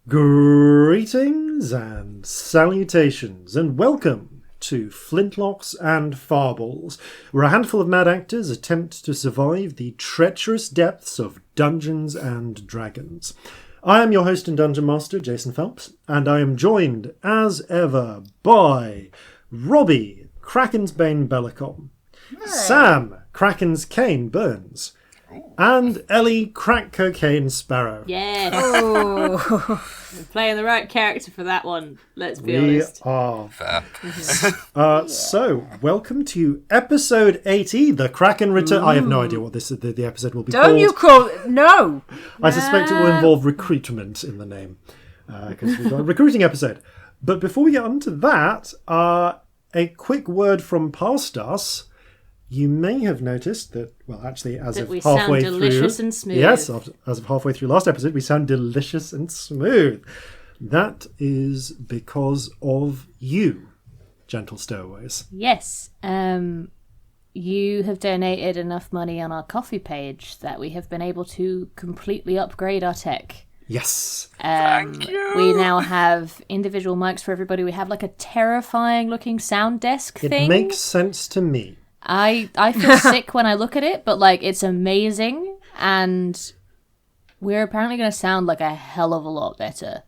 Greetings and salutations, and welcome to Flintlocks and Fireballs, where a handful of mad actors attempt to survive the treacherous depths of Dungeons and Dragons. I am your host and Dungeon Master, Jason Phelps, and I am joined, as ever, by Robbie, Kraken's Bane Bellekom, Sam, Kraken's Cane Burns, and Ellie, Crack Cocaine Sparrow. Yes. Oh. We're playing the right character for that one, let's be honest. We are. So, welcome to episode 80, The Kraken Return. I have no idea what the episode will be called. Don't you call it? No! I suspect it will involve recruitment in the name, because we've got a recruiting episode. But before we get on to that, a quick word from past us. You may have noticed that, well, actually, as that of we halfway sound through... delicious and smooth. Yes, as of halfway through last episode, we sound delicious and smooth. That is because of you, gentle stowaways. Yes. You have donated enough money on our Ko-fi page that we have been able to completely upgrade our tech. Yes. Thank you. We now have individual mics for everybody. We have like a terrifying looking sound desk thing. It makes sense to me. I feel sick when I look at it, but like it's amazing, and we're apparently going to sound like a hell of a lot better.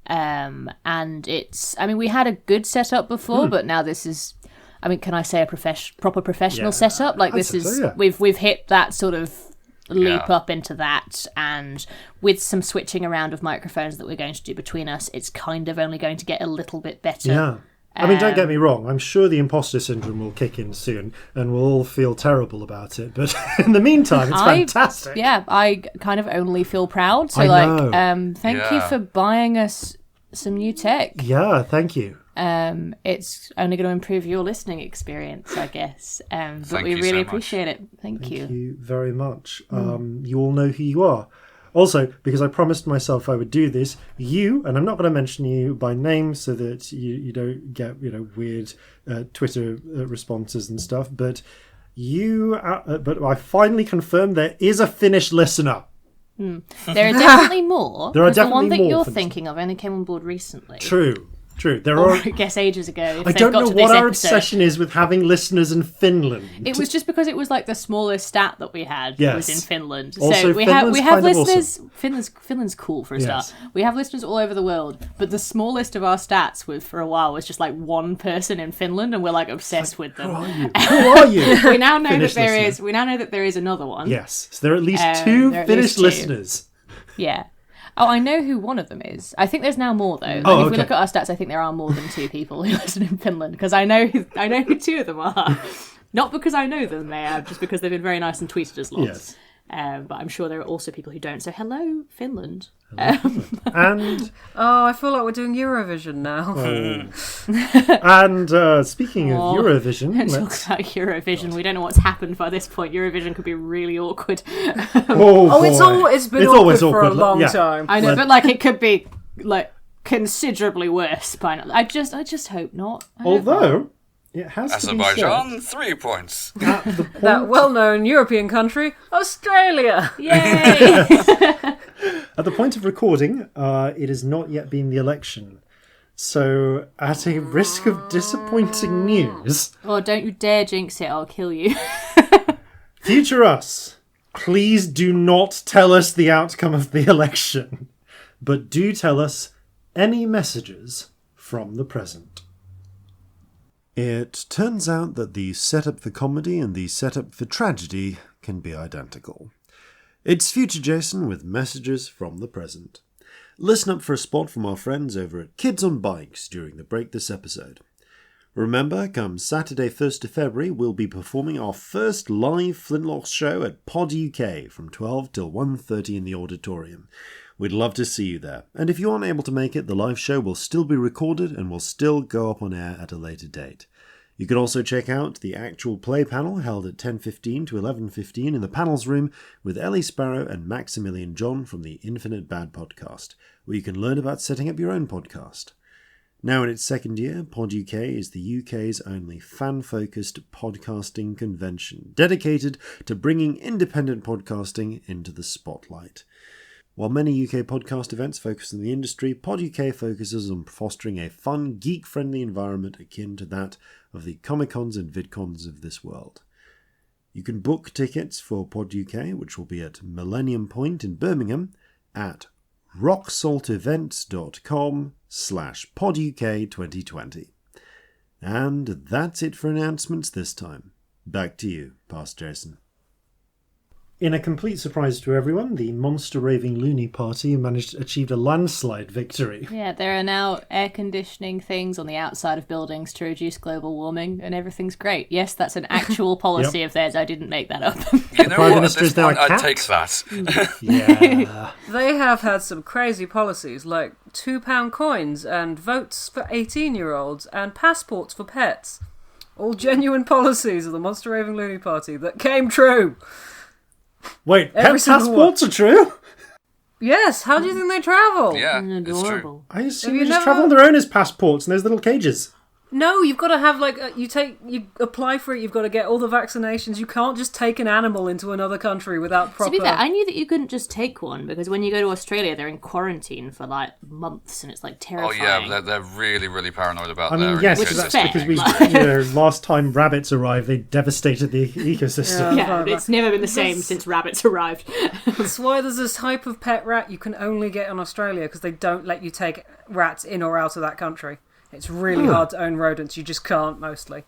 And it's, I mean, we had a good setup before, but now this is, I mean, can I say a proper professional setup? Like this is, yeah. we've hit that sort of leap up into that, and with some switching around of microphones that we're going to do between us, it's kind of only going to get a little bit better. Yeah. I mean, don't get me wrong. I'm sure the imposter syndrome will kick in soon, and we'll all feel terrible about it. But in the meantime, it's fantastic. Yeah, I kind of only feel proud. So, thank you for buying us some new tech. Yeah, thank you. It's only going to improve your listening experience, I guess. But we really appreciate it. Thank you. Thank you very much. You all know who you are. Also, because I promised myself I would do this, you, and I'm not going to mention you by name so that you don't get weird Twitter responses and stuff, but you, but I finally confirmed there is a Finnish listener. There are definitely more. There are definitely the one that more you're Finnish. thinking of only came on board recently. True. There or are. I guess ages ago. I don't know what our obsession is with having listeners in Finland. It was just because it was like the smallest stat that we had was in Finland. Also, so we have listeners. Awesome. Finland's cool for a start. We have listeners all over the world, but the smallest of our stats for a while was just like one person in Finland, and we're like obsessed with them. Who are you? We now know that there is. We now know that there is another one. Yes, so there are at least two Finnish listeners. Yeah. Oh, I know who one of them is. I think there's now more though. If we look at our stats, I think there are more than two people who listen in Finland, because I know who two of them are. Not because I know them, they are just because they've been very nice and tweeted us lots. Yes. But I'm sure there are also people who don't. So hello, Finland. And I feel like we're doing Eurovision now. and speaking of Eurovision, let's talk about Eurovision. We don't know what's happened by this point. Eurovision could be really awkward. It's been awkward for a long time. I know, but like it could be like considerably worse by now. I just hope not. Although it has to be said, Azerbaijan, 3 points. at the point, That well-known European country, Australia. Yay! at the point of recording, it has not yet been the election. So, at a risk of disappointing news... Oh, don't you dare jinx it, I'll kill you. Future us, please do not tell us the outcome of the election, but do tell us any messages from the present. It turns out that the setup for comedy and the setup for tragedy can be identical. It's Future Jason with messages from the present. Listen up for a spot from our friends over at Kids on Bikes during the break this episode. Remember, come Saturday 1st of February, we'll be performing our first live Flintlocks show at Pod UK from 12 till 1:30 in the auditorium. We'd love to see you there. And if you aren't able to make it, the live show will still be recorded and will still go up on air at a later date. You can also check out the actual play panel held at 10:15 to 11:15 in the panels room with Ellie Sparrow and Maximilian John from the Infinite Bad podcast, where you can learn about setting up your own podcast. Now in its second year, Pod UK is the UK's only fan-focused podcasting convention dedicated to bringing independent podcasting into the spotlight. While many UK podcast events focus on the industry, Pod UK focuses on fostering a fun, geek-friendly environment akin to that of the Comic-Cons and VidCons of this world. You can book tickets for Pod UK, which will be at Millennium Point in Birmingham, at rocksaltevents.com/poduk2020. And that's it for announcements this time. Back to you, Past Jason. In a complete surprise to everyone, the Monster Raving Loony Party achieved a landslide victory. Yeah, there are now air conditioning things on the outside of buildings to reduce global warming, and everything's great. Yes, that's an actual policy of theirs. I didn't make that up. You know what? At this point, I'd take that. Yeah. They have had some crazy policies, like £2 coins and votes for 18-year-olds and passports for pets. All genuine policies of the Monster Raving Loony Party that came true. Wait, pet passports are true? Yes, how do you think they travel? Yeah, it's true. Adorable. I assume they just travel on their own as passports in those little cages. No, you've got to have, you apply for it, you've got to get all the vaccinations. You can't just take an animal into another country without proper... To be fair, I knew that you couldn't just take one, because when you go to Australia, they're in quarantine for, months, and it's, terrifying. Oh, yeah, they're really, really paranoid about I mean, their yes, ecosystem. that's because last time rabbits arrived, they devastated the ecosystem. Yeah, it's never been the same since rabbits arrived. That's why there's this type of pet rat you can only get in Australia, because they don't let you take rats in or out of that country. It's really hard to own rodents. You just can't, mostly.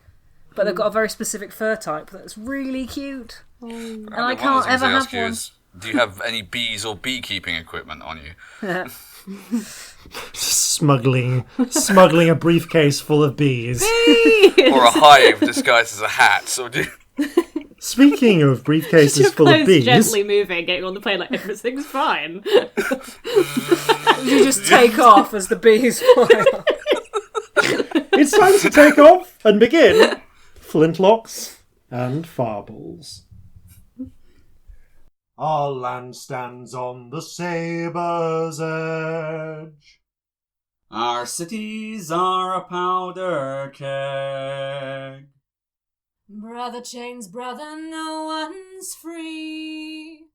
But they've got a very specific fur type that's really cute. And I can't ever have one. Do you have any bees or beekeeping equipment on you? Smuggling a briefcase full of bees. Or a hive disguised as a hat? So do you... Speaking of briefcases full of bees... gently moving, getting on the plane everything's fine. You just take off as the bees fly up. It's time to take off and begin Flintlocks and Fireballs. Our land stands on the sabre's edge. Our cities are a powder keg. Brother chains, brother, no one's free.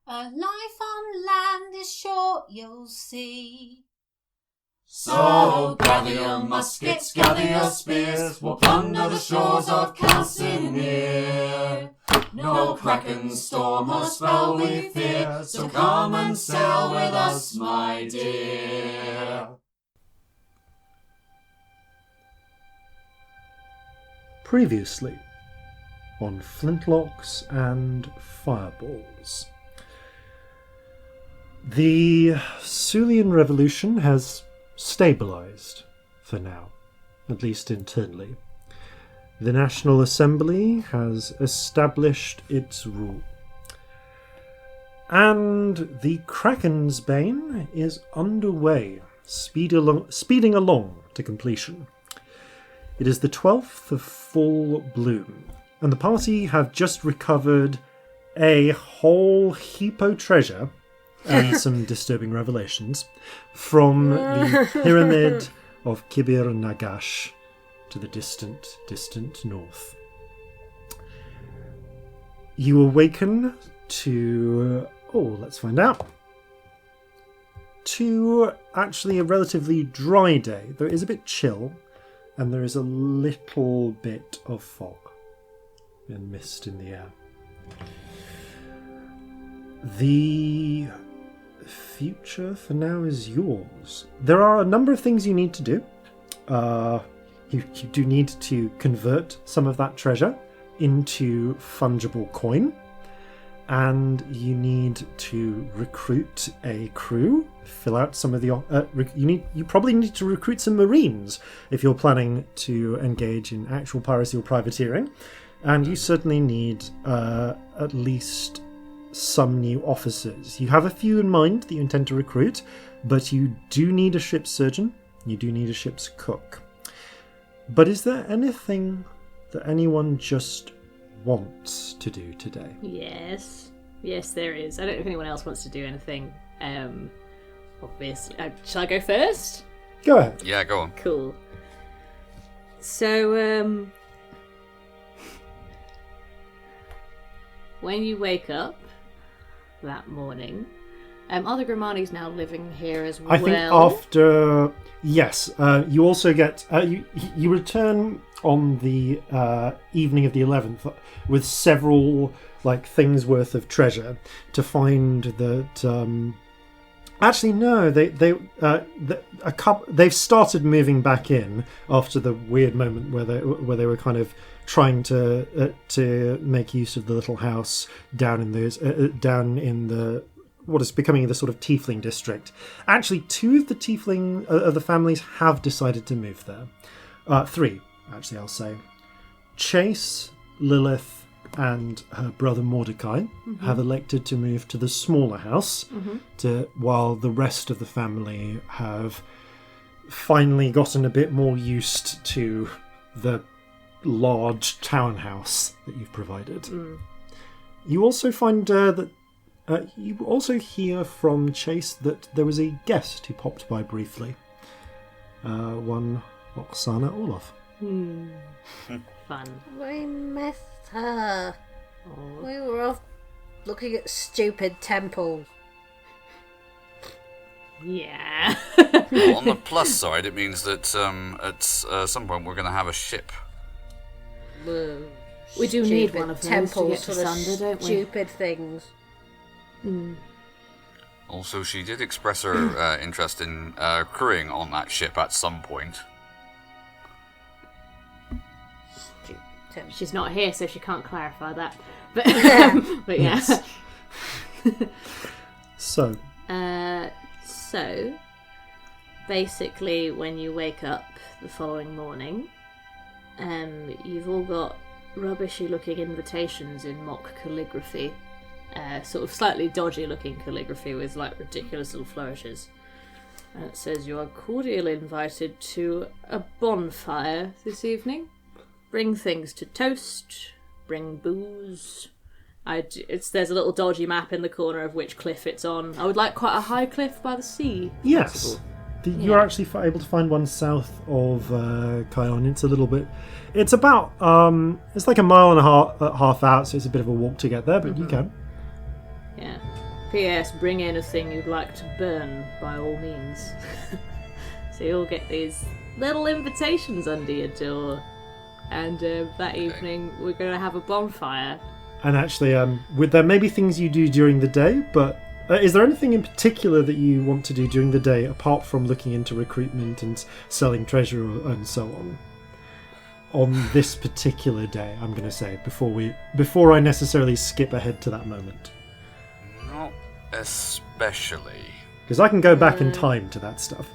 A life on land is short, you'll see. So gather your muskets, gather your spears, we'll plunder the shores of Calcinea. No kraken, storm or spell we fear, so come and sail with us, my dear. Previously on Flintlocks and Fireballs. The Sulian Revolution has stabilised for now, at least internally. The National Assembly has established its rule. And the Kraken's Bane is underway, speeding along to completion. It is the 12th of full bloom, and the party have just recovered a whole heap of treasure and some disturbing revelations from the pyramid of Kibir Nagash to the distant, distant north. You awaken to... let's find out. To actually a relatively dry day. There is a bit chill, and there is a little bit of fog and mist in the air. The future for now is yours. There are a number of things you need to do. You do need to convert some of that treasure into fungible coin, and you need to recruit a crew. Fill out some of the. You probably need to recruit some Marines if you're planning to engage in actual piracy or privateering, and you certainly need at least some new officers. You have a few in mind that you intend to recruit, but you do need a ship's surgeon. You do need a ship's cook. But is there anything that anyone just wants to do today? Yes, there is. I don't know if anyone else wants to do anything. Obviously, shall I go first? Go ahead. Yeah, go on. Cool. So, when you wake up that morning, Are the Grimanis now living here as well? I think after... Yes. You also get... you return on the evening of the 11th with several things worth of treasure to find that... Actually, no. They've started moving back in after the weird moment where they were kind of trying to make use of the little house down in the what is becoming the sort of tiefling district. Actually, 2 of the families have decided to move there. 3, actually, I'll say. Chase, Lilith, and her brother Mordecai have elected to move to the smaller house, while the rest of the family have finally gotten a bit more used to the large townhouse that you've provided. You also find that you also hear from Chase that there was a guest who popped by briefly. One Oksana Olaf. Fun. We missed her. We were off looking at stupid temples. Yeah. Well, on the plus side, it means that at some point we're going to have a ship. We do need one of those temples to get to for the Sunder, don't we? stupid things. Also, she did express her interest in crewing on that ship at some point. Stupid temples. She's not here, so she can't clarify that. But, but yeah. Yes. So, So, basically, when you wake up the following morning, you've all got rubbishy-looking invitations in mock calligraphy, sort of slightly dodgy-looking calligraphy with ridiculous little flourishes. And it says you are cordially invited to a bonfire this evening. Bring things to toast. Bring booze. There's a little dodgy map in the corner of which cliff it's on. I would like quite a high cliff by the sea. yes. You're actually able to find one south of Kion. It's a little bit... It's about... it's like a mile and a half out, so it's a bit of a walk to get there, but you can. Yeah. P.S. Bring anything you'd like to burn, by all means. So you'll get these little invitations under your door. And that evening, we're going to have a bonfire. And actually, there may be things you do during the day, but is there anything in particular that you want to do during the day, apart from looking into recruitment and selling treasure and so on this particular day, I'm going to say, before I necessarily skip ahead to that moment? Not especially. Because I can go back in time to that stuff.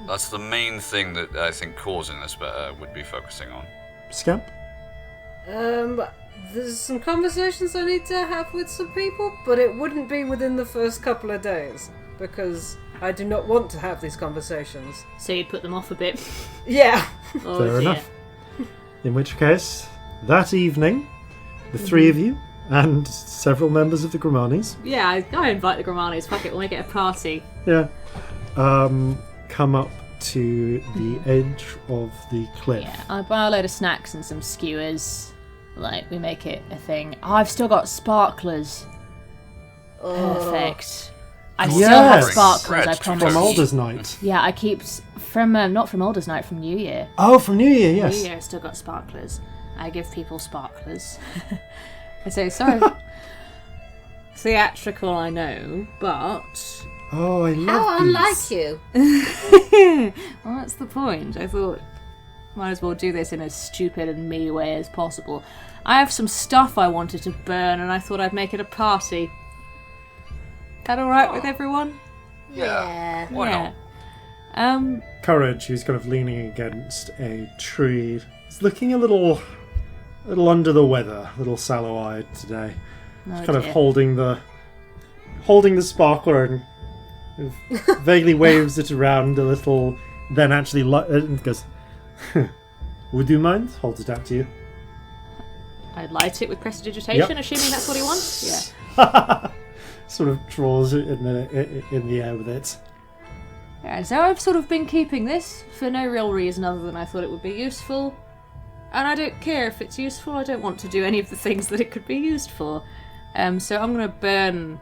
That's the main thing that I think Corzin would be focusing on. Scamp? There's some conversations I need to have with some people, but it wouldn't be within the first couple of days, because I do not want to have these conversations. So you'd put them off a bit. Yeah. Oh, Fair dear. enough. In which case, that evening, the 3 of you and several members of the Grimanis, Yeah, I invite the Grimanis. Fuck it, we'll make it a party. come up to the edge of the cliff. Yeah, I buy a load of snacks and some skewers. We make it a thing. Oh, I've still got sparklers. Perfect. I still have Yes. sparklers, I Red. promise. From Alder's Night. Yeah, I keep... From, not from Alder's Night, from New Year. Oh, from New Year, yes. New Year, I still got sparklers. I give people sparklers. I say, sorry. Theatrical, I know, but... Oh, I love How these. unlike you. Well, that's the point. I thought, might as well do this in as stupid and me way as possible. I have some stuff I wanted to burn, and I thought I'd make it a party. That alright with everyone? Yeah. Why not? Courage, who's kind of leaning against a tree, is looking a little under the weather, a little sallow-eyed today. Oh, Kind of dear. holding the sparkler and vaguely waves it around a little, then actually and goes, would you mind? Holds it out to you. I'd light it with prestidigitation, Yep. assuming that's what he wants. Yeah. Sort of draws it in the air with it. Yeah, so I've sort of been keeping this for no real reason other than I thought it would be useful. And I don't care if it's useful, I don't want to do any of the things that it could be used for. So I'm going to burn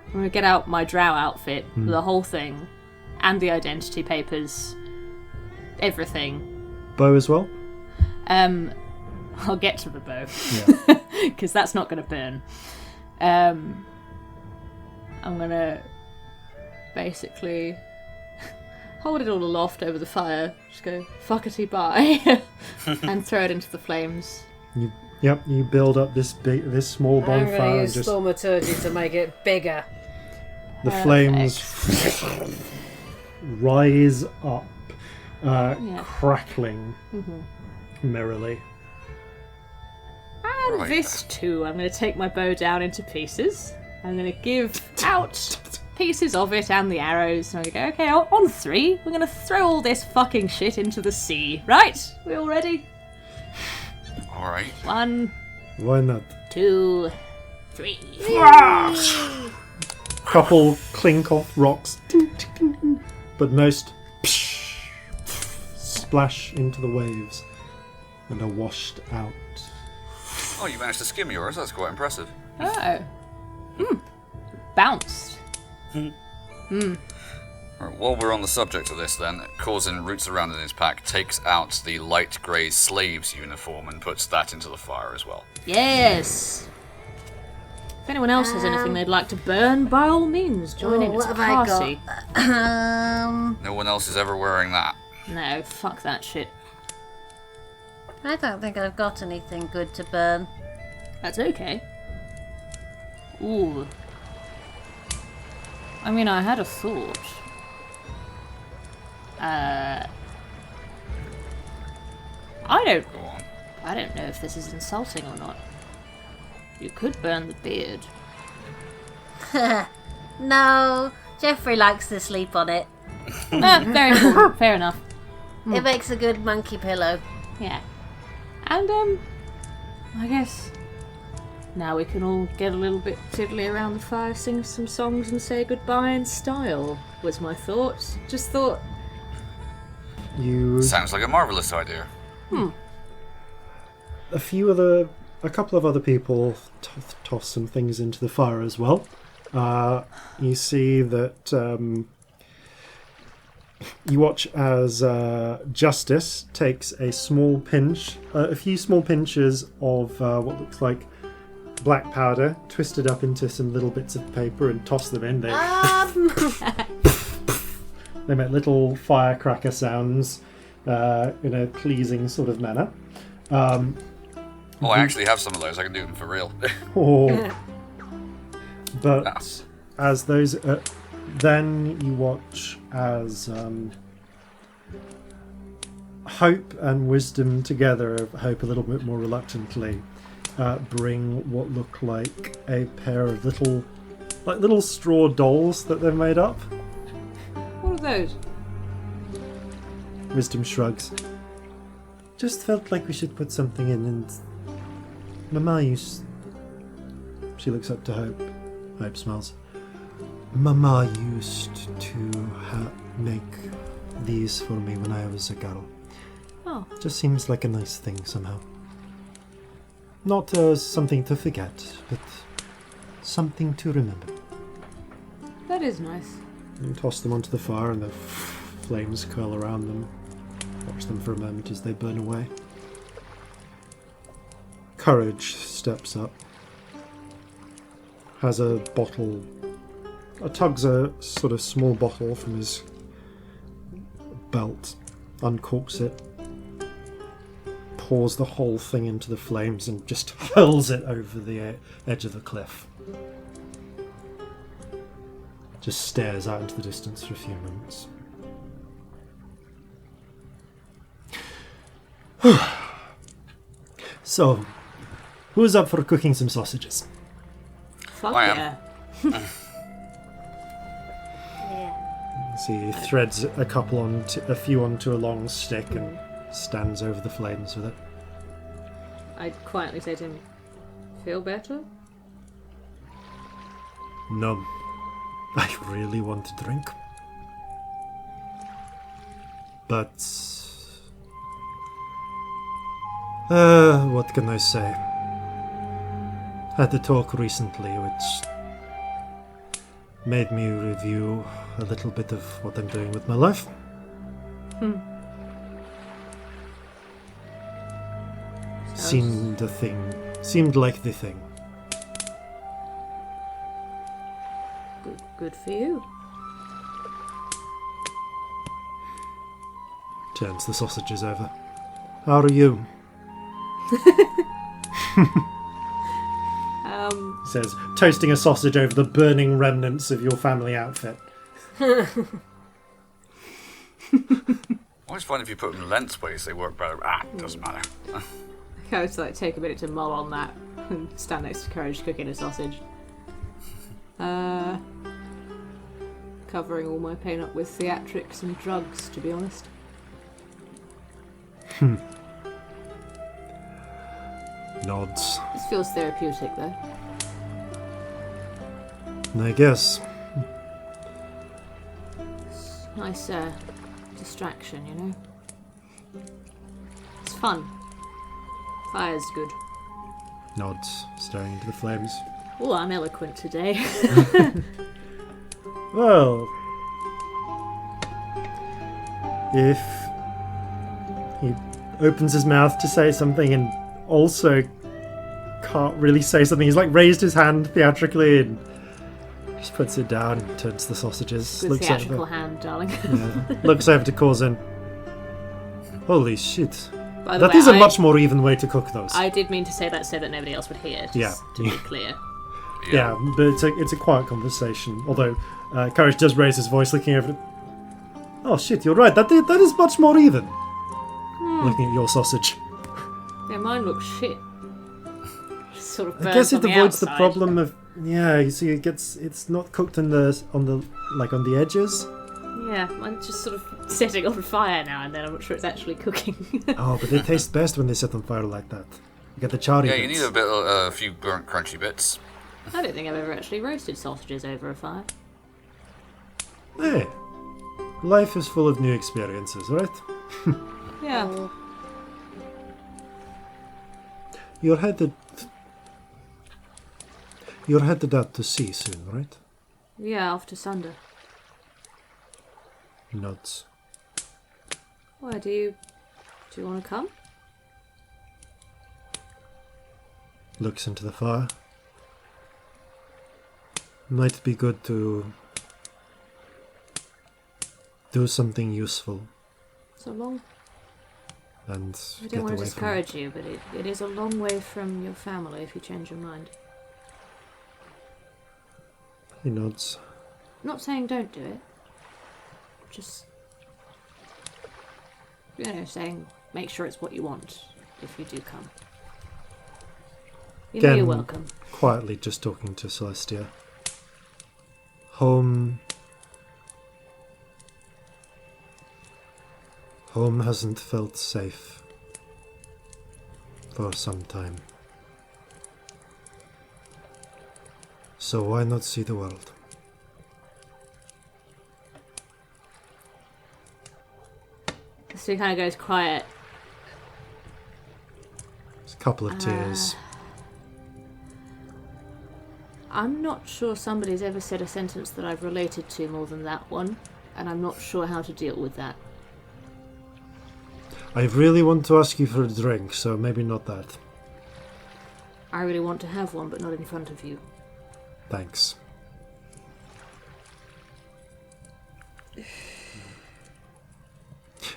I'm going to get out my drow outfit, the whole thing, and the identity papers, everything. Bow as well? I'll get to the bow, because that's not going to burn. I'm going to basically hold it all aloft over the fire, just go fuckety bye, and throw it into the flames. You build up this small I'm going bonfire to and use just thaumaturgy to make it bigger. the flames rise up, crackling merrily. And this too, I'm going to take my bow down into pieces. I'm going to give out pieces of it and the arrows. And I'm going to go, okay, on 3, we're going to throw all this fucking shit into the sea. Right? We all ready? All right. 1, Why not? 2, 3. Couple clink off rocks, but most splash into the waves and are washed out. Oh, you managed to skim yours. That's quite impressive. Oh. Bounced. Right, while we're on the subject of this, then, Corzin roots around in his pack, takes out the light grey slave's uniform, and puts that into the fire as well. Yes. If anyone else has anything they'd like to burn, by all means, join in. It's a What have party. I got? No one else is ever wearing that. No, fuck that shit. I don't think I've got anything good to burn. That's okay. Ooh. I mean, I had a thought. I Go on. don't know if this is insulting or not. You could burn the beard. No, Jeffrey likes to sleep on it. Very important. Fair enough. It makes a good monkey pillow. Yeah. And, I guess now we can all get a little bit tiddly around the fire, sing some songs and say goodbye in style, was my thought. Just thought, You Sounds like a marvellous idea. a couple of other people toss some things into the fire as well. You see that you watch as Justice takes a few small pinches of what looks like black powder, twisted up into some little bits of paper, and toss them in. They make little firecracker sounds in a pleasing sort of manner. Oh, I actually have some of those. I can do them for real. But as those, then you watch as Hope and Wisdom together, Hope a little bit more reluctantly, bring what look like a pair of little straw dolls that they've made up. what are those? Wisdom shrugs. Just felt like we should put something in, and Mama used... She looks up to Hope. Hope smiles. Mama used to make these for me when I was a girl. Oh. Just seems like a nice thing somehow. Not something to forget, but something to remember. That is nice. You toss them onto the fire and the flames curl around them. Watch them for a moment as they burn away. Courage steps up. Has a bottle. Tugs a sort of small bottle from his belt. Uncorks it. Pours the whole thing into the flames and just hurls it over the edge of the cliff. Just stares out into the distance for a few moments. So, who's up for cooking some sausages? Fuck I am. yeah. So he threads a few onto a long stick and stands over the flames with it. I'd quietly say to him, feel better? No, I really want to drink. But... what can I say? Had a talk recently which made me review a little bit of what I'm doing with my life. Seemed like the thing. Good for you. Turns the sausages over. How are you? Says, toasting a sausage over the burning remnants of your family outfit. I always find if you put them lengthways, they work better. Doesn't matter. I would like take a minute to mull on that and stand next to Courage cooking a sausage. Covering all my pain up with theatrics and drugs, to be honest. Nods. This feels therapeutic, though. I guess. Nice distraction, you know? It's fun. Fire's good. Nods, staring into the flames. Oh, I'm eloquent today. Well, if he opens his mouth to say something and also can't really say something, he's like raised his hand theatrically and just puts it down, turns to the sausages. Good looks theatrical over, hand, darling. looks over to Corzin. Holy shit. By the That way, is a much more even way to cook those. I did mean to say that so that nobody else would hear, just to be clear. Yeah, but it's a quiet conversation. Although Courage does raise his voice, looking over. Oh shit! You're right. That is much more even. Looking at your sausage. Yeah, mine looks shit. Just sort of I guess it burnt on avoids the outside. problem of you see, it's not cooked on the edges. Yeah, mine's just sort of setting on fire now and then. I'm not sure it's actually cooking. Oh, but they taste best when they set on fire like that. You get the charry Yeah, bits. you need a few burnt, crunchy bits. I don't think I've ever actually roasted sausages over a fire. Hey, life is full of new experiences, right? Yeah. You're headed out to sea soon, right? Yeah, off to Sunder. Nods. Why, do you want to come? Looks into the fire. Might be good to do something useful It's a long... and I get don't want to away from it. discourage you, but it is a long way from your family if you change your mind. He nods. Not saying don't do it. Just... saying make sure it's what you want if you do come. You know you're welcome. Quietly just talking to Celestia. Home hasn't felt safe for some time. So why not see the world? So he kind of goes quiet. There's a couple of tears. I'm not sure somebody's ever said a sentence that I've related to more than that one, and I'm not sure how to deal with that. I really want to ask you for a drink, so maybe not that. I really want to have one, but not in front of you. Thanks.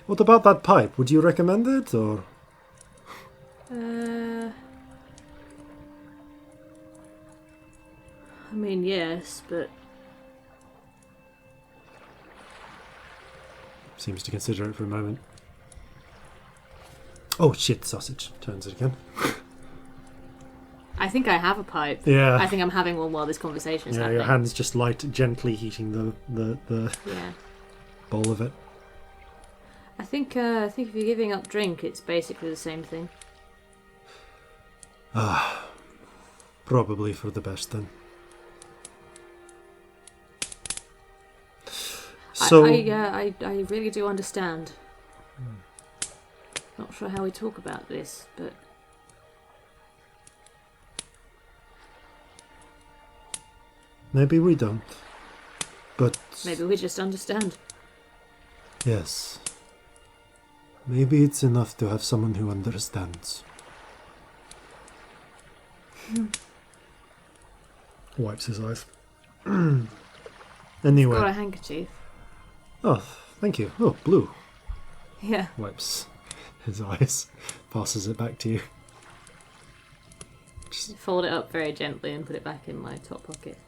What about that pipe? Would you recommend it, or...? I mean, yes, but... Seems to consider it for a moment. Oh shit, sausage. Turns it again. I think I have a pipe. Yeah. I think I'm having one while this conversation is Yeah, happening. your hand's just gently heating the Yeah. bowl of it. I think if you're giving up drink, it's basically the same thing. Probably for the best then. So I really do understand. Not sure how we talk about this, but maybe we don't. But... Maybe we just understand. Yes. Maybe it's enough to have someone who understands. Wipes his eyes. Anyway. Got a handkerchief. Oh, thank you. Oh, blue. Yeah. Wipes his eyes. Passes it back to you. Just fold it up very gently and put it back in my top pocket.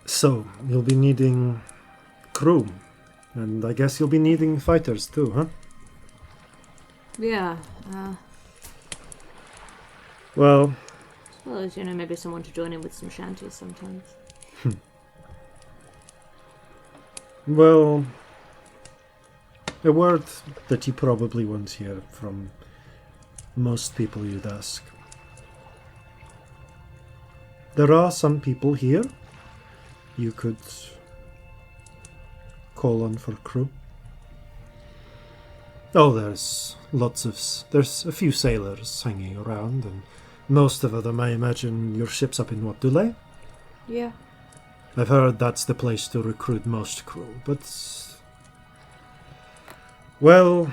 So, you'll be needing crew. And I guess you'll be needing fighters too, huh? Yeah. Well, as maybe someone to join in with some shanties sometimes. Well, a word that you probably won't hear from most people you'd ask. There are some people here you could call on for crew. Oh, there's a few sailors hanging around, and most of them, I imagine, your ship's up in what, Dulé? Yeah. I've heard that's the place to recruit most crew, but... Well...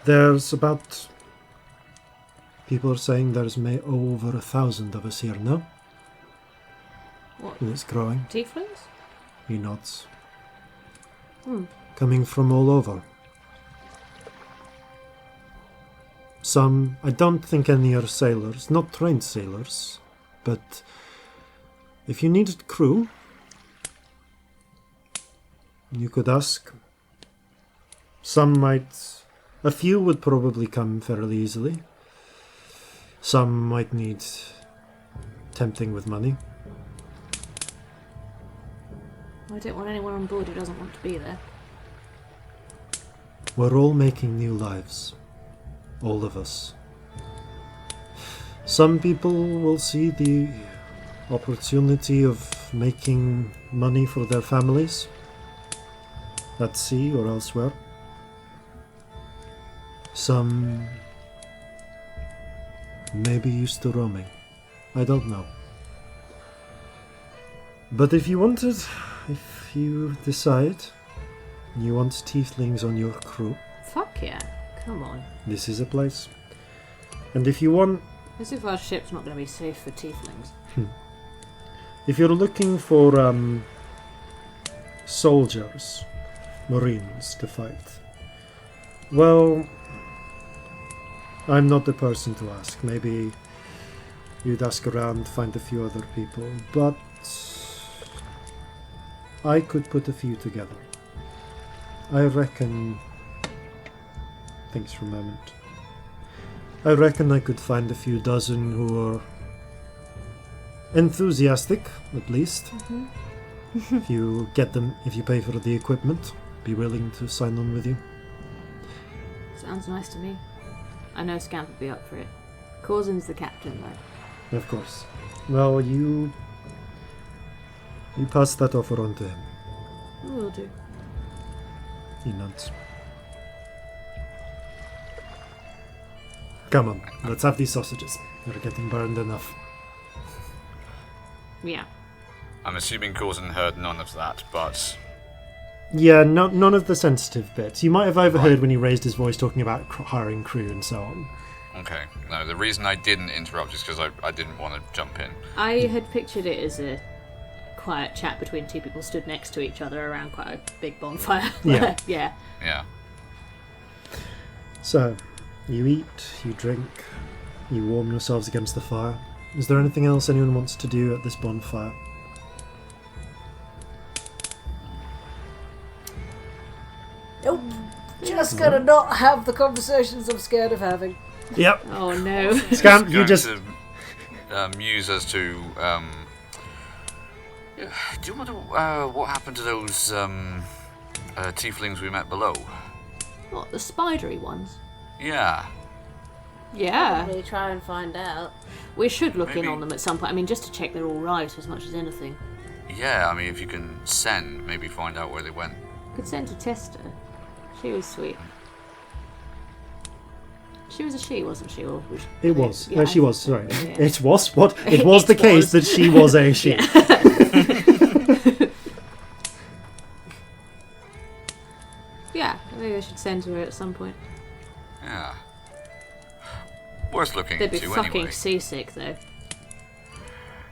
There's about... People are saying there's over 1,000 of us here now. What? And it's growing. Tieflings? He nods. Coming from all over. Some, I don't think any are sailors, not trained sailors, but if you needed crew, you could ask. Some might, a few would probably come fairly easily. Some might need tempting with money. I don't want anyone on board who doesn't want to be there. We're all making new lives. All of us. Some people will see the opportunity of making money for their families at sea or elsewhere. Some may be used to roaming. I don't know. But if you decide you want tieflings on your crew, Fuck yeah. Come on. this is a place. And if you want, As if our ship's not going to be safe for tieflings. if you're looking for soldiers, marines to fight, well, I'm not the person to ask. Maybe you'd ask around, find a few other people, but I could put a few together. I reckon... Thanks for a moment. I reckon I could find a few dozen who are enthusiastic, at least. If you get them, if you pay for the equipment, be willing to sign on with you. Sounds nice to me. I know Scamp would be up for it. Corzin's the captain, though. Of course. Well, you pass that offer on to him. Will do. He nods. Come on, let's have these sausages. They're getting burned enough. Yeah. I'm assuming Corzin heard none of that, but... Yeah, none of the sensitive bits. You might have overheard when he raised his voice talking about hiring crew and so on. Okay. No, the reason I didn't interrupt is because I didn't want to jump in. I had pictured it as a quiet chat between two people stood next to each other around quite a big bonfire. Yeah. Yeah. Yeah. So, you eat, you drink, you warm yourselves against the fire. Is there anything else anyone wants to do at this bonfire? Nope. Just gonna not have the conversations I'm scared of having. Yep. Oh no. Scamp, you Going just... to muse as to... do you wonder what happened to those tieflings we met below? What, the spidery ones? Yeah. Yeah. Probably try and find out. We should look in Maybe- on them at some point. I mean, just to check they're all right as much as anything. Yeah, I mean, if you can send, maybe find out where they went. Could send to test her. She was sweet. She was a she, wasn't she? Or was It was. Yeah, She was. Sorry. Yeah. It was what? It was the case that she was a she. Yeah, maybe I should send her at some point. Yeah. Worth looking They'd be into fucking anyway. seasick, though.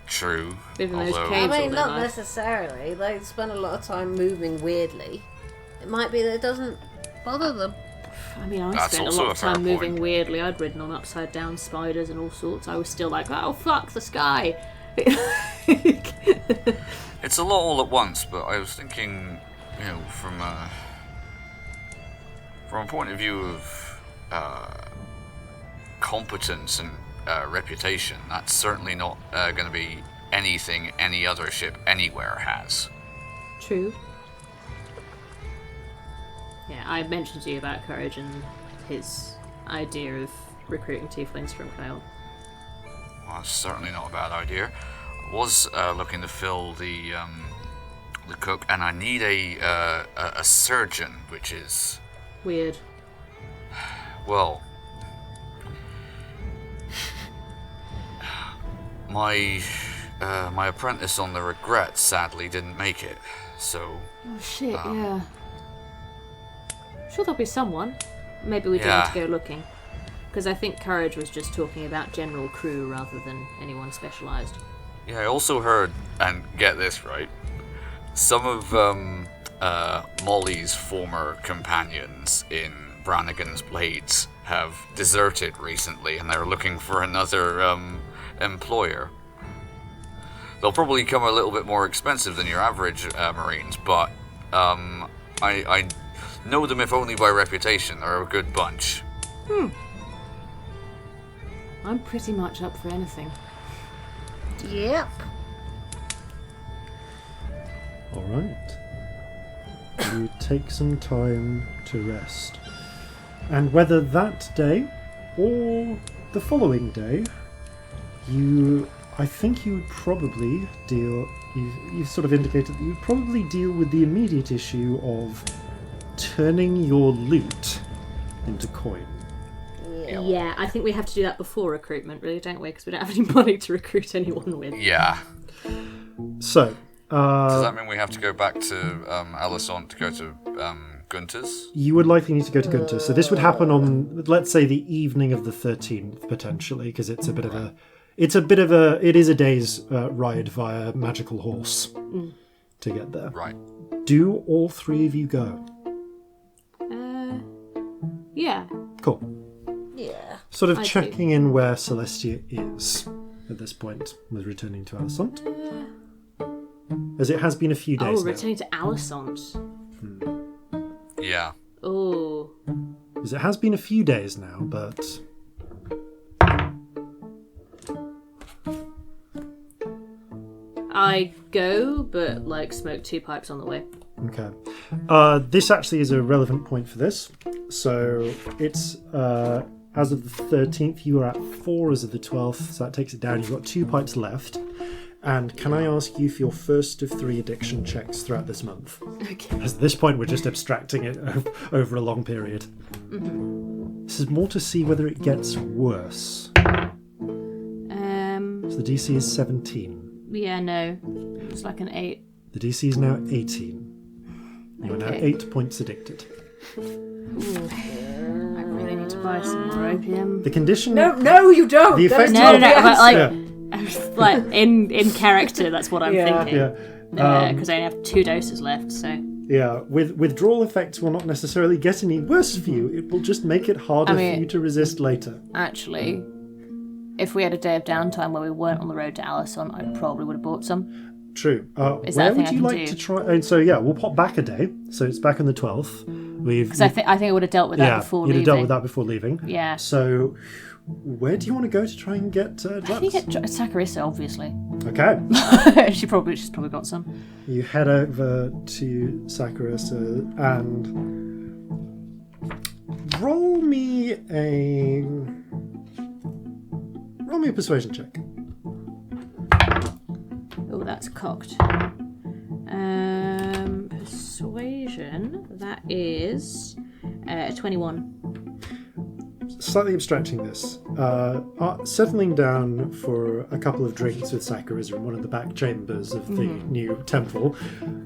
True. Living in those Although, caves. I all mean, their not life. necessarily. They spend a lot of time moving weirdly. It might be that it doesn't bother them. I mean, I That's spent a also lot a of time fair moving point. weirdly. I'd ridden on upside down spiders and all sorts. I was still like, oh fuck the sky. it's a lot all at once, but I was thinking, from a point of view of competence and reputation, that's certainly not going to be anything any other ship anywhere has. True. Yeah, I mentioned to you about Courage and his idea of recruiting tieflings from Kale. Well, that's certainly not a bad idea. I was looking to fill the cook, and I need a surgeon, which is, Weird. well, my apprentice on the Regret sadly didn't make it, so Oh shit, yeah. Sure there'll be someone. Maybe we do Yeah. need to go looking. Because I think Courage was just talking about general crew rather than anyone specialised. yeah. I also heard, and get this right, some of Molly's former companions in Brannigan's Blades have deserted recently, and they're looking for another employer. They'll probably come a little bit more expensive than your average Marines, but I know them if only by reputation. They're a good bunch. I'm pretty much up for anything. Yep. All right. You take some time to rest. And whether that day or the following day, I think you would probably you sort of indicated that you would probably deal with the immediate issue of turning your loot into coin. Yeah, I think we have to do that before recruitment, really, don't we? Because we don't have any money to recruit anyone with. Yeah. So, Does that mean we have to go back to Alisant to go to Gunter's? you would likely need to go to Gunter. So this would happen on, let's say, the evening of the 13th, potentially, because it is a day's ride via magical horse to get there. Right. Do all three of you go? Yeah. Cool. Yeah. Sort of I do. checking in where Celestia is at this point, with returning to Alisant. As it has been a few days now. Returning to Alisant. Yeah. Oh. As it has been a few days now, but I go, but smoke 2 pipes on the way. okay. This actually is a relevant point for this. So it's as of the 13th, you are at 4 as of the 12th, so that takes it down. You've got 2 pipes left. And can I ask you for your first of 3 addiction checks throughout this month? Okay. As at this point, we're just abstracting it over a long period. This is more to see whether it gets worse. So the DC is 17. Yeah, no. It's like an 8. The DC is now 18. You are now Okay. 8 points addicted. I really need to buy some more opium. The condition... No, you don't. The That is effect- not No, the but answer. in character, that's what I'm thinking. Yeah. Because I only have 2 doses left, so. Yeah, withdrawal effects will not necessarily get any worse for you. It will just make it harder for you to resist later. Actually, if we had a day of downtime where we weren't on the road to Alisant, I probably would have bought some. True. Is that Where a thing would I you can like do? to try? And so yeah, we'll pop back a day. So it's back on the 12th. Because I think I would have dealt with that before you'd leaving. have dealt with that before leaving. Yeah. So where do you want to go to try and get I drugs? think Saccharissa, obviously. Okay. she's probably got some. You head over to Saccharissa and roll me a persuasion check. Oh, that's cocked. Persuasion. That is 21. slightly abstracting this, settling down for a couple of drinks with Saccharissa in one of the back chambers of the new temple.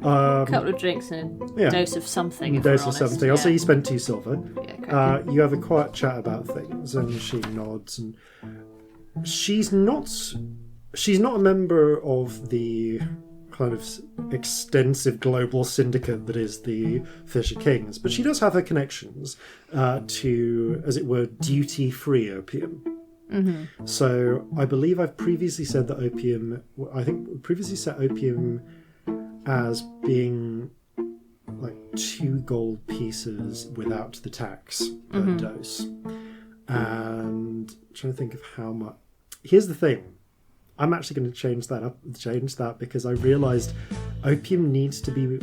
A couple of drinks and a dose of something. If Dose we're of honest. something. Also, you spend 2 silver. Yeah, You have a quiet chat about things, and she nods. And she's not a member of the kind of extensive global syndicate that is the Fisher Kings, but she does have her connections to, as it were, duty-free opium. Mm-hmm. So I believe I've previously said that opium. I think we previously set opium as being like 2 gold pieces without the tax per dose. And I'm trying to think of how much. Here's the thing. I'm actually going to change that because I realised opium needs to be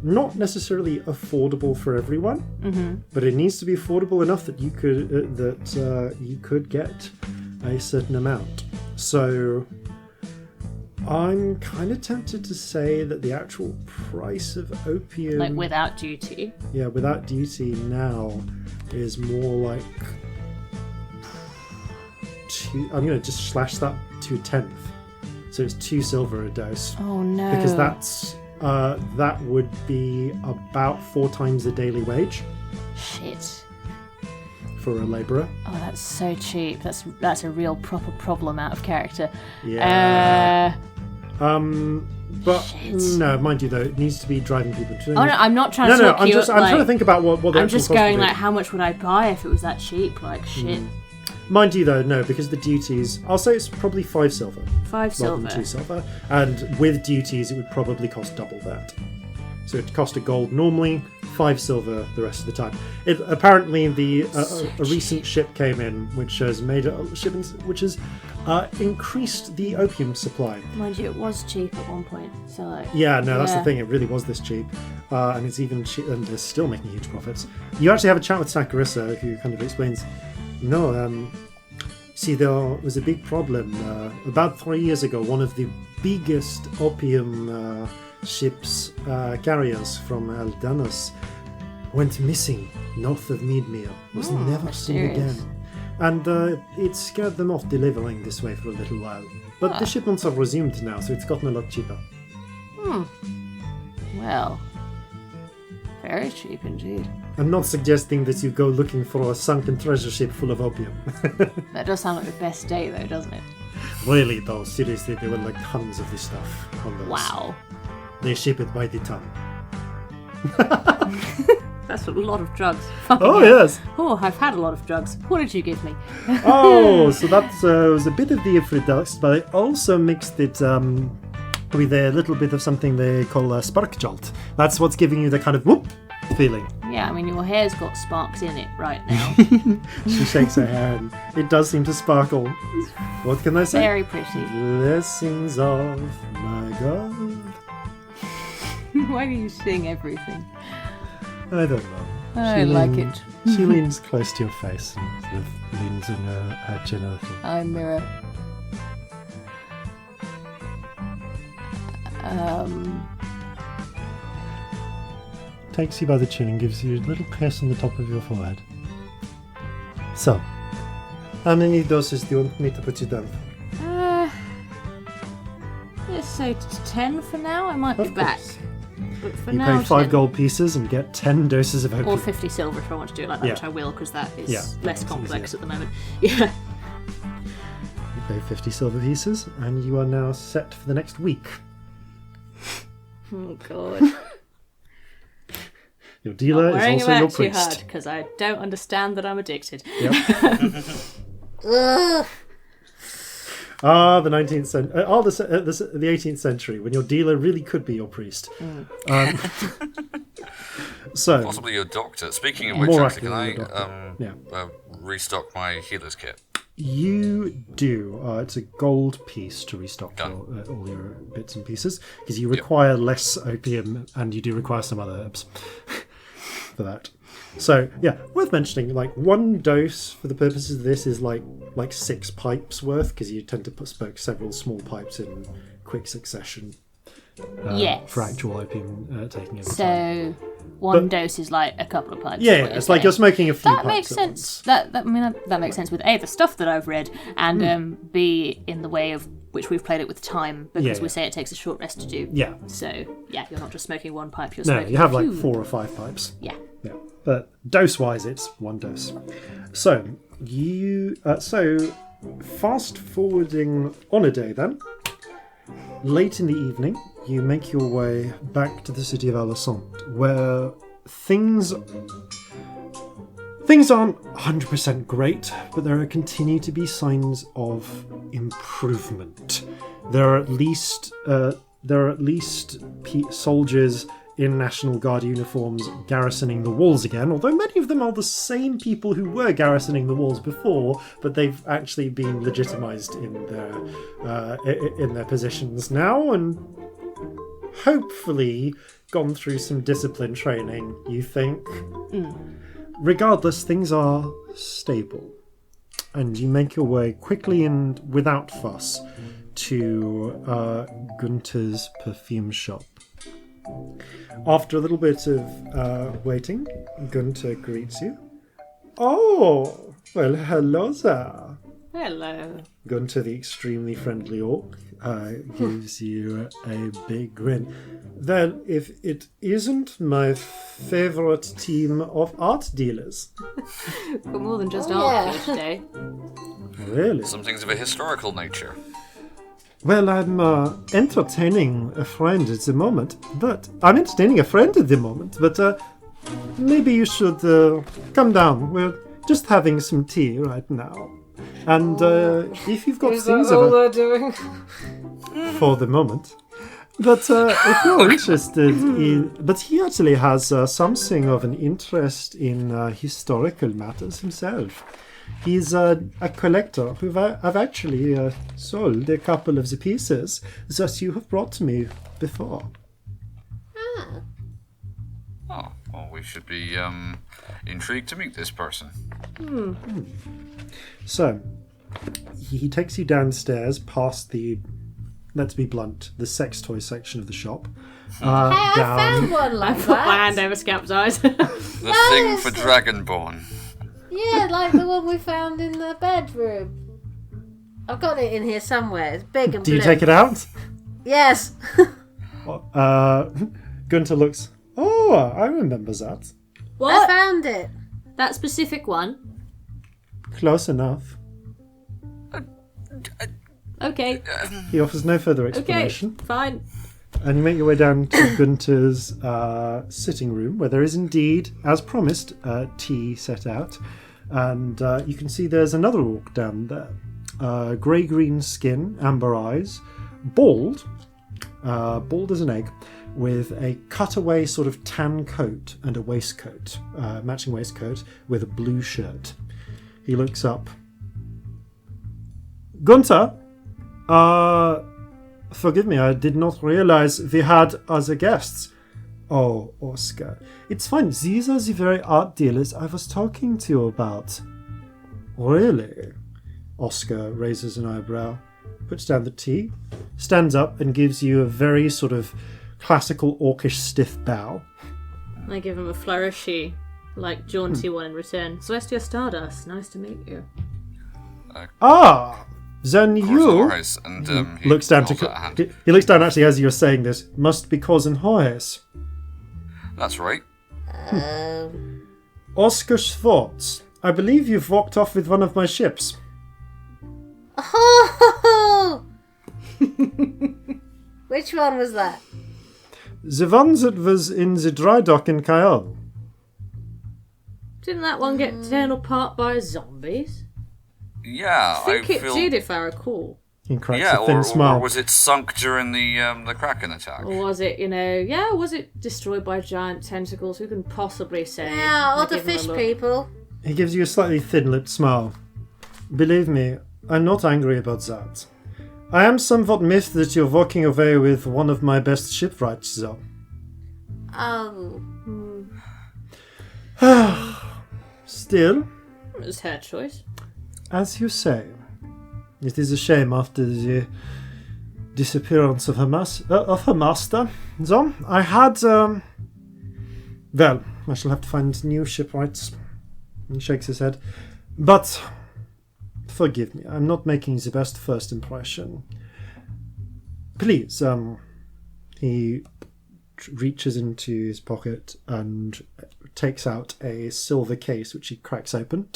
not necessarily affordable for everyone, but it needs to be affordable enough that you could get a certain amount. So I'm kind of tempted to say that the actual price of opium, like without duty. Yeah, without duty now is more like. I'm going to just slash that to 1/10. So it's 2 silver a dose. Oh no. Because that would be about 4 times the daily wage. Shit. For a labourer. Oh, that's so cheap. That's a real proper problem out of character. Yeah. But Shit. no, mind you though, it needs to be driving people to. Oh no, I'm not trying to talk I'm you. I'm trying to think about what the I'm actual just cost going would be. like, how much would I buy if it was that cheap? Like shit. Mind you though, no, because the duties, I'll say it's probably 5 silver. 5 rather silver. than 2 silver. And with duties, it would probably cost double that. So it'd cost a gold normally, 5 silver the rest of the time. Apparently, a recent ship came in, which has made which has increased the opium supply. Mind you, it was cheap at one point. So like, Yeah, no, that's the thing. It really was this cheap, and it's even cheap, and they're still making huge profits. You actually have a chat with Saccharissa, who kind of explains. No, see, there was a big problem. About 3 years ago, one of the biggest opium ships carriers from Aldanos went missing north of Meadmere. Was never seen again. And it scared them off delivering this way for a little while. But the shipments have resumed now, so it's gotten a lot cheaper. well, very cheap indeed. I'm not suggesting that you go looking for a sunken treasure ship full of opium. That does sound like the best day, though, doesn't it? Really, though, seriously, there were like tons of this stuff on those. Wow. They ship it by the ton. That's a lot of drugs. Oh, yes. Oh, I've had a lot of drugs. What did you give me? Oh, so that was a bit of the Ifrit, but I also mixed it with a little bit of something they call a spark jolt. That's what's giving you the kind of whoop feeling. Yeah, I mean, your hair's got sparks in it right now. She shakes her hair and it does seem to sparkle. What can I say? Very pretty. Blessings of my God. Why do you sing everything? I don't know. I like it. She leans close to your face and sort of leans in her chin a little. I mirror. Takes you by the chin and gives you a little kiss on the top of your forehead. So, how many doses do you want me to put you down for? Let's say 10 for now. I might be back. But for You now, pay 5 10. gold pieces and get 10 doses of opium. Or 50 silver if I want to do it like that, Yeah. which I will, because that is Yeah, less it's complex easier. at the moment. Yeah. You pay 50 silver pieces and you are now set for the next week. Oh, God. Your dealer is Wearing also your it too hard, priest. because I don't understand that I'm addicted. Yep. Ugh. The 19th century. The 18th century, when your dealer really could be your priest. So, Possibly your doctor. Speaking of which, More actually, can I accurately, your doctor. restock my healer's kit? you do. It's a gold piece to restock Done. all your bits and pieces, because you require less opium and you do require some other herbs for that. So, yeah, worth mentioning, like, 1 dose for the purposes of this is like 6 pipes worth, because you tend to smoke several small pipes in quick succession Yes. for actual opium taking over time. So, one dose is like a couple of pints. Yeah, it's like you're smoking a few That pints makes at sense. once. That makes sense with A, the stuff that I've read, and B, in the way of which we've played it with time, because we say it takes a short rest to do. Yeah. So, yeah, you're not just smoking one pipe, you're No, smoking you have a like few. 4 or 5 pipes. Yeah. Yeah, but dose-wise, it's 1 dose. So you fast forwarding on a day then. Late in the evening, you make your way back to the city of Alessandre, where things aren't 100% great, but there continue to be signs of improvement. There are at least soldiers in National Guard uniforms garrisoning the walls again, although many of them are the same people who were garrisoning the walls before, but they've actually been legitimized in their positions now, and hopefully gone through some discipline training, you think. Regardless, things are stable, and you make your way quickly and without fuss to Gunther's perfume shop. After a little bit of waiting, Gunther greets you. Oh, well, hello there. Hello. Gunther, the extremely friendly orc, gives you a big grin. Well, if it isn't my favourite team of art dealers. But more than just art here today. Really? Some things of a historical nature. Well, I'm entertaining a friend at the moment, but maybe you should come down. We're just having some tea right now. And if you've got Is things that all they're doing? for the moment. But if you're interested in... But he actually has something of an interest in historical matters himself. He's a collector who I've actually sold a couple of the pieces that you have brought to me before. Oh, well, we should be intrigued to meet this person. So, he takes you downstairs past the, let's be blunt, the sex toy section of the shop. I found one like Put my hand that. over Scamp's eyes. The thing for Dragonborn. Yeah, like the one we found in the bedroom. I've got it in here somewhere. It's big and Do you blue. take it out? Yes. Gunther looks, oh, I remember that. I What? found it. That specific one? Close enough. Okay. He offers no further Okay. explanation. Fine. And you make your way down to Gunther's sitting room, where there is indeed, as promised, tea set out. And you can see there's another orc down there. Grey-green skin, amber eyes, bald as an egg, with a cutaway sort of tan coat and a waistcoat, matching waistcoat, with a blue shirt. He looks up. Gunther, forgive me, I did not realize we had other guests. Oh, Oscar. It's fine. These are the very art dealers I was talking to you about. Really? Oscar raises an eyebrow, puts down the tea, stands up and gives you a very sort of classical orcish stiff bow. I give him a flourishy, jaunty one in return. Celestia Stardust, nice to meet you. Ah! Then you... Corzin Horhace, and he looks down holds out a hand. he looks down actually as you're saying this. Must be Corzin Horhace. That's right. Oscar Schwartz. I believe you've walked off with one of my ships. Oh! Which one was that? The one that was in the dry dock in Cayenne. Didn't that one get torn apart by zombies? Yeah, I think it feel... did, if I recall. He cracks Yeah, a thin or smile. was it sunk during the Kraken attack? Or was it, was it destroyed by giant tentacles? Who can possibly say? Yeah, all I the give him a fish look. people. He gives you a slightly thin-lipped smile. Believe me, I'm not angry about that. I am somewhat miffed that you're walking away with one of my best shipwrights, though. Oh. Still, It was her choice. as you say, it is a shame after the disappearance of her master. So, I had Well, I shall have to find new shipwrights. He shakes his head. But, forgive me, I'm not making the best first impression. Please, he reaches into his pocket and takes out a silver case, which he cracks open.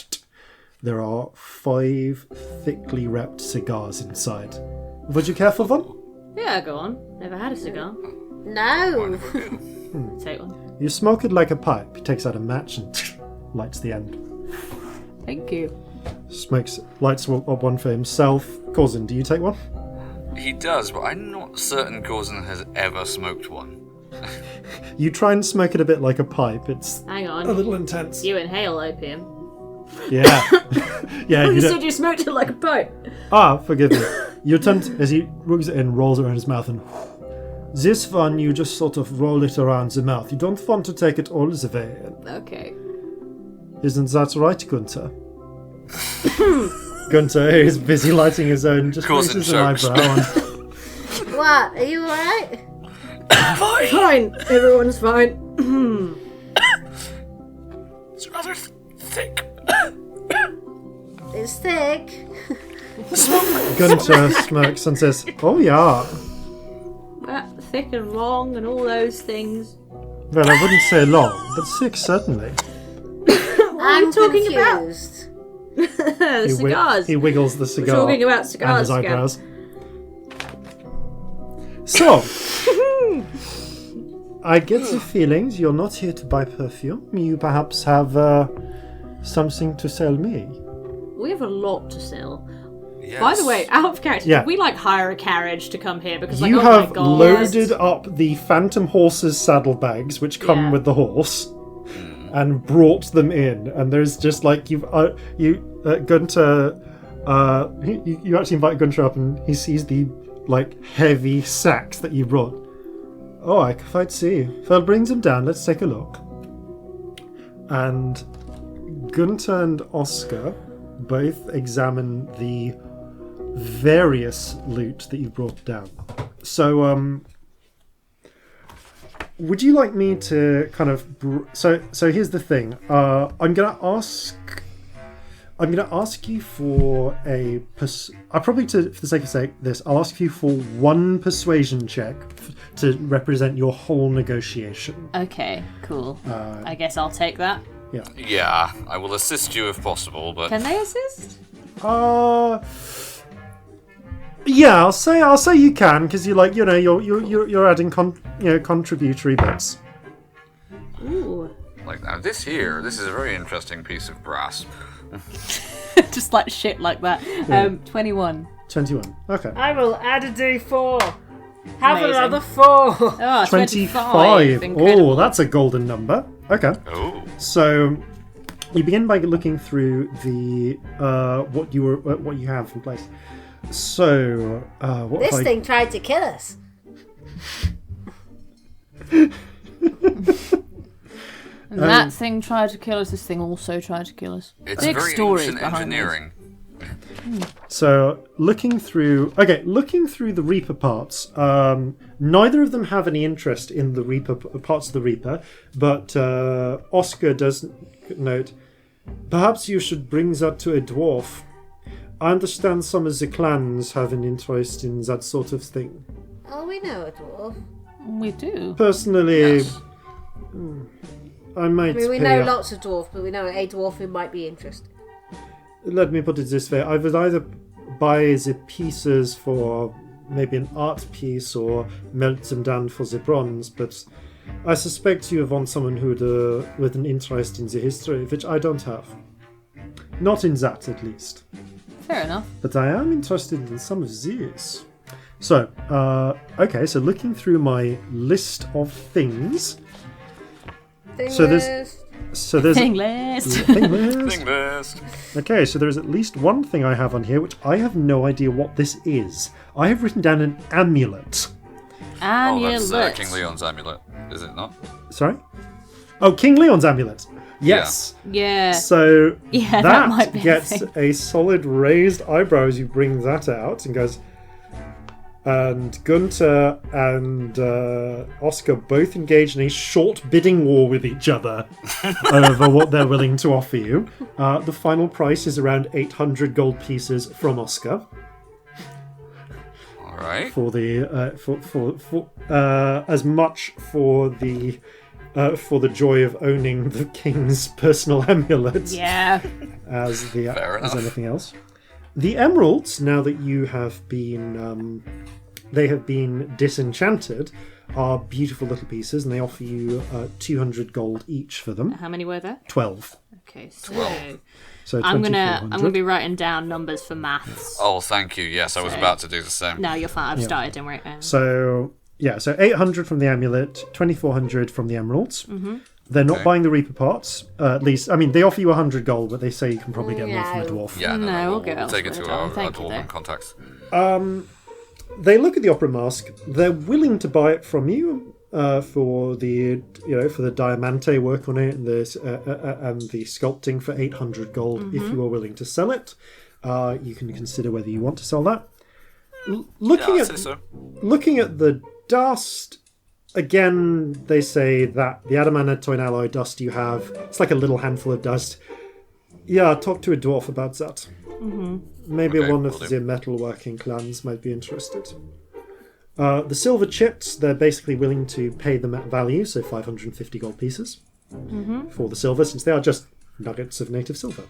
There are 5 thickly wrapped cigars inside. Would you care for one? Yeah, go on. Never had a cigar. No. Take one. You smoke it like a pipe. He takes out a match and lights the end. Thank you. Lights up one for himself. Corzin, do you take one? He does, but I'm not certain Corzin has ever smoked one. You try and smoke it a bit like a pipe. It's Hang on. a little intense. You inhale opium. Yeah. Yeah, You you said don't... you smoked it like a pipe. Ah, forgive me. You attempt, as he rugs it in, rolls it around his mouth, and... This one, you just sort of roll it around the mouth. You don't want to take it all the way in. Okay. Isn't that right, Gunther? Gunther is busy lighting his own, just Corzin raises an chokes. eyebrow. What? Are you alright? Fine. Everyone's fine. It's rather thick. It's thick. Gunther smirks and says, "Oh yeah." Thick and long and all those things. Well, I wouldn't say long, but thick certainly. I'm talking confused. The cigars. He wiggles the cigar. We're talking about and cigars, his Scamp. eyebrows. So, I get the feelings you're not here to buy perfume. You perhaps have something to sell me. We have a lot to sell. Yes. By the way, out of character, Yeah. did we hire a carriage to come here? Because You oh have my God. loaded up the phantom horse's saddlebags, which come Yeah. with the horse, and brought them in. And there's just like Gunther. You actually invite Gunther up, and he sees the like heavy sacks that you brought. Oh, I can quite see. Well, bring them down. Let's take a look. And Gunther and Oscar both examine the various loot that you brought down. So, would you like me to kind of... So here's the thing. I'm gonna ask you for a... I'll probably, for the sake of this, I'll ask you for 1 persuasion check to represent your whole negotiation. Okay, cool. I guess I'll take that. Yeah, I will assist you if possible, but Can they assist? Yeah, I'll say you can, because you're adding contributory bits. Ooh. like now this is a very interesting piece of brass. Just like shit like that. 21. 21. Okay. I will add a D4. Have Amazing. another 4. Oh, 25. Incredible. Oh, that's a golden number. Okay. Oh, So you begin by looking through the what you have in place. So what This if I... thing tried to kill us. And that thing tried to kill us, this thing also tried to kill us. it's Big very stories ancient behind engineering. So looking through the Reaper parts, neither of them have any interest in the Reaper parts of the Reaper, but Oscar does note, perhaps you should bring that to a dwarf. I understand some of the clans have an interest in that sort of thing. Oh, we know a dwarf. We do. Personally, Yes. I might I mean, we pay know up. lots of dwarf, but we know a dwarf who might be interested. Let me put it this way. I would either buy the pieces for maybe an art piece or melt them down for the bronze, but I suspect you want someone who with an interest in the history, which I don't have. Not in that, at least. Fair enough. But I am interested in some of these. So, okay, so looking through my list of things. So there's Thing list. thing list. Thing list. Okay, so there's at least one thing I have on here, which I have no idea what this is. I have written down an amulet. Oh, that's Amulet. King Leon's amulet, is it not? Sorry? Oh, King Leon's amulet. Yes. Yeah. So Yeah, that that might be a gets thing. a solid raised eyebrow as you bring that out and goes, And Gunter and Oscar both engage in a short bidding war with each other over what they're willing to offer you. The final price is around 800 gold pieces from Oscar. All right. For the for as much for the joy of owning the king's personal amulet Yeah. as enough. anything else. The emeralds, now that you have been they have been disenchanted, are beautiful little pieces, and they offer you 200 gold each for them. How many were there? 12. Okay, so 12. So I'm gonna 2,400. be writing down numbers for maths. Oh, thank you. Yes, I was about to do the same. No, you're fine. I've started. Don't worry. So 800 from the amulet, 2,400 from the emeralds. Mm-hmm. They're not buying the Reaper parts. At least, I mean, they offer you 100 gold, but they say you can probably get more from a dwarf. Yeah, No, we'll go we'll take it to elsewhere, our thank you, dwarven though. contacts. They look at the opera mask. They're willing to buy it from you for the diamante work on it and the sculpting for 800 gold. If you are willing to sell it, you can consider whether you want to sell that. Looking I'd say so. at the dust, again, they say that the adamantine alloy dust you have, it's like a little handful of dust. Yeah, talk to a dwarf about that. Mm-hmm. Maybe Okay, one will of do. the metalworking clans might be interested. The silver chips, they're basically willing to pay them at value, so 550 gold pieces for the silver, since they are just nuggets of native silver.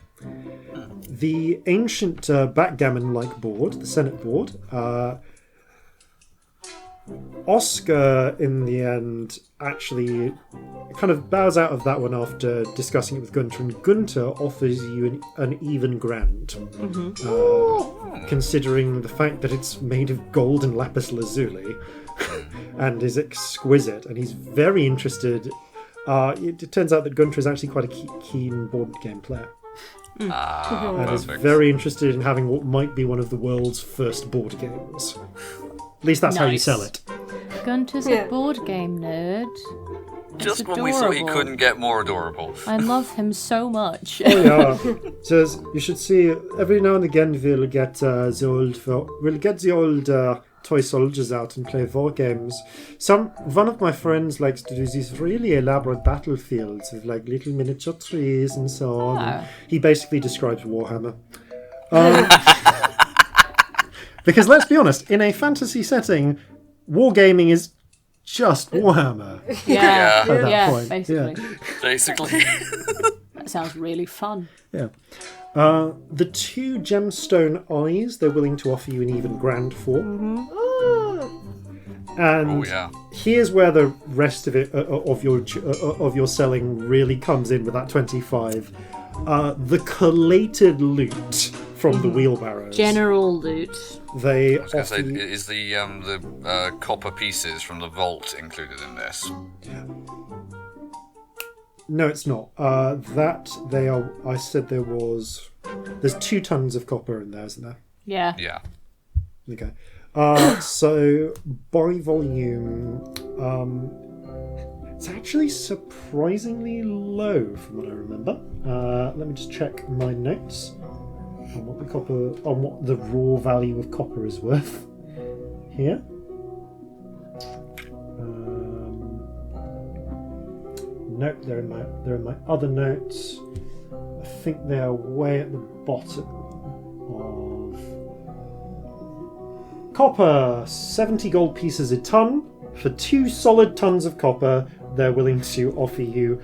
The ancient backgammon-like board, the Senate board, Oscar, in the end, actually kind of bows out of that one after discussing it with Gunter, and Gunter offers you an even grand, considering the fact that it's made of gold and lapis lazuli, and is exquisite, and he's very interested. It turns out that Gunter is actually quite a keen board game player, and is Perfect. very interested in having what might be one of the world's first board games. At least that's how you Nice. sell it. Gunter's Yeah. a board game nerd. Just It's when we thought he adorable. couldn't get more adorable. I love him so much. Yeah, says you should see every now and again we'll get the old toy soldiers out and play war games. One of my friends likes to do these really elaborate battlefields with like little miniature trees and so on. And he basically describes Warhammer. Because let's be honest, in a fantasy setting, wargaming is just Warhammer. Yeah, Yeah. At that yeah, point, basically. Basically. That sounds really fun. Yeah. The 2 gemstone eyes they're willing to offer you an even grand for. And Oh, yeah. here's where the rest of it of your selling really comes in with that 25. The collated loot from the wheelbarrows. General loot. They I was going to offer say, you, is the copper pieces from the vault included in this? no, it's not. That they are. I said there was. There's 2 tons of copper in there, isn't there? Yeah. Yeah. Okay. So by volume, it's actually surprisingly low from what I remember. Let me just check my notes on what the raw value of copper is worth here. Nope, they're in my other notes. I think they are way at the bottom of copper. 70 gold pieces a ton for 2 solid tons of copper. They're willing to offer you.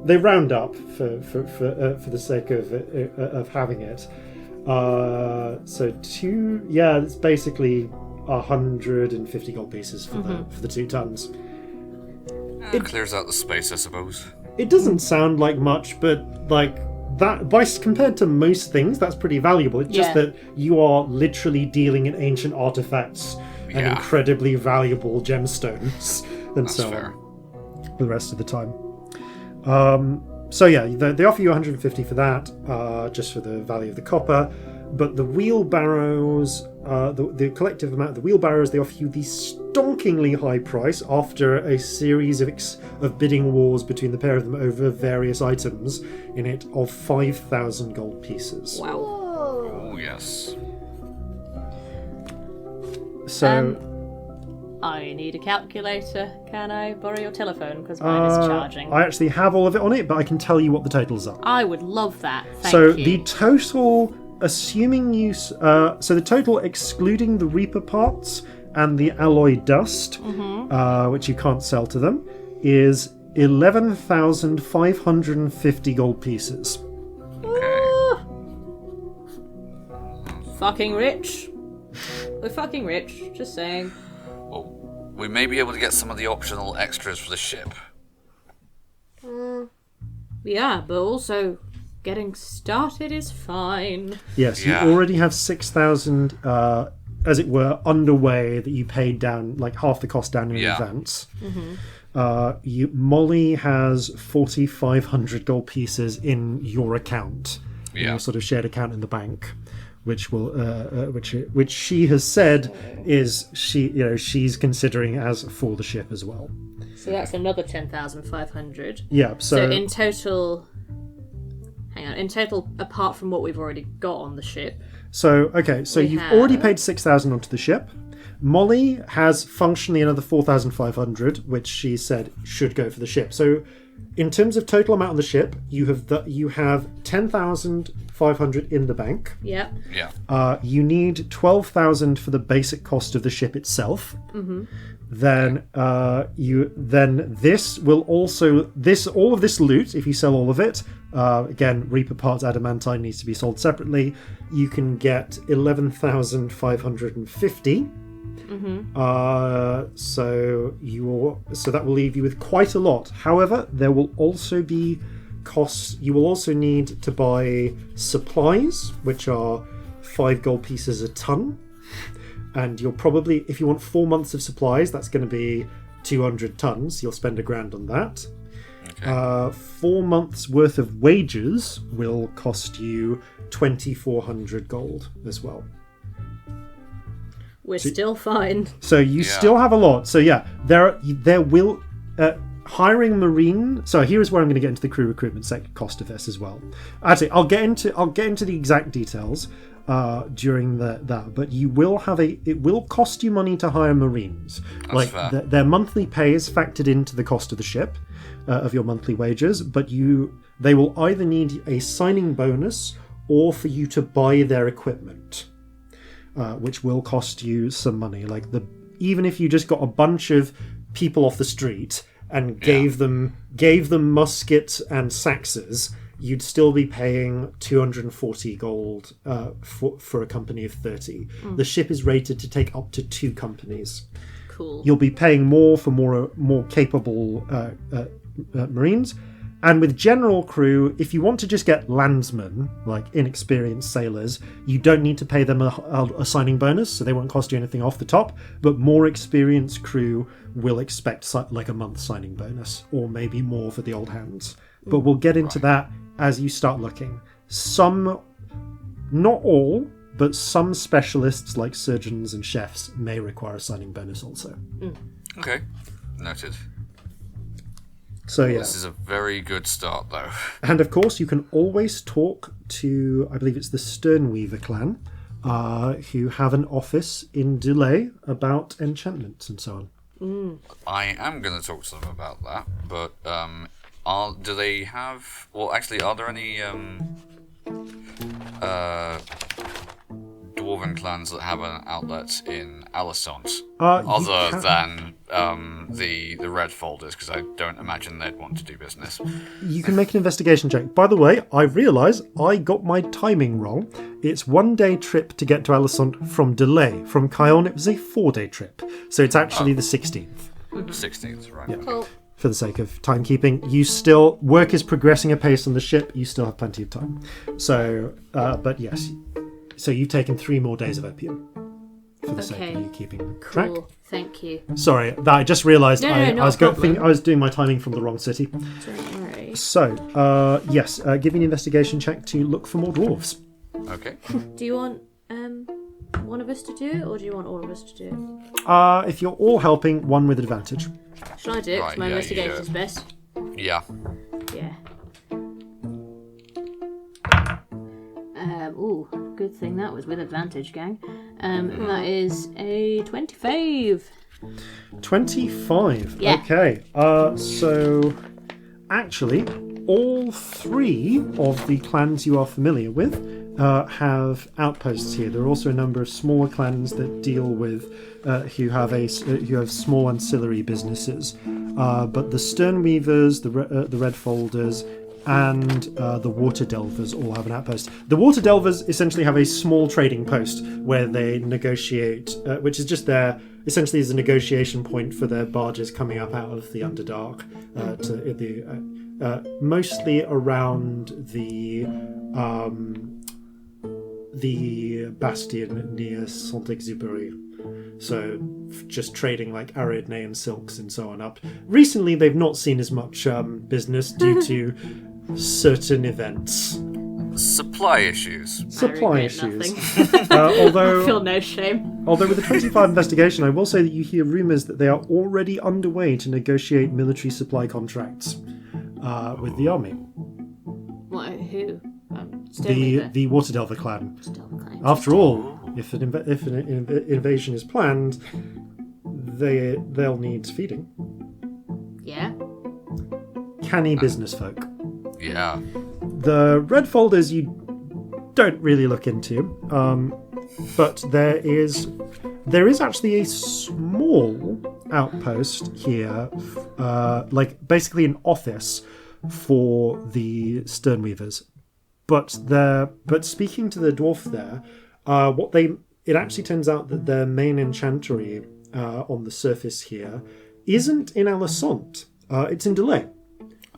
They round up for the sake of having it. So 2, yeah, it's basically 150 gold pieces for the 2 tons. It clears out the space, I suppose. It doesn't sound like much, but like that, compared to most things, that's pretty valuable. It's just Yeah. that you are literally dealing in ancient artifacts and Yeah. incredibly valuable gemstones and That's so fair. on for the rest of the time. So yeah, they offer you 150 for that, just for the value of the copper. But the wheelbarrows, the collective amount of the wheelbarrows, they offer you the stonkingly high price after a series of bidding wars between the pair of them over various items in it of 5,000 gold pieces. Wow. Oh, yes. So I need a calculator. Can I borrow your telephone? Because mine is charging. I actually have all of it on it, but I can tell you what the totals are. I would love that. Thank So you. the total, assuming you... so the total excluding the Reaper parts and the alloy dust, which you can't sell to them, is 11,550 gold pieces. Fucking rich. We're fucking rich, just saying. Well, we may be able to get some of the optional extras for the ship. Yeah, but also getting started is fine. Yes, Yeah. you already have 6,000, as it were, underway that you paid down, like half the cost down in advance. Molly has 4,500 gold pieces in your account, in your sort of shared account in the bank, which will, which she has said is she's considering as for the ship as well. So that's another 10,500. Yeah. So in total, in total, apart from what we've already got on the ship. So you've already paid 6,000 onto the ship. Molly has functionally another 4,500, which she said should go for the ship. So, in terms of total amount on the ship, you have 10,500 in the bank. Yep. Yeah. You need 12,000 for the basic cost of the ship itself. Mm-hmm. Then this will also all of this loot. If you sell all of it, again, Reaper parts adamantine needs to be sold separately. You can get 11,550. So that will leave you with quite a lot. However, there will also be costs. You will also need to buy supplies, which are 5 gold pieces a ton. And you'll probably, if you want 4 months of supplies, that's going to be 200 tons. You'll spend $1,000 on that. Okay. 4 months worth of wages will cost you 2,400 gold as well. We're still fine. So you still have a lot. So yeah, there will hiring marine. So here's where I'm going to get into the crew recruitment cost of this as well. Actually, I'll get into the exact details during that. But you will have it will cost you money to hire marines. That's fair. Their monthly pay is factored into the cost of the ship, of your monthly wages. But they will either need a signing bonus or for you to buy their equipment. Which will cost you some money. Even if you just got a bunch of people off the street and gave them muskets and saxes, you'd still be paying 240 gold for a company of 30. The ship is rated to take up to 2 companies. Cool. You'll be paying more for more capable marines. And with general crew, if you want to just get landsmen, like inexperienced sailors, you don't need to pay them a signing bonus, so they won't cost you anything off the top. But more experienced crew will expect like a month signing bonus, or maybe more for the old hands. But we'll get into that as you start looking. Some, not all, but some specialists like surgeons and chefs may require a signing bonus also. Okay, noted. So yeah. This is a very good start, though. And of course, you can always talk to, I believe it's the Sternweaver clan, who have an office in Delay about enchantments and so on. I am going to talk to them about that, but do they have... Well, actually, are there any dwarven clans that have an outlet in Alisont other than the Red Folders? Because I don't imagine they'd want to do business. You can make an investigation check. By the way, I realise I got my timing wrong. It's 1 day trip to get to Alisont from Delay. From Kion, it was a 4-day trip. So it's actually the 16th. 16th, right. Yeah. Cool. For the sake of timekeeping, work is progressing apace on the ship. You still have plenty of time. So, but yes. So you've taken 3 more days of opium for the sake of you keeping track. Cool. Thank you. Sorry, that I just realised I was doing my timing from the wrong city. Don't worry. So, yes, give me an investigation check to look for more dwarves. Okay. Do you want one of us to do it, or do you want all of us to do it? If you're all helping, one with advantage. Should I do it? 'Cause my investigation is best. Yeah. Yeah. Ooh, good thing that was with advantage, gang. That is a 25. 25. Yeah. Okay. So, actually, all 3 of the clans you are familiar with have outposts here. There are also a number of smaller clans that deal with who have small ancillary businesses. But the Sternweavers, the Red Folders, and the Water Delvers all have an outpost. The Water Delvers essentially have a small trading post where they negotiate, which is just there essentially as a negotiation point for their barges coming up out of the Underdark, mostly around the bastion near Saint-Exupéry. So just trading like Ariadne silks and so on up. Recently they've not seen as much business due to certain events. Supply issues. Although I feel no shame. Although with the 25 investigation, I will say that you hear rumours that they are already underway to negotiate military supply contracts with the army. What? Who? The Water Delver clan. After all, if an invasion is planned, they'll need feeding. Yeah. Canny business folk. Yeah. The Red Folders you don't really look into, but there is actually a small outpost here, like basically an office for the Sternweavers. But speaking to the dwarf there, it actually turns out that their main enchantery on the surface here isn't in Alisant. It's in Delay.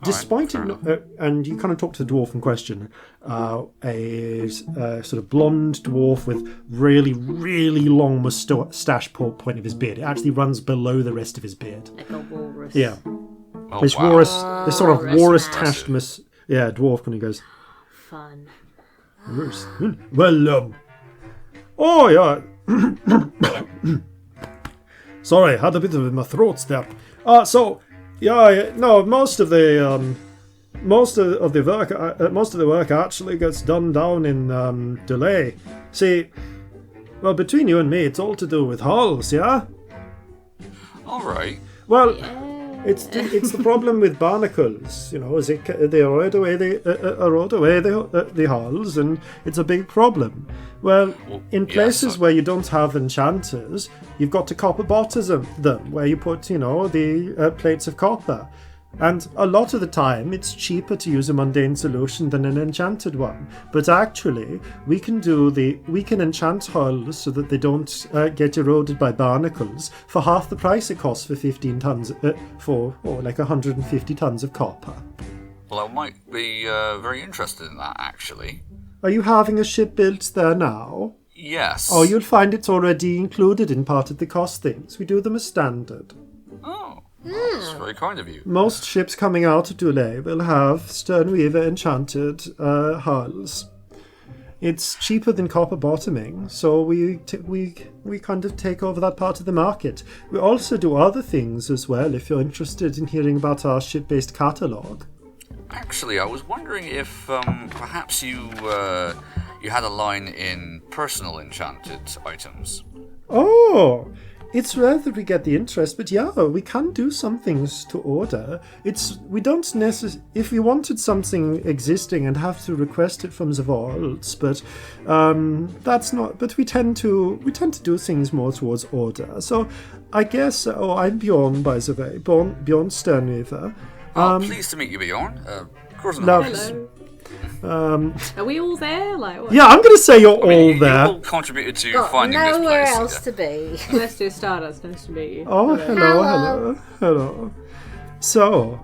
Despite it not, and you kind of talk to the dwarf in question, a sort of blonde dwarf with really, really long moustache point of his beard. It actually runs below the rest of his beard. Like a walrus. Yeah. Oh, This wow. this sort of walrus-tashed dwarf kind of goes, Fun. well, oh yeah. Sorry, had a bit of my throat there. Most of the work actually gets done down in Delay. See, well, between you and me, it's all to do with hulls, yeah. All right. Well, it's the problem with barnacles, you know. Is they erode away the hulls, and it's a big problem. Well, in places where you don't have enchanters, you've got to copper bottom them, where you put, the plates of copper. And a lot of the time, it's cheaper to use a mundane solution than an enchanted one. But actually, we can enchant hulls so that they don't get eroded by barnacles for half the price it costs for 15 tons, like 150 tons of copper. Well, I might be very interested in that, actually. Are you having a ship built there now? Yes. Oh, you'll find it's already included in part of the cost things. We do them as standard. Oh. That's very kind of you. Most ships coming out of Dulé will have Sternweaver enchanted hulls. It's cheaper than copper bottoming, so we kind of take over that part of the market. We also do other things as well, if you're interested in hearing about our ship-based catalogue. Actually, I was wondering if perhaps you had a line in personal enchanted items. Oh! It's rare that we get the interest, but yeah, we can do some things to order. We don't necessarily... If we wanted something existing, I'd have to request it from the vaults, but that's not... But we tend to do things more towards order. So I guess... I'm Bjorn, by the way. Bjorn Sternweaver. Pleased to meet you, Bjorn. Corzin Horhace. Hello. Are we all there? What? Yeah, I'm going to say you're all you there. all contributed to finding this place. Nowhere else to be. Celestia Stardust, nice to meet you. Oh, hello. So,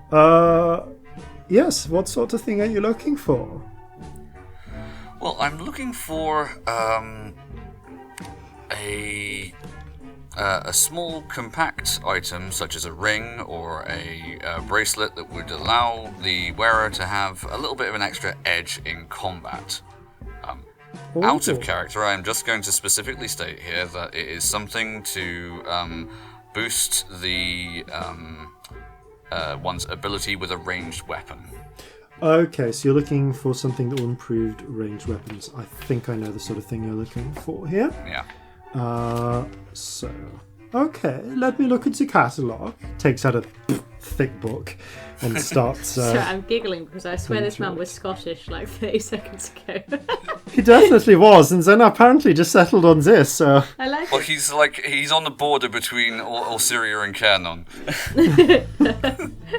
yes, what sort of thing are you looking for? Well, I'm looking for a small compact item such as a ring or a bracelet that would allow the wearer to have a little bit of an extra edge in combat. Out of character, I'm just going to specifically state here that it is something to boost the one's ability with a ranged weapon. Okay, so you're looking for something that will improve ranged weapons. I think I know the sort of thing you're looking for here. Yeah. Okay, let me look at the catalogue. Takes out a thick book and starts... So I'm giggling because I swear this man was Scottish like 30 seconds ago. He definitely was, and then apparently just settled on this, so... I like Well, it. he's on the border between Syria and Canon.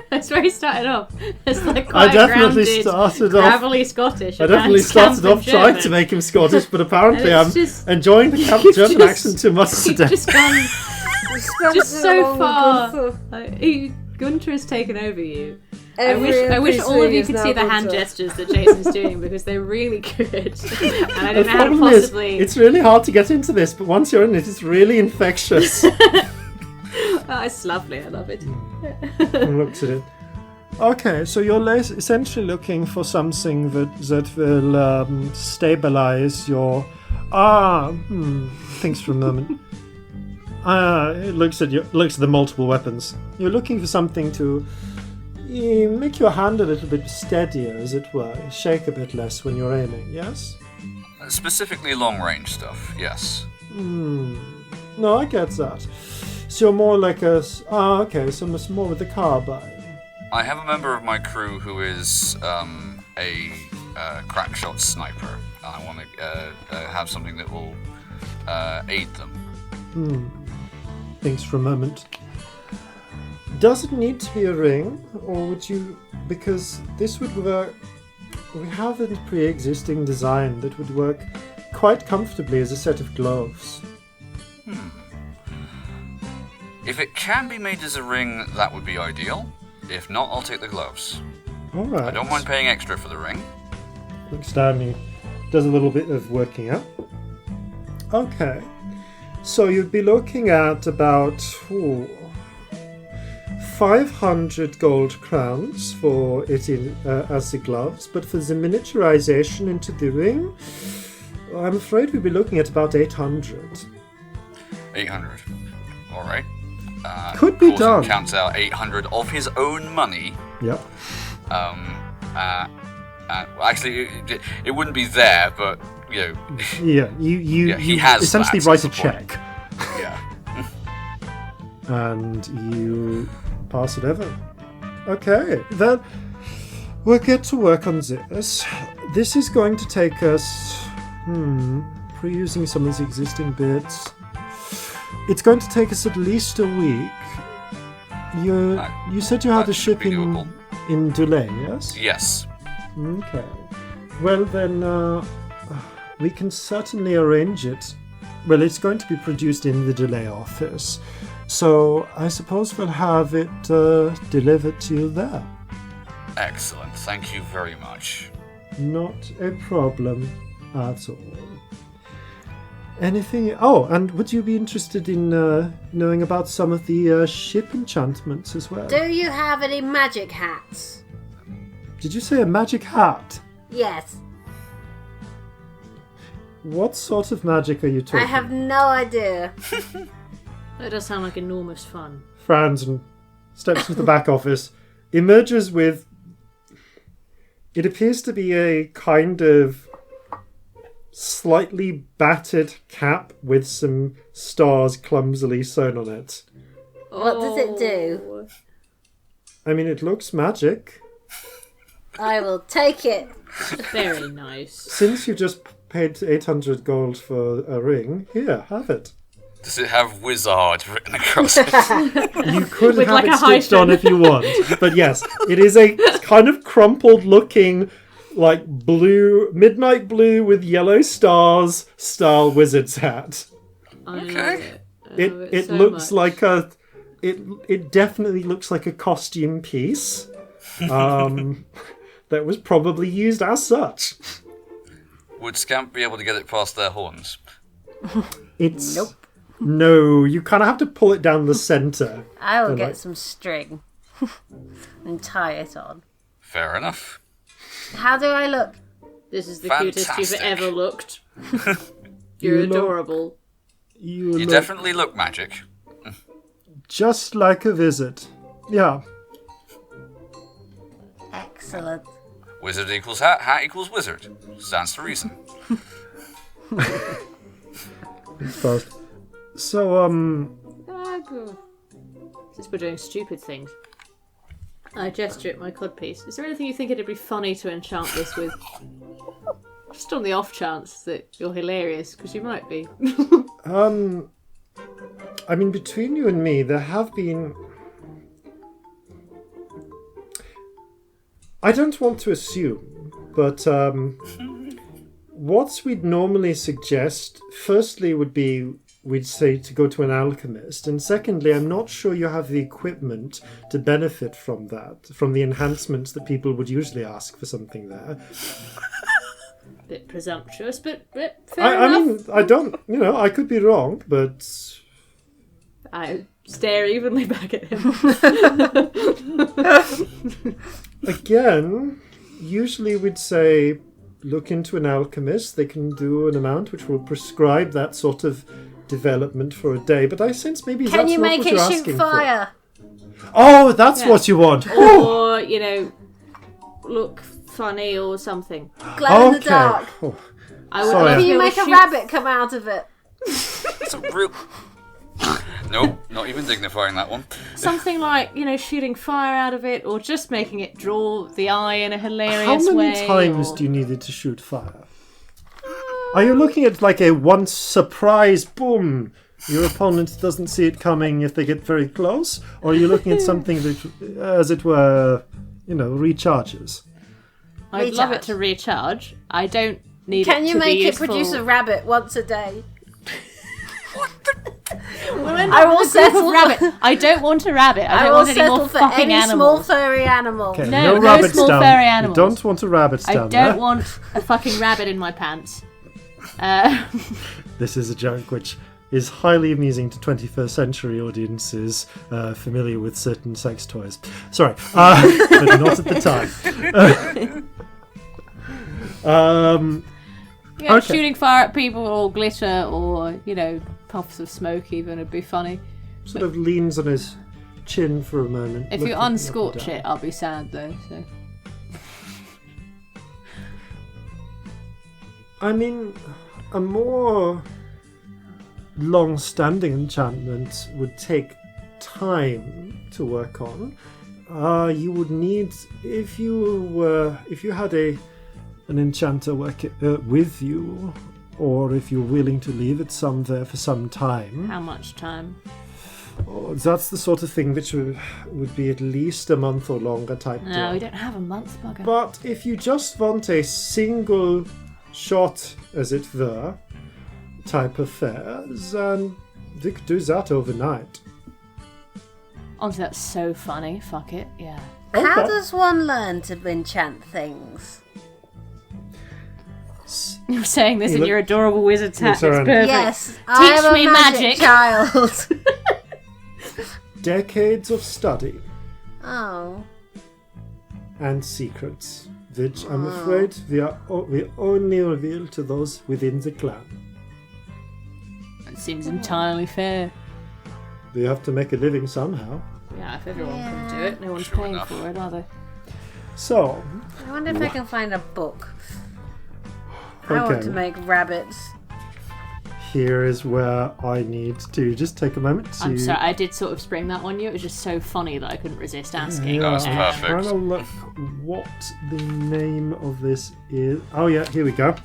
That's where he started off. It's like I quite definitely grounded, started off... gravelly Scottish. I definitely Scamp started off and trying German. to make him Scottish, but apparently And I'm it's just- enjoying the You've German just- accent too much You've today. just gone Spent just too so long with far. Gunther. Gunter has taken over you. I Every wish all of NPC you is could now see the hand Gunther. gestures that Jason's doing because they're really good. And I The don't know how to problem is, possibly. it's really hard to get into this, but once you're in it, it's really infectious. Oh, it's lovely. I love it. And looks at it. Okay, so you're essentially looking for something that will stabilize your... Thinks for a moment. It looks at the multiple weapons. You're looking for something to make your hand a little bit steadier, as it were. Shake a bit less when you're aiming, yes? Specifically long-range stuff, yes. No, I get that. So you're more like a... okay, so it's more with the carbine. I have a member of my crew who is a crackshot sniper. I want to have something that will aid them. Thinks for a moment. Does it need to be a ring, or would you... Because this would work... We have a pre-existing design that would work quite comfortably as a set of gloves. If it can be made as a ring, that would be ideal. If not, I'll take the gloves. All right. I don't mind paying extra for the ring. Looks down and does a little bit of working out. Okay. So you'd be looking at about 500 gold crowns for it as the gloves, but for the miniaturization into the ring, I'm afraid we'd be looking at about 800. 800. All right. Could be Corzin done. Counts out 800 of his own money. Yep. Well, actually, it wouldn't be there, but you know. Yeah, you he has essentially that, write a that's the point. check Yeah. and you pass it over. Okay, then we'll get to work on this. This is going to take us, pre-using some of the existing bits. It's going to take us at least a week. You said you had that a should ship be doable. in Delay, yes? Yes. Okay. Well then, we can certainly arrange it. Well, it's going to be produced in the Delay office, so I suppose we'll have it delivered to you there. Excellent. Thank you very much. Not a problem at all. Anything? Oh, and would you be interested in knowing about some of the ship enchantments as well? Do you have any magic hats? Did you say a magic hat? Yes. What sort of magic are you talking? I have no idea. That does sound like enormous fun. Frowns and steps into the back office. Emerges with... It appears to be a kind of slightly battered cap with some stars clumsily sewn on it. What does it do? I mean, it looks magic. I will take it. Very nice. Since you just paid 800 gold for a ring, here, have it. Does it have wizard written across it? You could With have like it a stitched on if you want. But yes, it is a kind of crumpled looking, like blue, midnight blue with yellow stars style wizard's hat. I love Okay. it. I love It so looks much. like a... It definitely looks like a costume piece. That was probably used as such. Would Scamp be able to get it past their horns? It's... Nope. No, you kind of have to pull it down the centre. I will They're get like- some string and tie it on. Fair enough. How do I look? This is the cutest you've Fantastic. ever looked. You You're look- adorable. You You look definitely look magic. just like a visit. Yeah. Excellent. Wizard equals hat, hat equals wizard. Stands to reason. It's fast. So, Since we're doing stupid things, I gesture at my codpiece. Is there anything you think it'd be funny to enchant this with? Just on the off chance that you're hilarious, because you might be. I mean, between you and me, there have been... I don't want to assume, but what we'd normally suggest, firstly, would be we'd say to go to an alchemist, and secondly, I'm not sure you have the equipment to benefit from that, from the enhancements that people would usually ask for something there. Bit presumptuous, but fair I enough. mean, I don't, I could be wrong, but... I stare evenly back at him. Again, usually we'd say look into an alchemist. They can do an amount which will prescribe that sort of development for a day. But I sense maybe Can that's you not make what it you're shoot asking fire? for. Oh, that's what you want. Or, look funny or something. Glow in the dark. Oh, I would Sorry. love Can to you be able make to a shoot- rabbit come out of it? It's a real... Nope, not even dignifying that one. Something like, shooting fire out of it, or just making it draw the eye in a how hilarious way. many times or... do you need it to shoot fire? Are you looking at like a once surprise boom? Your opponent doesn't see it coming if they get very close? Or are you looking at something that, as it were, recharges? I'd love it Recharge. to recharge. I don't need Can it you to make be it useful. produce a rabbit once a day? I will settle rabbit. I don't want a rabbit. I I don't will want any settle more for fucking any small animals. furry animal. Okay, No rabbits small down. furry You animals. don't want a rabbit I down don't there. want a fucking rabbit in my pants. This is a joke which is highly amusing to 21st century audiences familiar with certain sex toys. Sorry, but not at the time. Okay. Shooting fire at people or glitter or, puffs of smoke even would be funny. Sort of leans on his chin for a moment. If you looking up and unscorch down. it, I'll be sad though, so... I mean, a more long-standing enchantment would take time to work on. You would need, if you had an enchanter work with you, or if you're willing to leave it there for some time. How much time? That's the sort of thing which would be at least a month or longer type No, deal. we don't have a month, bugger. But if you just want a single shot, as it were, type affairs, and they could do that overnight. Honestly, that's so funny. Fuck it, yeah. How Okay. does one learn to enchant things? You're saying this You in look- your adorable wizard's hat. It's around. perfect. Yes, I am me a magic. child. Decades of study Oh. and secrets, which I'm afraid we only reveal to those within the clan. It seems entirely fair. We have to make a living somehow. Yeah, if everyone can do it, no one's Sure paying enough. for it, are they? So, I wonder if I can find a book. I want to okay, make rabbits. here is where I need to just take a moment to... I'm sorry, I did sort of spring that on you. It was just so funny that I couldn't resist asking. That was I'm perfect. trying to look what the name of this is. Oh yeah, here we go.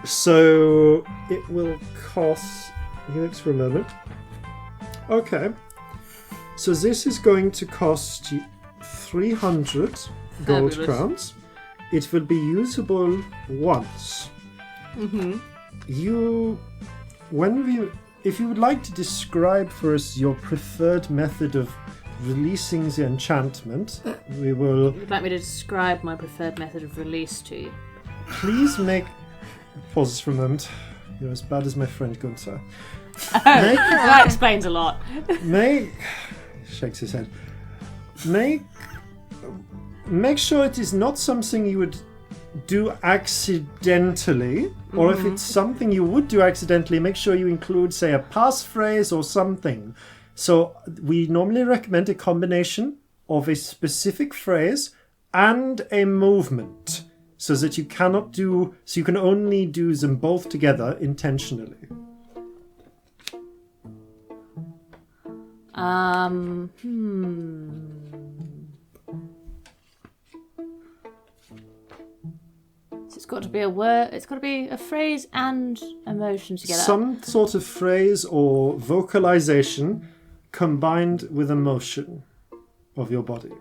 So it will cost. Thanks for a moment. Okay. So this is going to cost you 300 gold Fabulous. crowns. It will be usable once. Mm-hmm. If you would like to describe for us your preferred method of releasing the enchantment, we will Would you like me to describe my preferred method of release to you? please make... Pause for a moment. You're as bad as my friend Gunther. That explains a lot. Shakes his head. Make sure it is not something you would do accidentally, or if it's something you would do accidentally, make sure you include, say, a passphrase or something. So we normally recommend a combination of a specific phrase and a movement, so that you can only do them both together intentionally. So it's got to be a word. It's got to be a phrase and emotion together. Some sort of phrase or vocalization combined with emotion of your body.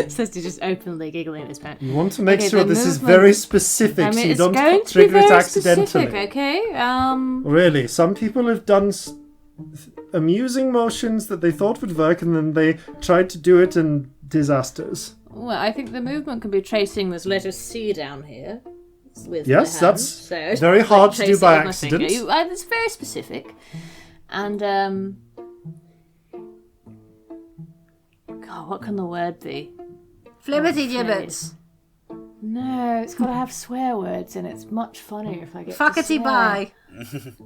Says to just openly giggling at his pen. You want to make Okay, sure the this is movement- very specific, I so mean, you it's don't going to be trigger it very accidentally. specific, okay? Really, some people have done amusing motions that they thought would work, and then they tried to do it in disasters. Well, I think the movement can be tracing this letter C down here. With Yes, my hand. that's So, very hard to trace do it by with my finger. accident. It's very specific. And, God, what can the word be? Flippity gibbets. No, it's got to have swear words, and it's much funnier if I get to Fuckety swear. bye.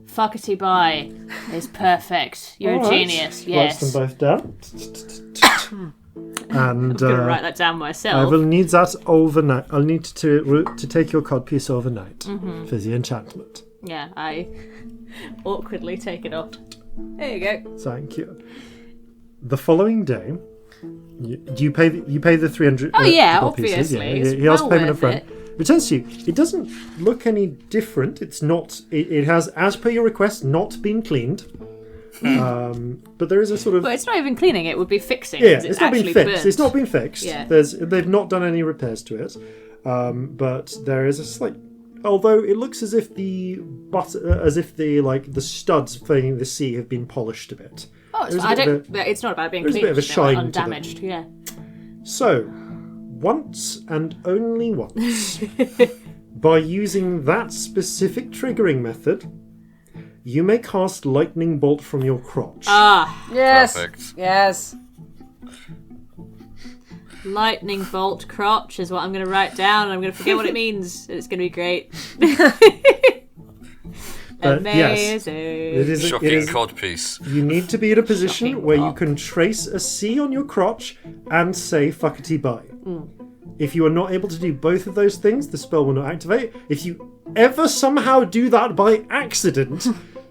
Fuckety bye is perfect. You're All a right. genius. Write them Yes. both down. And I'm gonna write that down I myself. will need that overnight. I'll need to take your codpiece overnight Mm-hmm. for the enchantment. Yeah, I awkwardly take it off. There you go. Thank you. The following day, you pay the 300. Oh yeah, gold pieces. obviously. Yeah, It's he asks well payment up worth front. it. Returns to you. It doesn't look any different. It's not. It has, as per your request, not been cleaned. But there is a sort of. But it's not even cleaning; it would be fixing. Yeah, 'cause it's not been actually fixed. burnt. It's not been fixed. Yeah. They've not done any repairs to it. But there is a slight. Although it looks as if the studs for the C have been polished a bit. Oh, There's a I bit of don't. It's not about being there's a clean. bit of a they're shine to them. undamaged. Yeah. So, once and only once, by using that specific triggering method, you may cast lightning bolt from your crotch. Ah, Yes. Perfect. Yes. lightning bolt crotch is what I'm going to write down. And I'm going to forget what it means. It's going to be great. Yes, Amazing. it is. Shocking codpiece. You need to be in a position Shocking where you cock. can trace a C on your crotch and say fuckety bye. If you are not able to do both of those things, the spell will not activate. If you ever somehow do that by accident,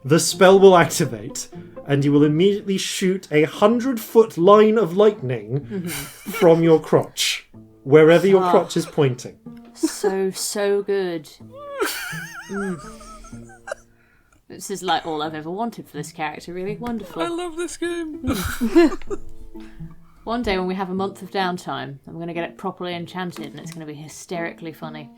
the spell will activate, and you will immediately shoot 100-foot line of lightning from your crotch, wherever your crotch is pointing. So good. This is like all I've ever wanted for this character, really. Wonderful. I love this game. One day when we have a month of downtime, I'm going to get it properly enchanted and it's going to be hysterically funny.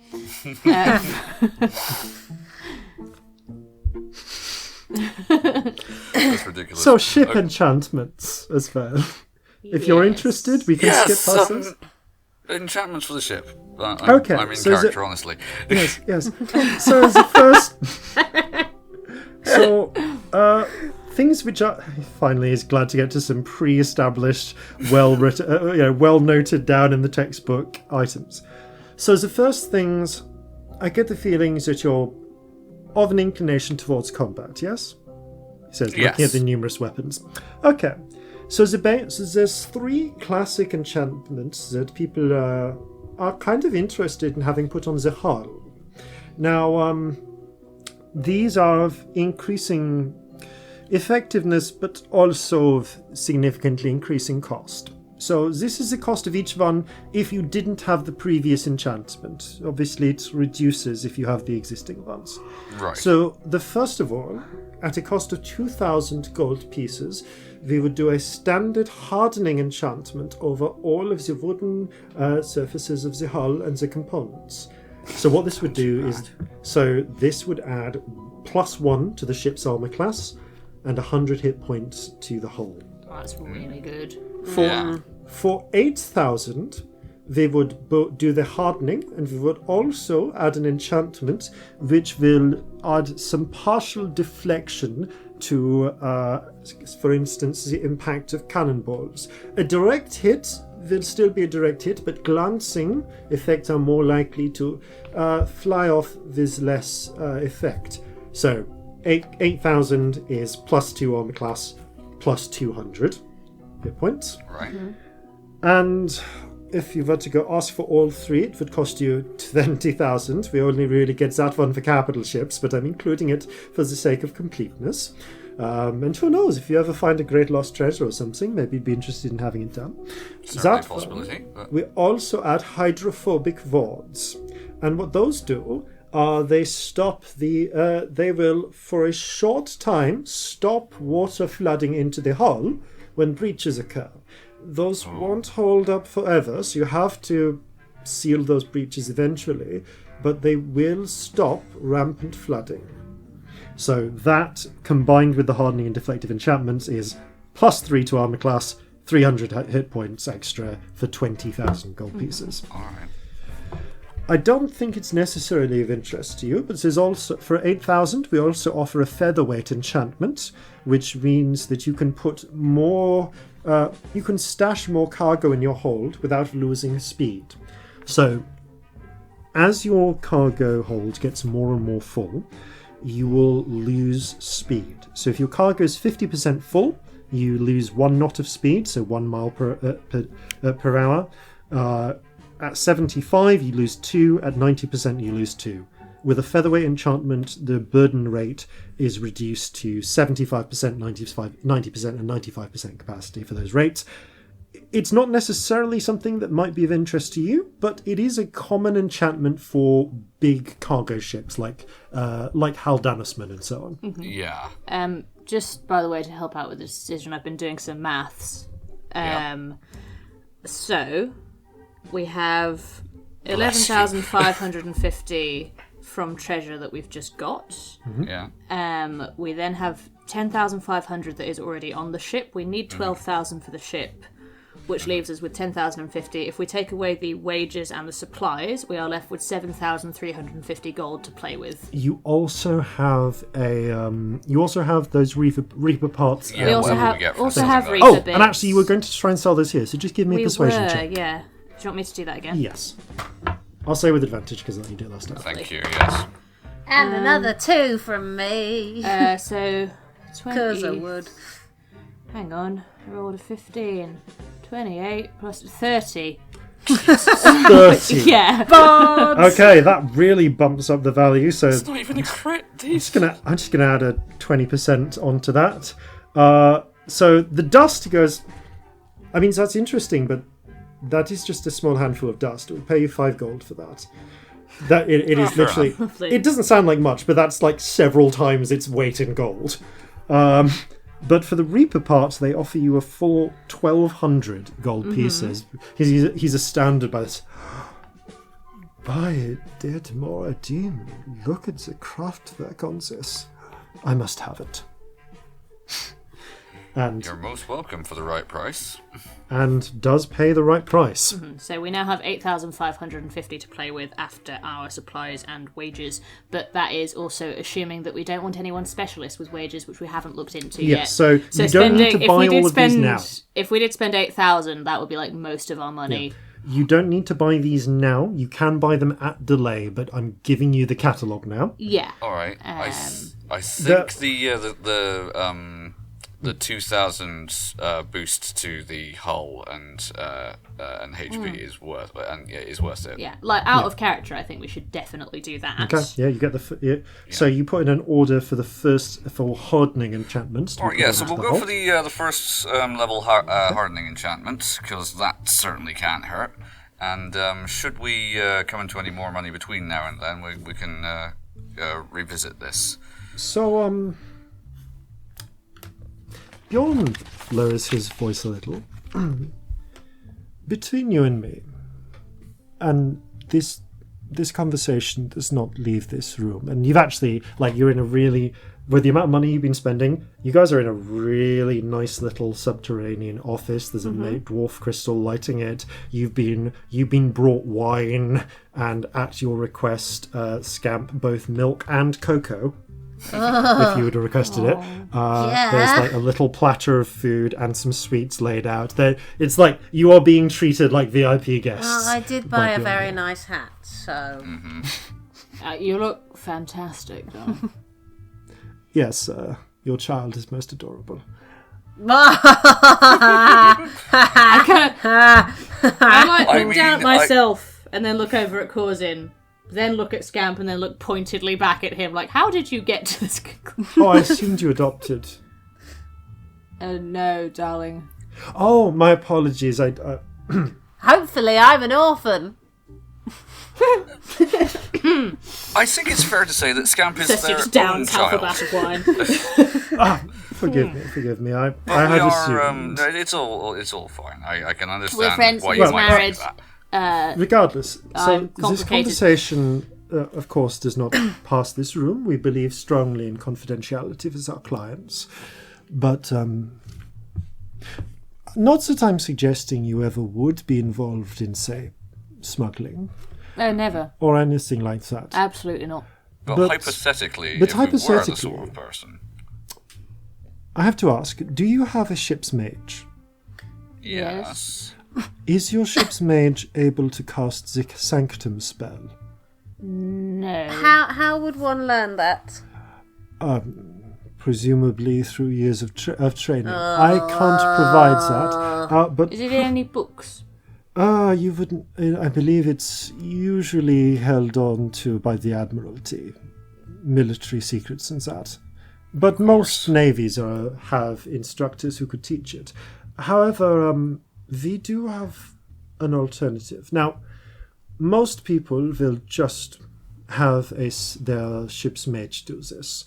That's ridiculous. So ship enchantments as well. If you're interested, we can skip past this. Enchantments for the ship. Okay, I'm in so is character, it- honestly. Yes. So as the first, things which are finally is glad to get to some pre-established, well written, well noted down in the textbook items. So as the first things, I get the feelings that you're of an inclination towards combat. Yes, he says, looking Yes. at the numerous weapons. Okay. So there's three classic enchantments that people are kind of interested in having put on the hull. Now, these are of increasing effectiveness, but also of significantly increasing cost. So this is the cost of each one if you didn't have the previous enchantment. Obviously, it reduces if you have the existing ones. Right. So the first of all, at a cost of 2,000 gold pieces, we would do a standard hardening enchantment over all of the wooden surfaces of the hull and the components. So what this would do is, this would add +1 to the ship's armor class and 100 hit points to the hull. That's really good. For 8,000, they would do the hardening, and we would also add an enchantment which will add some partial deflection to, for instance, the impact of cannonballs. A direct hit will still be a direct hit, but glancing effects are more likely to fly off with less effect. So 8,000 is +2 armor class, +200 hit points. Right. And if you were to go ask for all three, it would cost you 20,000. We only really get that one for capital ships, but I'm including it for the sake of completeness. And who knows, if you ever find a great lost treasure or something, maybe you'd be interested in having it done. Certainly a possibility. But... We also add hydrophobic wards. And what those do are they will, for a short time, stop water flooding into the hull when breaches occur. Those won't hold up forever, so you have to seal those breaches eventually, but they will stop rampant flooding. So that, combined with the hardening and deflective enchantments, is +3 to armor class, 300 hit points extra for 20,000 gold pieces. Alright. I don't think it's necessarily of interest to you, but there's also, for 8,000, we also offer a featherweight enchantment, which means that you can put more, you can stash more cargo in your hold without losing speed. So, as your cargo hold gets more and more full, you will lose speed. So if your cargo is 50% full, you lose 1 knot of speed, so 1 mile per hour. At 75, you lose 2. At 90%, you lose 2. With a featherweight enchantment, the burden rate is reduced to 75%, 90%, and 95% capacity for those rates. It's not necessarily something that might be of interest to you, but it is a common enchantment for big cargo ships like Haldanisman and so on. Mm-hmm. Yeah. Just by the way, to help out with this decision, I've been doing some maths. So we have 11,550 from treasure that we've just got. Mm-hmm. Yeah. We then have 10,500 that is already on the ship. We need 12,000 for the ship, which leaves us with 10,050. If we take away the wages and the supplies, we are left with 7,350 gold to play with. You also have those Reaper parts. Yeah, we also have Reaper bits. And actually, you were going to try and sell those here, so just give me a persuasion check. Yeah. Do you want me to do that again? Yes. I'll say with advantage because you did it last time. Thank you, yes. And another 2 from me. So 20. Because I would. Hang on. I rolled a 15. 28 plus 30. 30. Yeah. Okay, that really bumps up the value. So It's not even a crit. I'm just gonna add a 20% onto that. So the dust goes. I mean, that's interesting, but that is just a small handful of dust. It will pay you 5 gold for that. That it is literally. It doesn't sound like much, but that's like several times its weight in gold. But for the Reaper part, they offer you a full 1,200 gold pieces. He's astounded by this. By it, dear Tamora Dean, look at the Kraftwerk on this. I must have it. And You're most welcome for the right price. And does pay the right price. Mm-hmm. So we now have 8,550 to play with after our supplies and wages, but that is also assuming that we don't want anyone specialist with wages, which we haven't looked into yet. So you don't need to buy all of these now. If we did spend 8,000, that would be like most of our money. Yeah. You don't need to buy these now. You can buy them at delay, but I'm giving you the catalogue now. Yeah. All right. I think the 2,000 boost to the hull and HP is worth it. Yeah, like out of character, I think we should definitely do that. Okay, yeah, you get the. So you put in an order for for hardening enchantments. All right, yeah, so we'll go for the first level hardening enchantment because that certainly can't hurt. And should we come into any more money between now and then, we can revisit this. So Bjorn lowers his voice a little. Between you and me, and this conversation does not leave this room, and you've actually, you're in a really, with the amount of money you've been spending, you guys are in a really nice little subterranean office. There's a dwarf crystal lighting it. You've been brought wine, and at your request, Scamp, both milk and cocoa. If you would have requested it. There's a little platter of food and some sweets laid out. It's like you are being treated like VIP guests. Well, I did buy a very nice hat, so... You look fantastic, though. Yes, your child is most adorable. I look down at myself and then look over at Corzin. Then look at Scamp and then look pointedly back at him. Like, how did you get to this conclusion? I assumed you adopted No, darling. Oh, my apologies. Hopefully I'm an orphan. I think it's fair to say that Scamp is their Just down own half a child. glass of wine. Forgive me. I We had are, assumed. it's all fine. I can understand We're friends, why he's you might married. think that. Regardless, so this complicated. conversation, of course, does not pass this room. We believe strongly in confidentiality with our clients. But not that I'm suggesting you ever would be involved in, say, smuggling No, never. or anything like that. Absolutely not. But hypothetically, but if we were the hypothetically- sort of person. I have to ask, do you have a ship's mage? Yes. Is your ship's mage able to cast the Sanctum spell? No. How would one learn that? Presumably through years of training. I can't provide that. But Is it in any books? you wouldn't. I believe it's usually held on to by the Admiralty, military secrets and that. But most navies have instructors who could teach it. However, we do have an alternative. Now, most people will just have their ship's mage do this.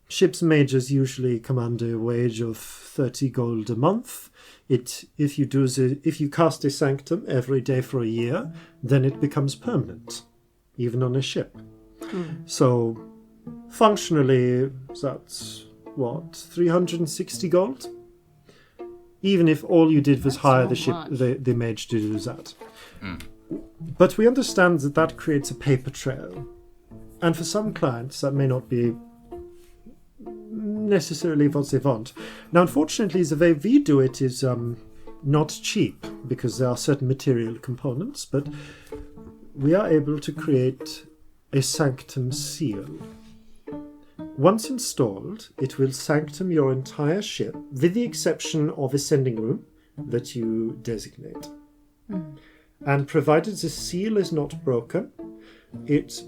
Ship's mages usually command a wage of 30 gold a month. If you cast a sanctum every day for a year, then it becomes permanent, even on a ship. So, functionally, that's 360 gold. Even if all you did was hire the mage to do that. But we understand that creates a paper trail, and for some clients that may not be necessarily what they want. Now, unfortunately, the way we do it is not cheap, because there are certain material components, but we are able to create a sanctum seal. Once installed, it will sanctum your entire ship, with the exception of a sending room that you designate. And provided the seal is not broken, it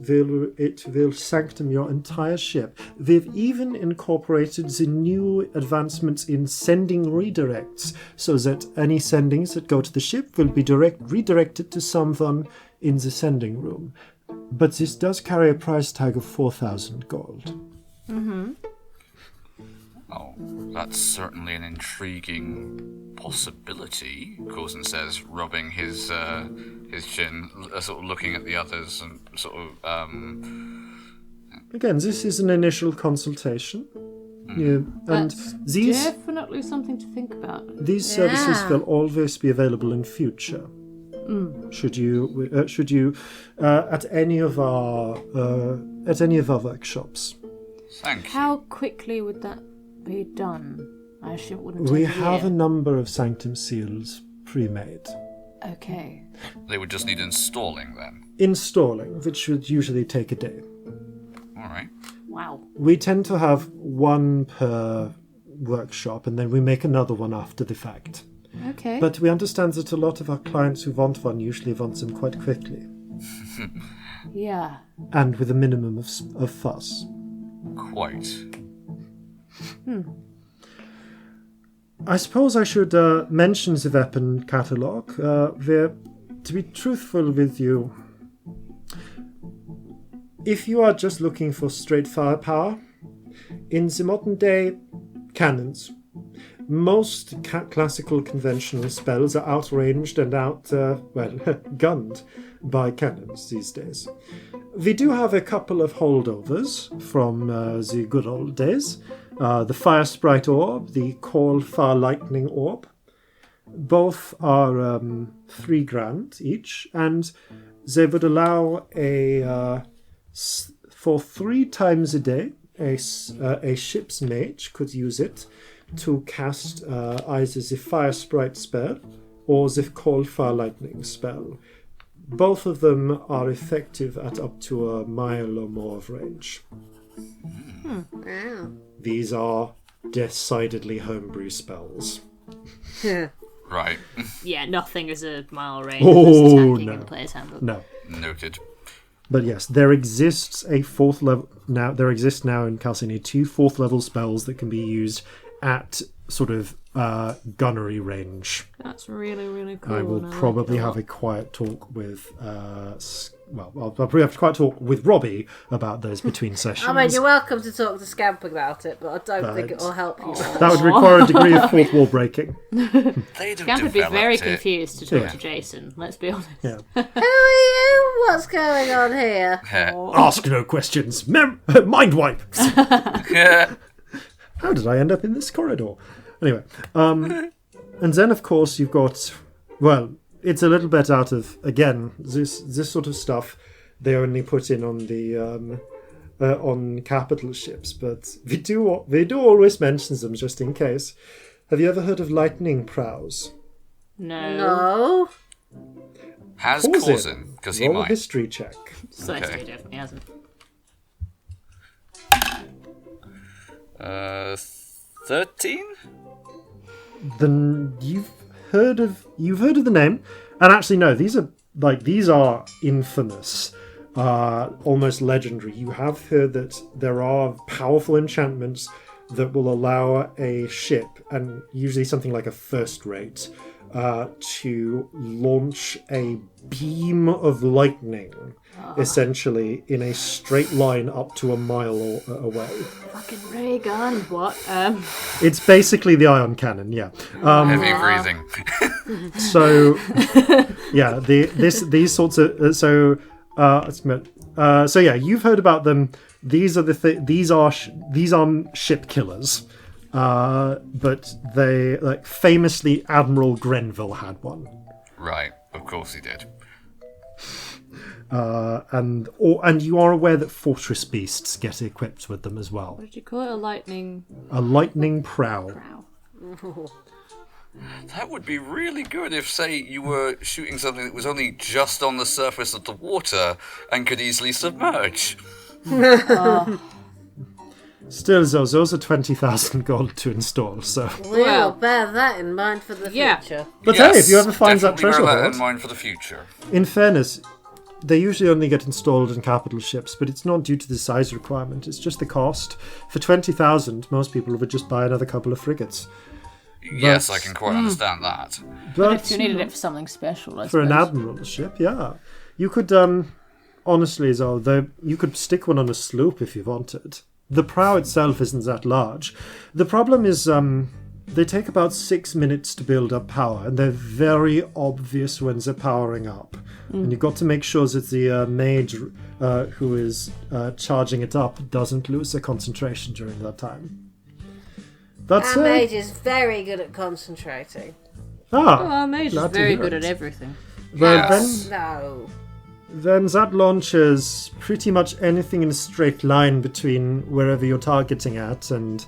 will sanctum your entire ship. We've even incorporated the new advancements in sending redirects, so that any sendings that go to the ship will be redirected to someone in the sending room. But this does carry a price tag of 4,000 gold. Oh, that's certainly an intriguing possibility, Corzin says, rubbing his chin, sort of looking at the others and sort of... Again, this is an initial consultation. Yeah, and That's these definitely something to think about. these services will always be available in future. Should you at any of our workshops? Thank you. How quickly would that be done? I assume it wouldn't take We a have a year. number of sanctum seals pre-made. Okay. They would just need installing then. Installing, which would usually take a day. Alright. Wow. We tend to have one per workshop, and then we make another one after the fact. Okay. But we understand that a lot of our clients who want one usually want them quite quickly, yeah. and with a minimum of fuss. Quite. I suppose I should mention the weapon catalogue. To be truthful with you, if you are just looking for straight firepower, in the modern day, cannons. Most classical conventional spells are outranged and gunned by cannons these days. We do have a couple of holdovers from the good old days. The Fire Sprite Orb, the Call Fire Lightning Orb. Both are 3 grand each, and they would allow for 3 times a day, a ship's mage could use it to cast either the Fire Sprite spell or the Call Fire Lightning spell. Both of them are effective at up to a mile or more of range. These are decidedly homebrew spells. Right. Yeah, nothing is a mile range. Oh, attacking no. in the player's handbook. No. Noted. But yes, there exists a 4th level now. There exists now in Calcinea 2 4th level spells that can be used at sort of gunnery range. That's really, really cool. I will and probably like have a quiet talk with I'll probably have a quiet talk with Robbie about those between sessions. I mean, you're welcome to talk to Scamp about it, but I don't think it will help you. That would require a degree of fourth wall breaking. Scamp would be very confused to talk to Jason, let's be honest. Yeah. Who are you? What's going on here? Ask no questions. Mind wipe. How did I end up in this corridor? Anyway, and then of course you've got, well, it's a little bit out of, again, this sort of stuff they only put in on the on capital ships, but they do always mention them just in case. Have you ever heard of lightning prows? No. Has Corzin? Because he Roll a might. history check. Celestia definitely hasn't. 13? Then you've heard of the name, and actually no, these are infamous, almost legendary. You have heard that there are powerful enchantments that will allow a ship, and usually something like a first rate, to launch a beam of lightning, essentially in a straight line up to a mile away. Fucking ray gun, what? It's basically the ion cannon, yeah. Heavy breathing. So, yeah, these sorts of so yeah, you've heard about them. These are these are ship killers, but they famously Admiral Grenville had one. Right, of course he did. And you are aware that fortress beasts get equipped with them as well. What did you call it? A lightning prow. That would be really good if, say, you were shooting something that was only just on the surface of the water and could easily submerge. Still, those are 20,000 gold to install, so... We'll bear that in mind for the future. But hey, if you ever find that treasure bear that hoard... in mind for the future. In fairness, they usually only get installed in capital ships, but it's not due to the size requirement, it's just the cost. For 20,000, most people would just buy another couple of frigates. Yes, I can quite understand that. But if you needed it for something special, I for suppose. an admiral ship, yeah. You could, honestly, you could stick one on a sloop if you wanted. The prow itself isn't that large. The problem is they take about 6 minutes to build up power, and they're very obvious when they're powering up. And you've got to make sure that the mage who is charging it up doesn't lose their concentration during that time. That's Our mage is very good at concentrating. Our mage is very good at everything. Well, then that launches pretty much anything in a straight line between wherever you're targeting at, and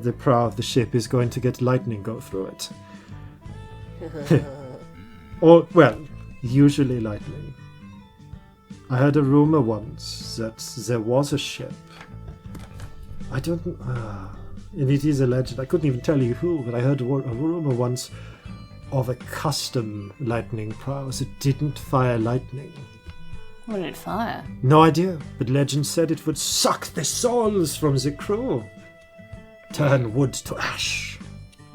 the prow of the ship is going to get lightning go through it. Or, well, usually lightning. I heard a rumor once that there was a ship. I don't... and it is alleged. I couldn't even tell you who, but I heard a rumor once of a custom lightning prow that didn't fire lightning. What did it fire? No idea, but legend said it would suck the souls from the crew. Turn wood to ash.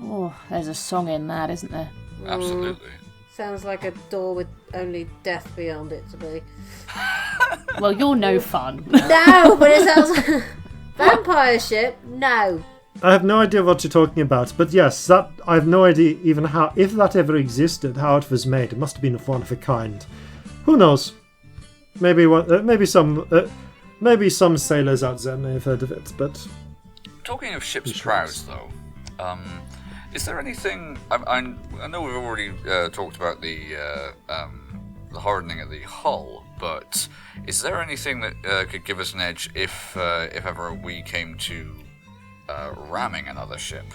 Oh, there's a song in that, isn't there? Absolutely. Sounds like a door with only death beyond it to be. Well, you're no fun. No, but it sounds like... Vampire ship? No. I have no idea what you're talking about, but yes, that I have no idea even how, if that ever existed, how it was made. It must have been one of a kind. Who knows? Maybe some sailors out there may have heard of it, but... Talking of ship's prows, though, is there anything... I know we've already talked about the hardening of the hull, but is there anything that could give us an edge if ever we came to ramming another ship?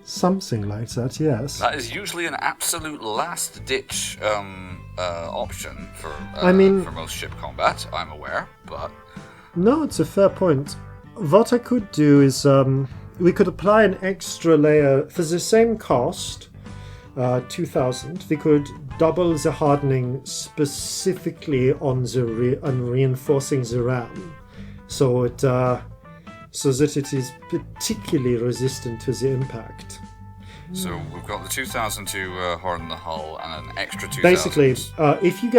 Something like that, yes. That is usually an absolute last-ditch option for most ship combat, I'm aware, but... No, it's a fair point. What I could do is we could apply an extra layer for the same cost, 2,000. We could double the hardening specifically on reinforcing the ram, so that it is particularly resistant to the impact. So we've got the 2,000 to harden the hull and an extra 2,000. Basically, if you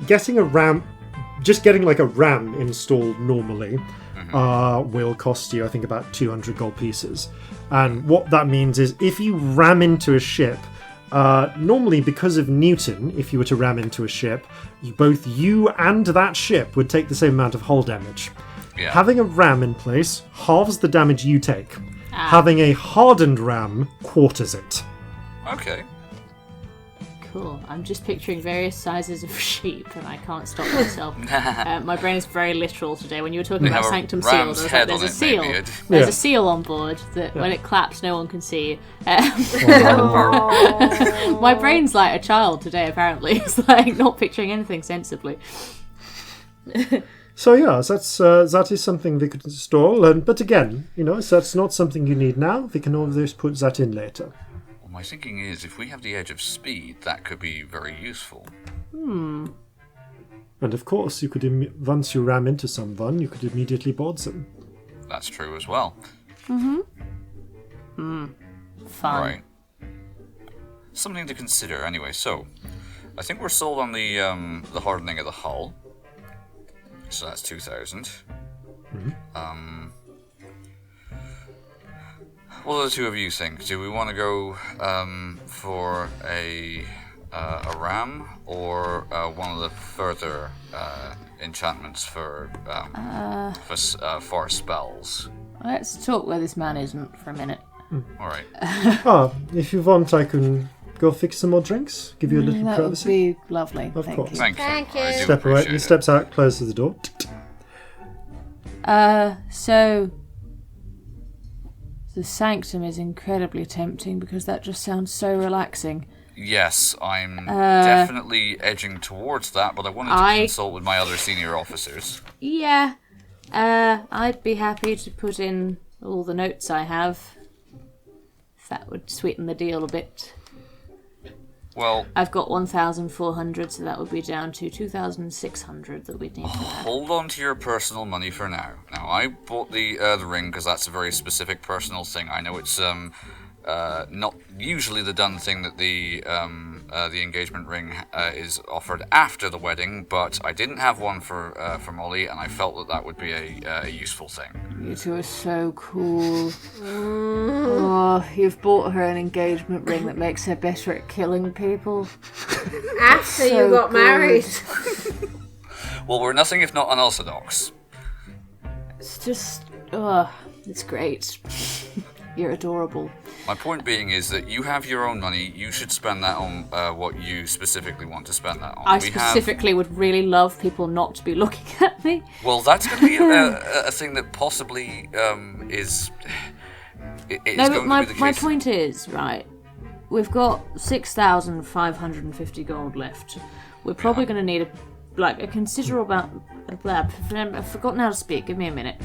getting a ram, just getting like a ram installed normally will cost you, I think, about 200 gold pieces. And what that means is if you ram into a ship, normally because of Newton, if you were to ram into a ship, both you and that ship would take the same amount of hull damage. Yeah. Having a ram in place halves the damage you take. Having a hardened ram quarters it. Okay. Cool. I'm just picturing various sizes of sheep, and I can't stop myself. My brain is very literal today. When you were talking about Sanctum Seals, I was like, "There's a seal. There's a seal on board that when it claps, no one can see." My brain's like a child today. Apparently, it's like not picturing anything sensibly. So yeah, that is something we could install. But again, that's not something you need now. We can always put that in later. Well, my thinking is, if we have the edge of speed, that could be very useful. And of course, you could once you ram into someone, you could immediately board them. That's true as well. Fun. Right. Something to consider, anyway. So, I think we're sold on the hardening of the hull. So that's 2,000. What do the two of you think? Do we want to go for a ram or one of the further enchantments for spells? Let's talk where this man isn't for a minute. All right. If you want, I can go fix some more drinks. Give you a little That privacy. would be lovely. Of course. Thank you. Thank you. Thank you. I do Step away. appreciate He it. steps out, closes the door. So the sanctum is incredibly tempting because that just sounds so relaxing. Yes, I'm definitely edging towards that, but I wanted to consult with my other senior officers. Yeah. I'd be happy to put in all the notes I have. If that would sweeten the deal a bit. Well, I've got 1,400, so that would be down to 2,600 that we'd need for that. hold on to your personal money for now. Now, I bought the ring because that's a very specific personal thing. I know it's not usually the done thing that the engagement ring is offered after the wedding, but I didn't have one for Molly, and I felt that would be a useful thing. You two are so cool. Oh, you've bought her an engagement ring that makes her better at killing people. After So you got good. married. Well, we're nothing if not unorthodox. It's just, it's great. You're adorable. My point being is that you have your own money. You should spend that on what you specifically want to spend that on. I specifically would really love people not to be looking at me. Well, that's going to be a thing that possibly is. It's No, going but to be the my case. point is, right, we've got 6,550 gold left. We're probably going to need a considerable amount. I've forgotten how to speak. Give me a minute.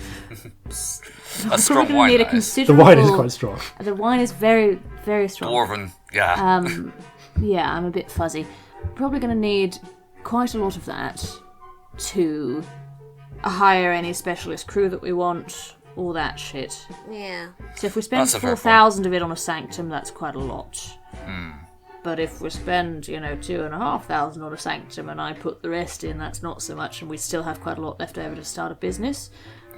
A strong wine. Need a that is. considerable. The wine is quite strong. The wine is very, very strong. Dwarven, yeah. Yeah, I'm a bit fuzzy. Probably going to need quite a lot of that to hire any specialist crew that we want, all that shit. Yeah. So if we spend That's a fair 4,000 of it on a sanctum, that's quite a lot. But if we spend, 2,500 on a sanctum and I put the rest in, that's not so much, and we still have quite a lot left over to start a business.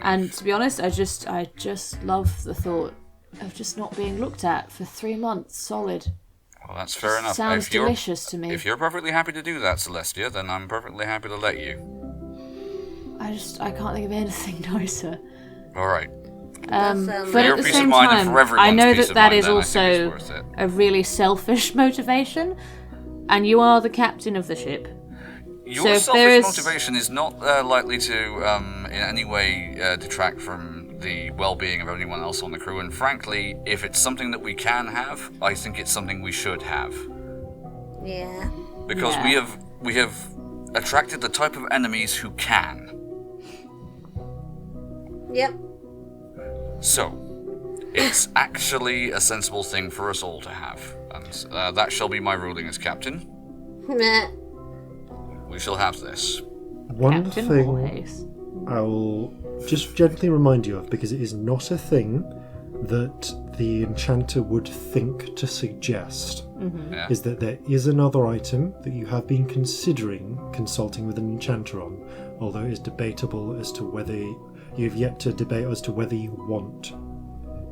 And to be honest, I just love the thought of just not being looked at for 3 months solid. Well, that's fair enough. Sounds If you're- delicious to me. If you're perfectly happy to do that, Celestia, then I'm perfectly happy to let you. I can't think of anything nicer. All right. But For your at the peace same of mind and time, for everyone's I know peace that of that mind, is then I think it's also worth it. a really selfish motivation, and you are the captain of the ship. Your So if selfish there is- motivation is not likely to, in any way, detract from the well-being of anyone else on the crew. And frankly, if it's something that we can have, I think it's something we should have, Yeah. because Yeah. we have attracted the type of enemies who can. Yep. So, it's actually a sensible thing for us all to have, and that shall be my ruling as captain. Meh. We shall have this. One Captain thing Horhace. I will just gently remind you of, because it is not a thing that the enchanter would think to suggest, Yeah. is that there is another item that you have been considering consulting with an enchanter on, although it is debatable as to whether you've yet to debate as to whether you want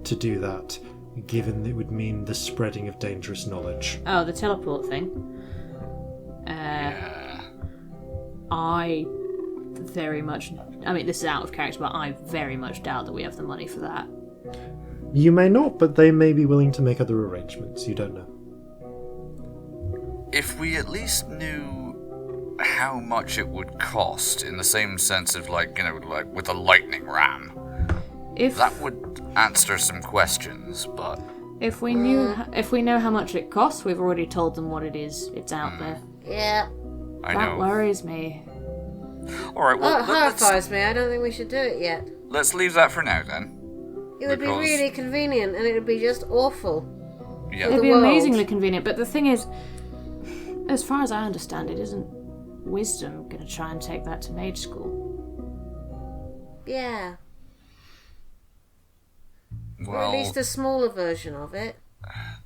to do that, given that it would mean the spreading of dangerous knowledge. Oh, the teleport thing. Yeah. I very much... I mean, this is out of character, but I very much doubt that we have the money for that. You may not, but they may be willing to make other arrangements. You don't know. If we at least knew how much it would cost, in the same sense of, like, you know, like with a lightning ram, that would answer some questions, but... If we know how much it costs, we've already told them what it is. It's out there. Yeah. I That know. worries me. Alright, well, That horrifies me. I don't think we should do it yet. let's leave that for now, then. It would be Because- really convenient, and it would be just awful. Yeah. It'd be world. amazingly convenient, but the thing is, as far as I understand it, isn't Wisdom going to try and take that to mage school? Yeah. Or Well, at least a smaller version of it.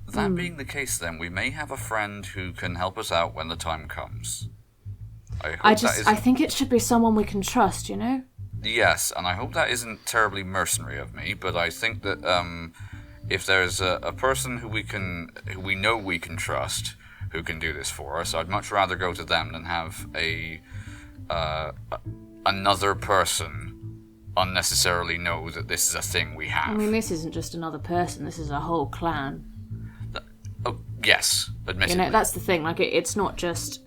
that being the case, then, we may have a friend who can help us out when the time comes. I hope that isn't... I think it should be someone we can trust, you know? Yes, and I hope that isn't terribly mercenary of me, but I think that if there's a person who we know we can trust, who can do this for us, I'd much rather go to them than have another person unnecessarily know that this is a thing we have. I mean, this isn't just another person, this is a whole clan. Oh, yes, You admittedly. know, that's the thing, like, it's not just...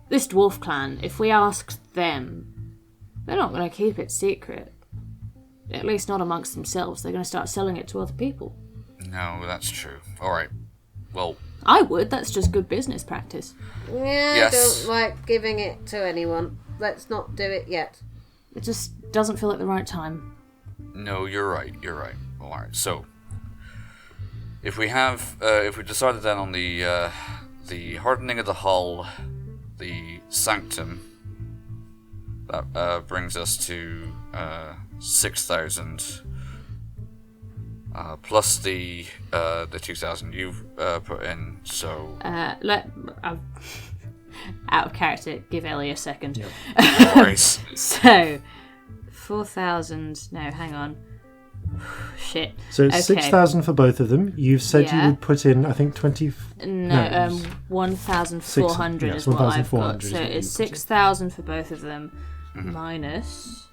This dwarf clan, if we asked them, they're not going to keep it secret. At least not amongst themselves. They're going to start selling it to other people. No, that's true. Alright, well, I would, that's just good business practice. Yeah, Yes. I don't like giving it to anyone. Let's not do it yet. It just doesn't feel like the right time. no, you're right. Well, alright, so... If we decided then on the hardening of the hull, the sanctum, that brings us to 6,000, plus the 2,000 you've put in. So Out of character, give Ellie a second. no worries. So, 4,000. No, hang on. Shit. So it's Okay. 6,000 for both of them. You've said Yeah. you would put in, I think, 20... No, 1,400 yeah, is what I've got. 1,400 is So what it's you put in. 6,000 for both of them, minus...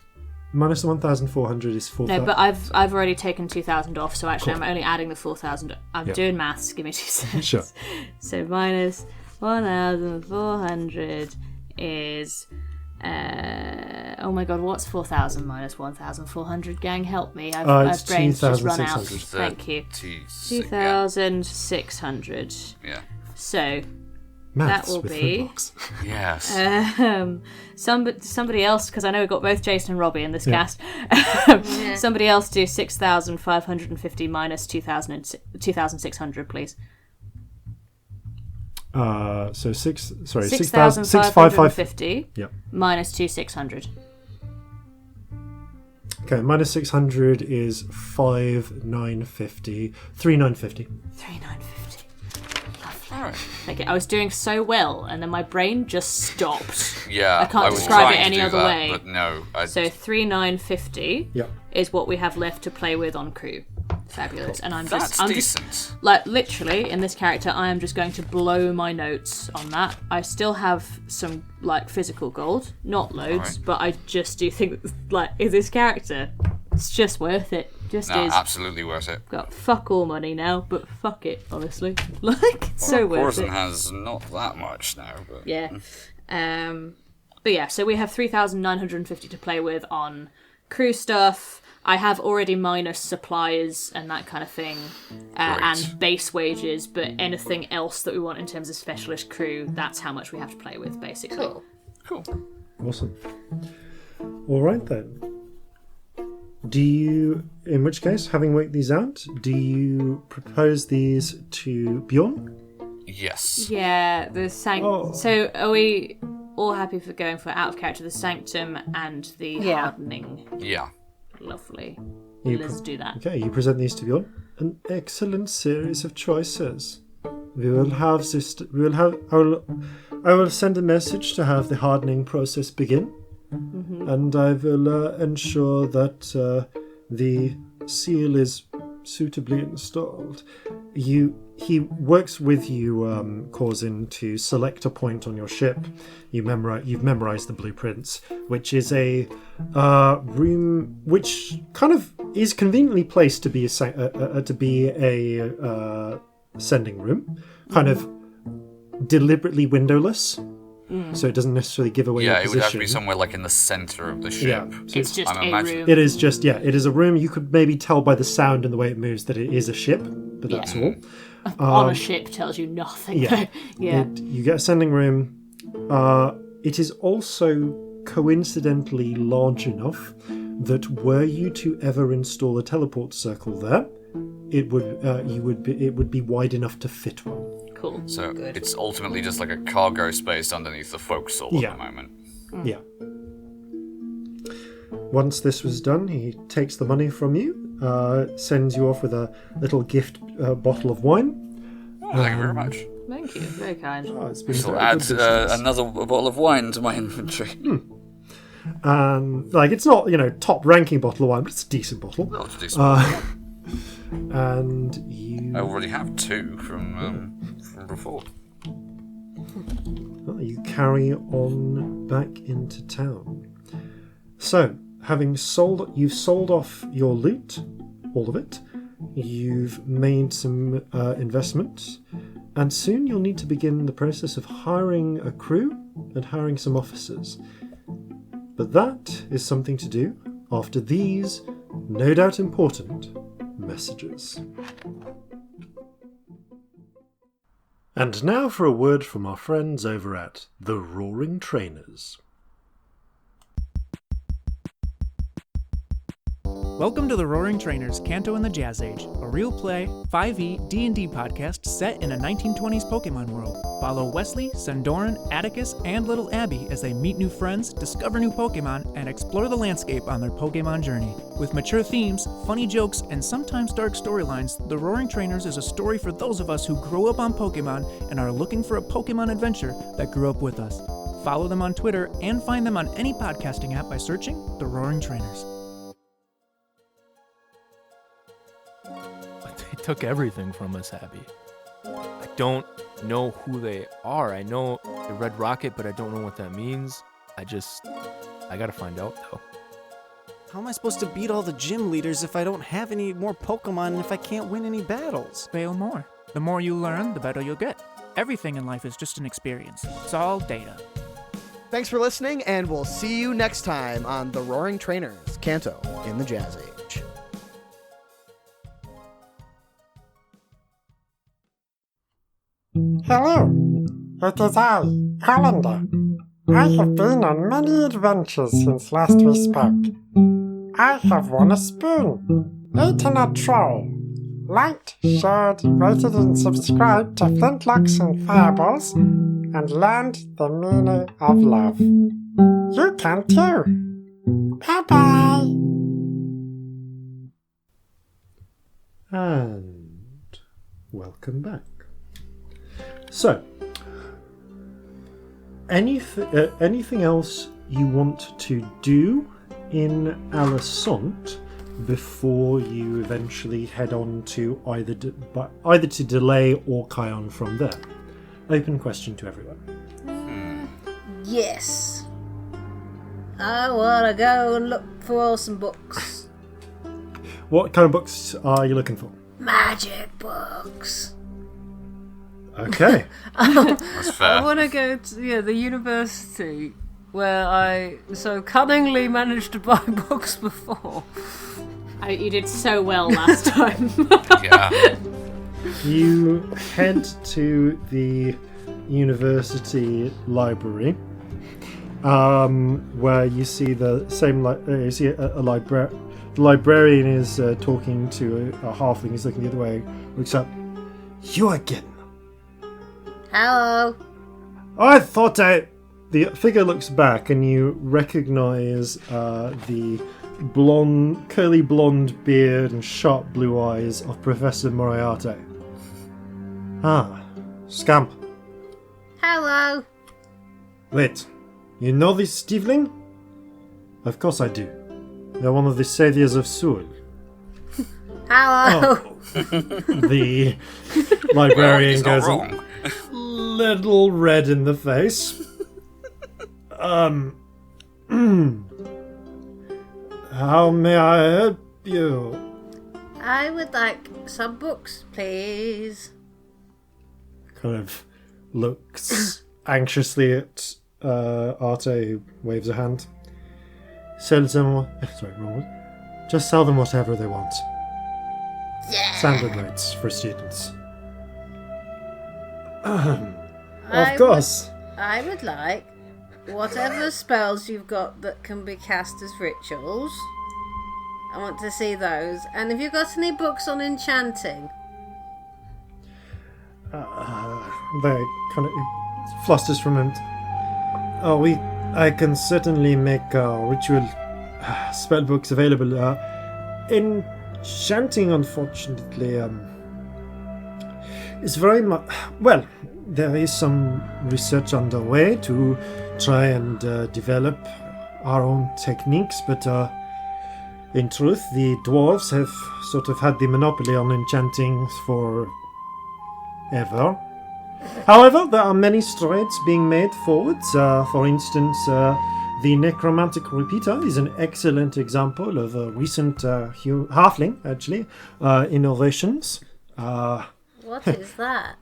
Minus the 1,400 is 4,000. No, but I've already taken 2,000 off, so actually Cool. I'm only adding the 4,000. I'm Yeah. doing maths, give me 2 seconds. Sure. So minus 1,400 is... oh my god, what's 4,000 minus 1,400? Gang, help me. It's I've brains just run out. 2,600. Thank you. 2,600. 2,600. Yeah. So, Maths that will with be- Flintlocks. Yes. somebody else, because I know we've got both Jason and Robbie in this Yeah. cast. Somebody else do 6,550 minus 2,600, please. So 6,550. 6,550 Yep. minus 2,600. Okay, minus 600 is 5,950. 3,950. 3,950. Alright. Thank you. I was doing so well, and then my brain just stopped. Yeah, I can't was describe it trying to any do other that, way. But no, So 3,950 Yep. is what we have left to play with on crew. Fabulous. And I'm that's just decent. like, literally in this character I am just going to blow my notes on that. I still have some like physical gold, not loads, Right. but I just do think like in this character it's just worth it. Just No, is. absolutely worth it. Got fuck all money now, but fuck it, honestly. Like it's so worth Corzin it. has not that much now, but Yeah. But yeah, so we have 3,950 to play with on crew stuff. I have already minus supplies and that kind of thing, and base wages, but anything else that we want in terms of specialist crew, that's how much we have to play with, basically. Cool. cool. Awesome. All right then. Do you, in which case, having worked these out, do you propose these to Bjorn? Yes. Yeah, the Oh. So are we all happy for going for out of character, the sanctum and the Yeah. hardening? Yeah. Lovely. You Let's do that. Okay, you present these to Bjorn. An excellent series of choices. We will have this. I will send a message to have the hardening process begin, and I will ensure that the seal is suitably installed. He works with you, Corzin, to select a point on your ship. You've memorized the blueprints, which is a room which kind of is conveniently placed to be a sending room, kind of deliberately windowless, so it doesn't necessarily give away your Yeah, it position. would have to be somewhere like in the center of the ship. Yeah. It's just I'm a imagining- room. It is just, it is a room. You could maybe tell by the sound and the way it moves that it is a ship, but that's all. On a ship tells you nothing. Yeah. Yeah. You get a sending room. It is also coincidentally large enough that were you to ever install a teleport circle there, it would be wide enough to fit one. Cool. So it's ultimately just like a cargo space underneath the forecastle Yeah. at the moment. Yeah. Once this was done, he takes the money from you, sends you off with a little gift bottle of wine. Oh, thank you very much. Thank you. Very kind. Oh, it's been This will very add good business. another bottle of wine to my inventory. It's not, top ranking bottle of wine, but it's a decent bottle. Oh, it's a decent And you I already have two from before. you carry on back into town. So, you've sold off your loot, all of it. You've made some investments, and soon you'll need to begin the process of hiring a crew and hiring some officers. But that is something to do after these, no doubt important, messages. And now for a word from our friends over at The Roaring Trainers. Welcome to the Roaring Trainers, Canto in the Jazz Age, a real play, 5e D&D podcast set in a 1920s Pokemon world. Follow Wesley, Sandoran, Atticus, and little Abby as they meet new friends, discover new Pokemon, and explore the landscape on their Pokemon journey. With mature themes, funny jokes, and sometimes dark storylines, The Roaring Trainers is a story for those of us who grew up on Pokemon and are looking for a Pokemon adventure that grew up with us. Follow them on Twitter and find them on any podcasting app by searching The Roaring Trainers. They took everything from us, Abby. I don't know who they are. I know the Red Rocket, but I don't know what that means. I gotta find out, though. How am I supposed to beat all the gym leaders if I don't have any more Pokemon and if I can't win any battles? Fail more. The more you learn, the better you'll get. Everything in life is just an experience. It's all data. Thanks for listening, and we'll see you next time on The Roaring Trainers, Canto in the Jazz Age. Hello, it is I, Hollander. I have been on many adventures since last we spoke. I have won a spoon, eaten a troll, liked, shared, rated and subscribed to Flintlocks and Fireballs, and learned the meaning of love. You can too. Bye-bye. And welcome back. So, anything else you want to do in Alisant before you eventually head on to either to Delay or Kion from there? Open question to everyone. Yes. I want to go and look for some books. What kind of books are you looking for? Magic books. Okay. That's fair. I want to go to the university where I so cunningly managed to buy books before. You did so well last time. Yeah. You head to the university library, where you see the same. You see a librarian. The librarian is talking to a halfling. He's looking the other way. Looks up. You again? Hello. I thought I. The figure looks back, and you recognise the curly blonde beard and sharp blue eyes of Professor Moriarty. Ah, Scamp. Hello. Wait, you know this tiefling? Of course I do. They're one of the saviors of Seoul. Hello. Oh. The librarian goes a little red in the face. How may I help you? I would like some books, please. Kind of looks anxiously at Arte, who waves a hand. Sell them. Sorry, wrong one. Just sell them whatever they want. Yeah. Standard rates for students. Of course. I would like whatever spells you've got that can be cast as rituals. I want to see those. And have you got any books on enchanting? They kind of flusters from him. Oh, I can certainly make ritual spell books available. Enchanting, unfortunately, is very much... Well, there is some research underway to try and develop our own techniques, but in truth, the dwarves have sort of had the monopoly on enchanting for ever. However, there are many strides being made forwards. For instance, the necromantic repeater is an excellent example of a recent halfling, actually, innovations. What is that?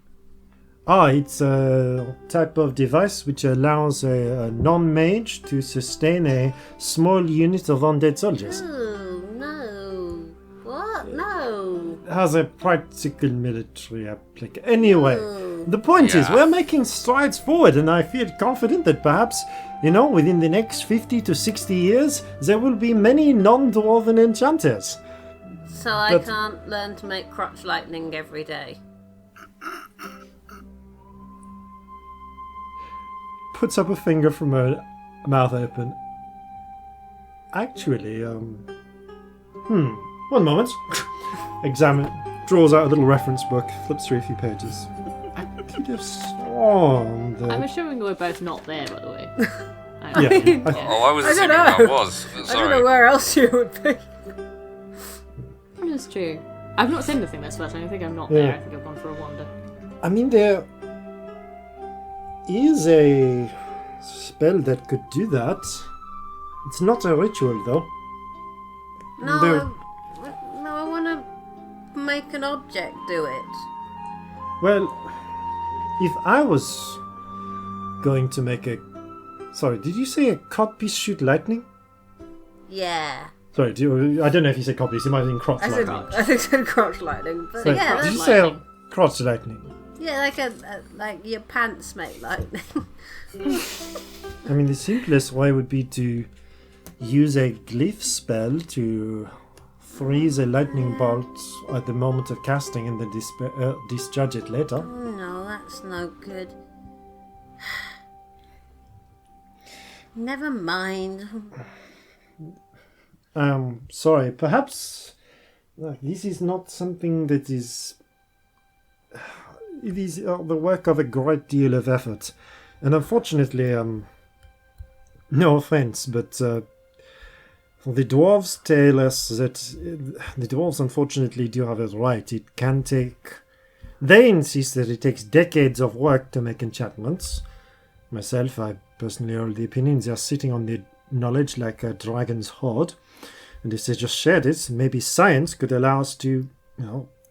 It's a type of device which allows a non-mage to sustain a small unit of undead soldiers. Oh, no. What? No. It has a practical military application. Anyway, the point is, we're making strides forward, and I feel confident that perhaps, within the next 50 to 60 years, there will be many non-dwarven enchanters. So I can't learn to make crotch lightning every day? Puts up a finger from her mouth open. Actually, one moment. Draws out a little reference book, flips through a few pages. I could have sworn that... I'm assuming we're both not there, by the way. I was assuming I was. Sorry. I don't know where else you would be. That's true. I've not seen anything this first. I don't think I'm not there. I think I've gone for a wander. I mean, there is a spell that could do that. It's not a ritual, though. No, I want to make an object do it. Well, if I was going to make a... Sorry, did you say a codpiece shoot lightning? Yeah. Sorry, I don't know if you said codpiece. It might have been crotch lightning. I think it said crotch lightning. But yeah, did you say crotch lightning? Yeah, like your pants make lightning. I mean, the simplest way would be to use a glyph spell to freeze a lightning bolt at the moment of casting and then discharge it later. Oh, no, that's no good. Never mind. Sorry, perhaps this is not something that is... It is the work of a great deal of effort. And unfortunately, no offense, but the dwarves tell us that the dwarves unfortunately do have it right. It can take... They insist that it takes decades of work to make enchantments. Myself, I personally hold the opinion they are sitting on the knowledge like a dragon's hoard. And if they just shared it, maybe science could allow us to,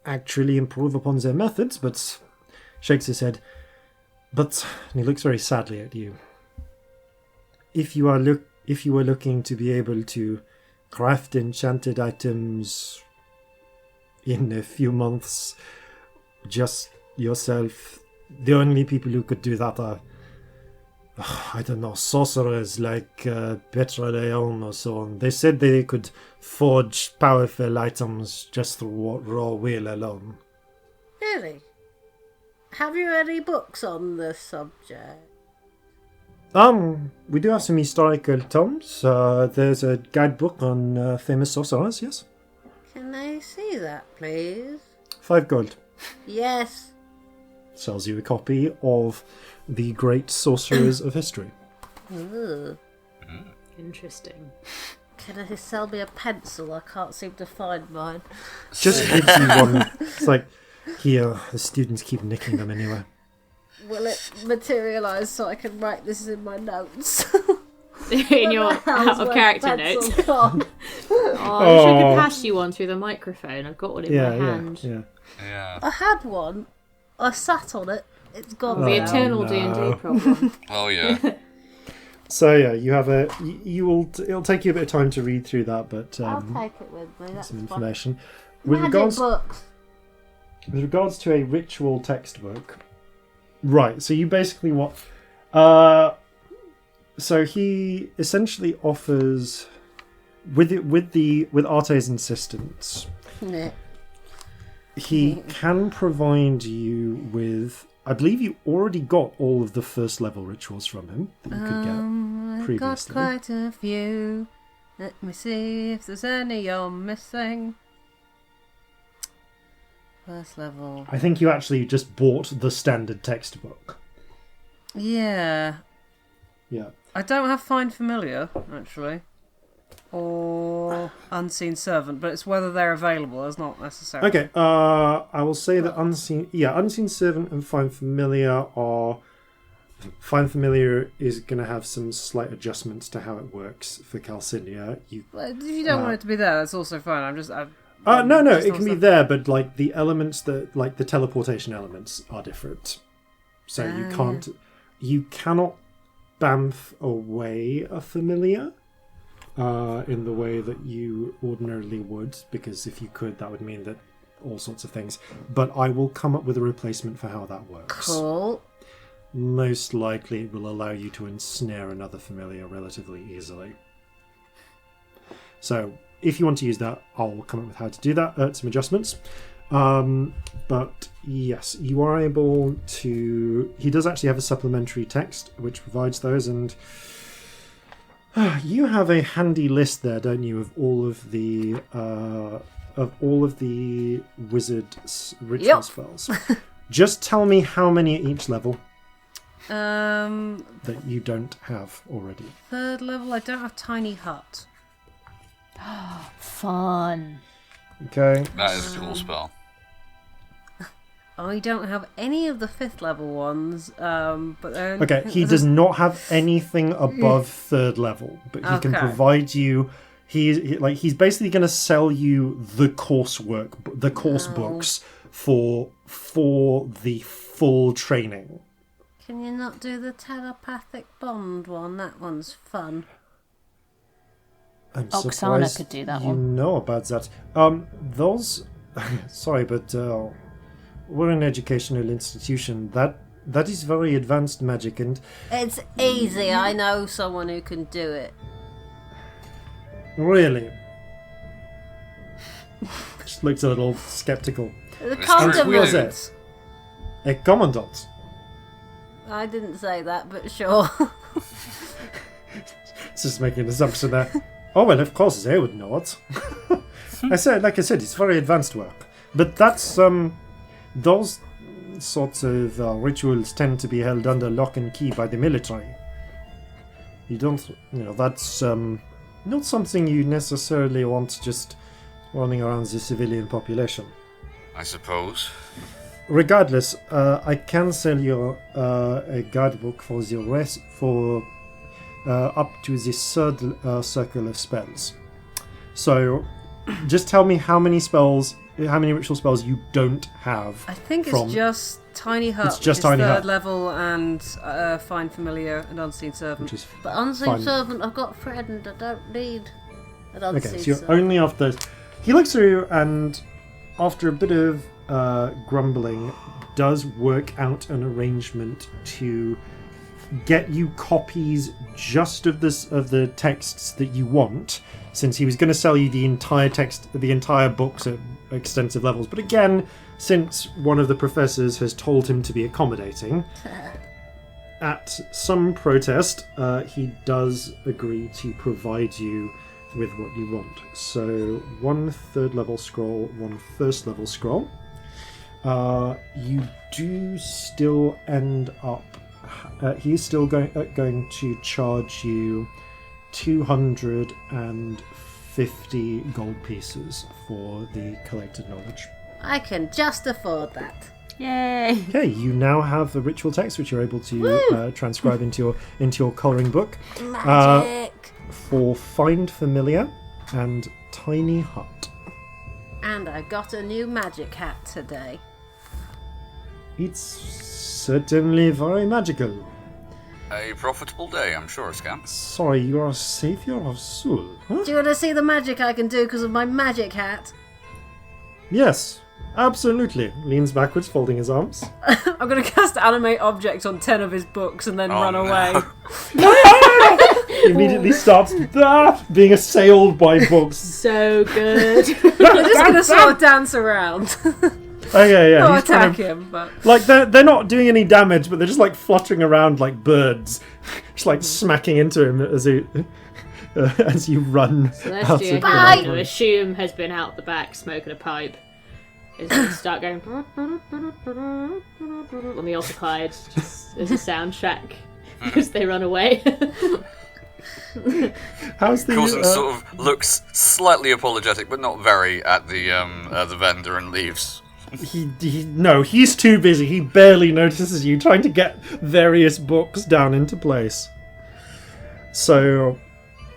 actually improve upon their methods, but... Shakes his head. But, and he looks very sadly at you. If you were looking to be able to craft enchanted items in a few months, just yourself, the only people who could do that are, I don't know, sorcerers like Petra Leon or so on. They said they could forge powerful items just through raw will alone. Really? Have you any books on the subject? We do have some historical tomes. There's a guidebook on famous sorcerers, yes? Can I see that, please? 5 gold. Yes. Sells you a copy of The Great Sorcerers of History. Ooh. Interesting. Can I sell me a pencil? I can't seem to find mine. Just gives you one. It's like, here, the students keep nicking them anyway. Will it materialise so I can write this in my notes? In your out of character notes. I wish I could pass you one through the microphone. I've got one in my hand. Yeah. I had one. I sat on it. It's gone. The eternal D&D problem. Oh yeah. So yeah, you have a. It'll take you a bit of time to read through that, but I'll take it with me. That's some fine. information. Magic books. With regards to a ritual textbook, right? So you basically what? So he essentially offers, with Arte's insistence, Yeah. he can provide you with. I believe you already got all of the first level rituals from him that you could get previously. I've got quite a few. Let me see if there's any you're missing. First level. I think you actually just bought the standard textbook. Yeah. Yeah. I don't have Find Familiar, actually. Or Unseen Servant, but it's whether they're available is not necessary. Okay, I will say that Unseen Servant and Find Familiar are... Find Familiar is going to have some slight adjustments to how it works for Calcinea. Well, if you don't want it to be there, that's also fine. No, it can be there, but like the elements that, like the teleportation elements are different. So you cannot bamf away a familiar in the way that you ordinarily would, because if you could, that would mean that all sorts of things. But I will come up with a replacement for how that works. Cool. Most likely it will allow you to ensnare another familiar relatively easily. So if you want to use that, I'll come up with how to do that, some adjustments. But yes, you are able to... He does actually have a supplementary text which provides those, and you have a handy list there, don't you, of all of the wizard ritual spells. Just tell me how many at each level. That you don't have already. Third level, I don't have Tiny Hut. Fun. Okay. That is a cool spell. I don't have any of the 5th level ones, but then... Okay, he does not have anything above 3rd level, but he can provide you... He's basically going to sell you the coursework, the course books for the full training. Can you not do the telepathic bond one? That one's fun. I'm Oksana surprised could do that you one. know about that. Those... Sorry, but we're an educational institution. That is very advanced magic, and... It's easy. I know someone who can do it. Really? Just looks a little skeptical. The condiment. A commandant? I didn't say that, but sure. Just making an assumption there. Oh, well, of course they would know it. Like I said, it's very advanced work. But that's, those sorts of rituals tend to be held under lock and key by the military. You don't, that's not something you necessarily want just running around the civilian population. I suppose. Regardless, I can sell you a guidebook for the rest, for up to the 3rd circle of spells. So, just tell me how many ritual spells you don't have. I think it's just Tiny Hut, it's just which is Tiny 3rd Hut. level, and Find Familiar and Unseen Servant. But Unseen Servant, I've got Friend. I don't need an Unseen Okay, so you're Servant. only after those. He looks through and, after a bit of grumbling, does work out an arrangement to get you copies just of the texts that you want, since he was going to sell you the entire books at extensive levels. But again, since one of the professors has told him to be accommodating, at some protest, he does agree to provide you with what you want. So 1 3rd-level scroll, 1 1st-level scroll. You do still end up... he's still going to charge you 250 gold pieces for the collected knowledge. I can just afford that. Yay! Okay, you now have a ritual text which you're able to transcribe into your colouring book. Magic! For Find Familiar and Tiny Hut. And I got a new magic hat today. It's certainly very magical. A profitable day, I'm sure, Scamp. Sorry, you're a saviour of Sul, huh? Do you want to see the magic I can do because of my magic hat? Yes, absolutely. Leans backwards, folding his arms. I'm going to cast Animate Object on 10 of his books and then run away. He immediately starts being assailed by books. So good. I'm just going to sort of dance around. Okay, yeah. Not he's trying attack him, but... Like, they're not doing any damage, but they're just, like, fluttering around like birds. Just, like, smacking into him as you run out Celestia, of I assume, has been out the back smoking a pipe. Is going to start going on the Autoclyde just as a soundtrack as they run away. How's the Corzin sort of looks slightly apologetic, but not very, at the vendor and leaves. No, he's too busy. He barely notices you trying to get various books down into place. So,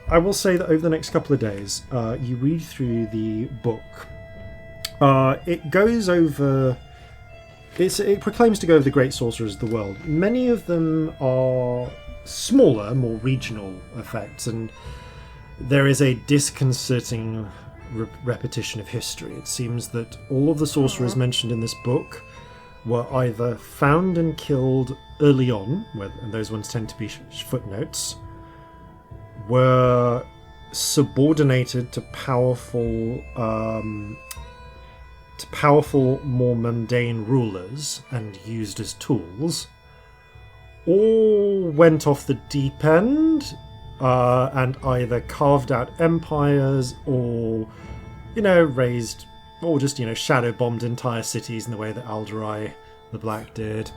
I will say that over the next couple of days, you read through the book. It goes over... It proclaims to go over the great sorcerers of the world. Many of them are smaller, more regional effects, and there is a disconcerting repetition of history. It seems that all of the sorcerers mentioned in this book were either found and killed early on, and those ones tend to be footnotes, were subordinated to powerful, more mundane rulers and used as tools, or went off the deep end and either carved out empires or, raised, or just, shadow bombed entire cities in the way that Alderai the Black did.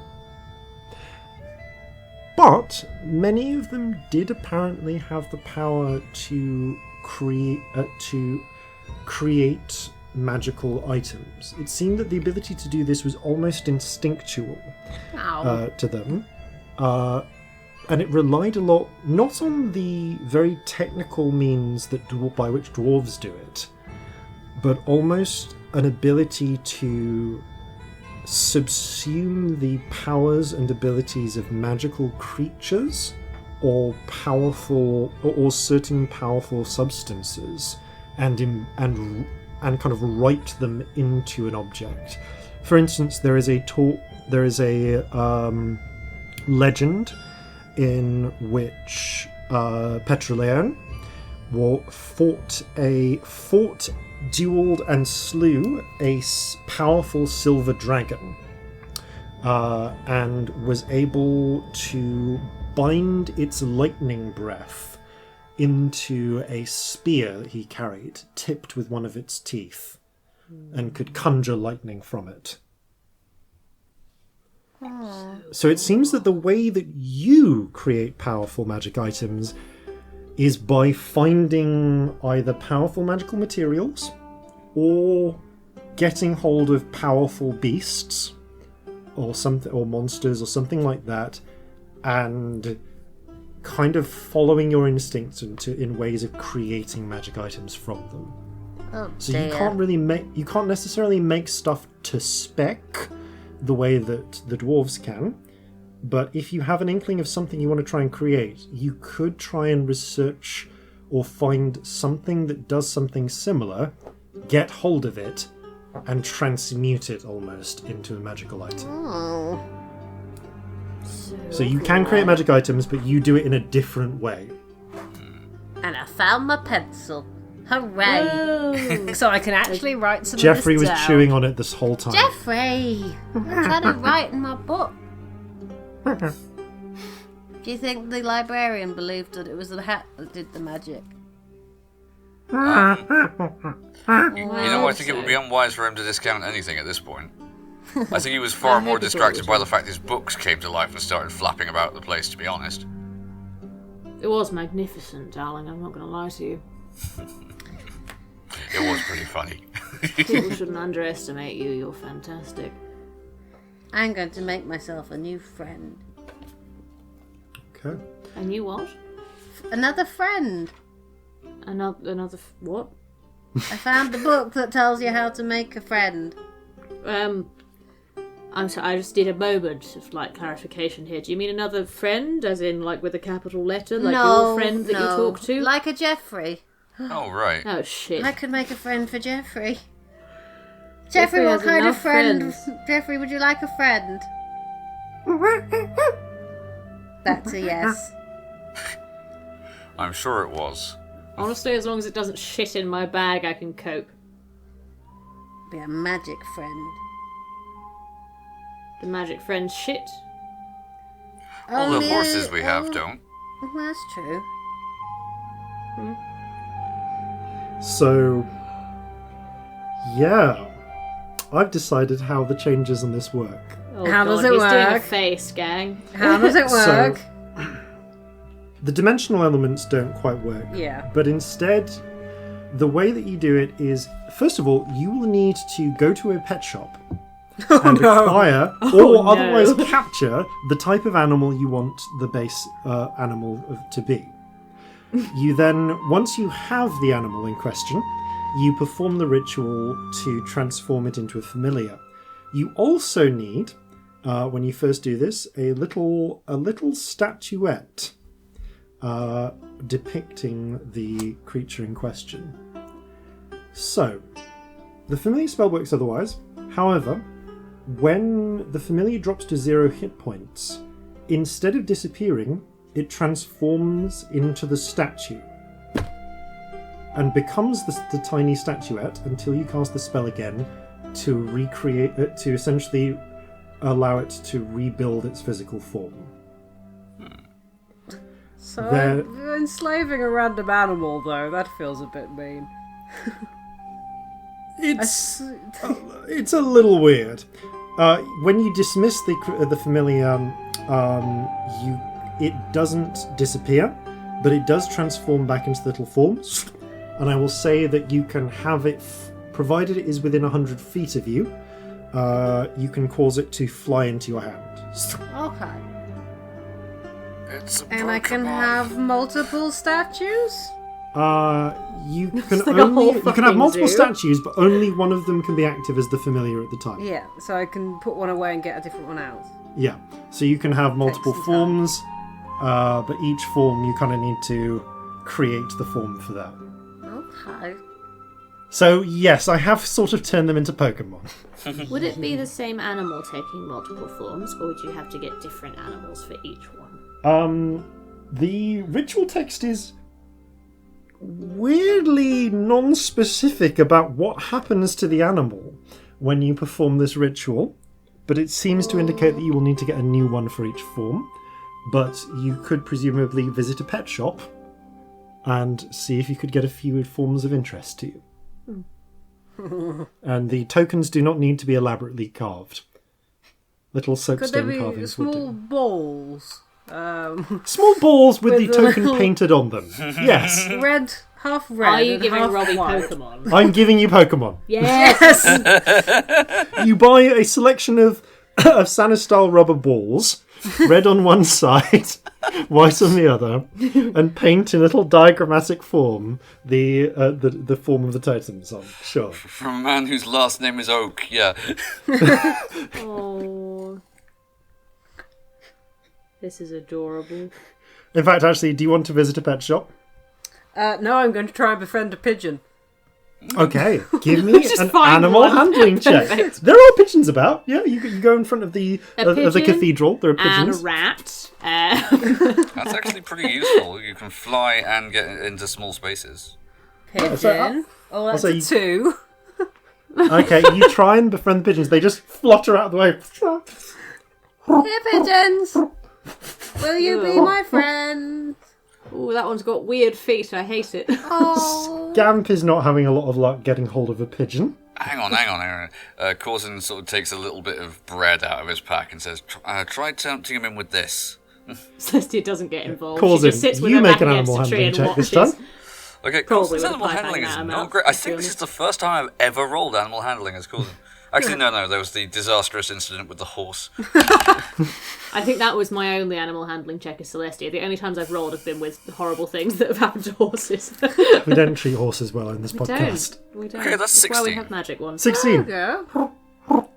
But many of them did apparently have the power to create magical items. It seemed that the ability to do this was almost instinctual to them. And it relied a lot, not on the very technical means by which dwarves do it, but almost an ability to subsume the powers and abilities of magical creatures or certain powerful substances and kind of write them into an object. For instance, there is a legend in which Petrolaeon fought, duelled, and slew a powerful silver dragon, and was able to bind its lightning breath into a spear that he carried, tipped with one of its teeth, and could conjure lightning from it. So it seems that the way that you create powerful magic items is by finding either powerful magical materials or getting hold of powerful beasts or something, or monsters or something like that, and kind of following your instincts in ways of creating magic items from them. So you can't necessarily make stuff to spec the way that the dwarves can, but if you have an inkling of something you want to try and create, you could try and research or find something that does something similar, get hold of it, and transmute it almost into a magical item. So you can create magic items, but you do it in a different way. And I found my pencil. Hooray! So I can actually write some Jeffrey of this was down. chewing on it this whole time. Jeffrey! I'm trying to write in my book. Do you think the librarian believed that it was the hat that did the magic? You know, I think it would be unwise for him to discount anything at this point. I think he was far more distracted by the fact his books came to life and started flapping about the place, to be honest. It was magnificent, darling, I'm not going to lie to you. It was pretty funny. People shouldn't underestimate you, you're fantastic. I'm going to make myself a new friend. Okay. A new what? Another friend. Another what? I found the book that tells you how to make a friend. I'm sorry, I just need a moment of, clarification here. Do you mean another friend, as in, with a capital letter? Your friend that you talk to? Like a Jeffrey. Oh, right. Oh, shit. I could make a friend for Jeffrey. Jeffrey, what kind of friend? Jeffrey, would you like a friend? That's a yes. I'm sure it was. Honestly, as long as it doesn't shit in my bag, I can cope. Be a magic friend. The magic friend shit? All the horses we have don't. Well, that's true. So, yeah. I've decided how the changes in this work. Oh, how God, does it he's work? Doing a face, gang. How does it work? So, the dimensional elements don't quite work. Yeah. But instead, the way that you do it is, first of all, you will need to go to a pet shop and acquire or otherwise capture the type of animal you want the base animal to be. You then, once you have the animal in question, you perform the ritual to transform it into a familiar. You also need, when you first do this, a little statuette depicting the creature in question. So, the familiar spell works otherwise. However, when the familiar drops to 0 hit points, instead of disappearing, it transforms into the statue and becomes the tiny statuette until you cast the spell again to recreate it, to essentially allow it to rebuild its physical form. So enslaving a random animal, though, that feels a bit mean. It's a little weird. When you dismiss the familiar, it doesn't disappear, but it does transform back into little forms. And I will say that you can have it, provided it is within 100 feet of you, you can cause it to fly into your hand. Okay. It's a And I can have multiple statues? You can like a whole you can have multiple zoo. statues, but only one of them can be active as the familiar at the time. Yeah, so I can put one away and get a different one out. Yeah. So you can have multiple Takes some forms, but each form you kind of need to create the form for that. Okay. So yes, I have sort of turned them into Pokemon. Would it be the same animal taking multiple forms, or would you have to get different animals for each one? The ritual text is weirdly non-specific about what happens to the animal when you perform this ritual, but it seems to indicate that you will need to get a new one for each form. But you could presumably visit a pet shop and see if you could get a few forms of interest to you. And the tokens do not need to be elaborately carved. Little Could there soapstone be carvings would small do. balls? Small balls with the With a token little- painted on them. Yes. Red, half red. Are you and giving half Robbie white. Pokemon? I'm giving you Pokemon. Yes! You buy a selection of Sanis-style rubber balls, red on one side, white on the other, and paint in little diagrammatic form the form of the totems on. Sure. From a man whose last name is Oak, yeah. Oh. This is adorable. In fact, actually, do you want to visit a pet shop? No, I'm going to try and befriend a pigeon. Okay, give me Just an find animal one. handling check. Perfect. There are pigeons about. Yeah, you go in front of the pigeon cathedral. There are And a pigeons. rat. That's actually pretty useful. You can fly and get into small spaces. Pigeon. so Oh, that's also a you- 2. Okay, you try and befriend the pigeons. They just flutter out of the way. Here, pigeons! Will you be my friend? Ooh, that one's got weird feet. I hate it. Oh. Scamp is not having a lot of luck getting hold of a pigeon. Hang on. Corzin sort of takes a little bit of bread out of his pack and says, try tempting him in with this. Celestia doesn't get involved. Corzin, she just sits with you her make back an against animal a tree handling and check this watches. time. Okay, Probably Corzin's with a animal pipe handling hanging is out her not mouth, great. I to be think this is honest. the first time I've ever rolled animal handling as Corzin. Actually, no, there was the disastrous incident with the horse. I think that was my only animal handling check as Celestia. The only times I've rolled have been with horrible things that have happened to horses. We don't treat horses well in this podcast. We don't. Okay, that's why we 16. have magic ones. 16. There you go.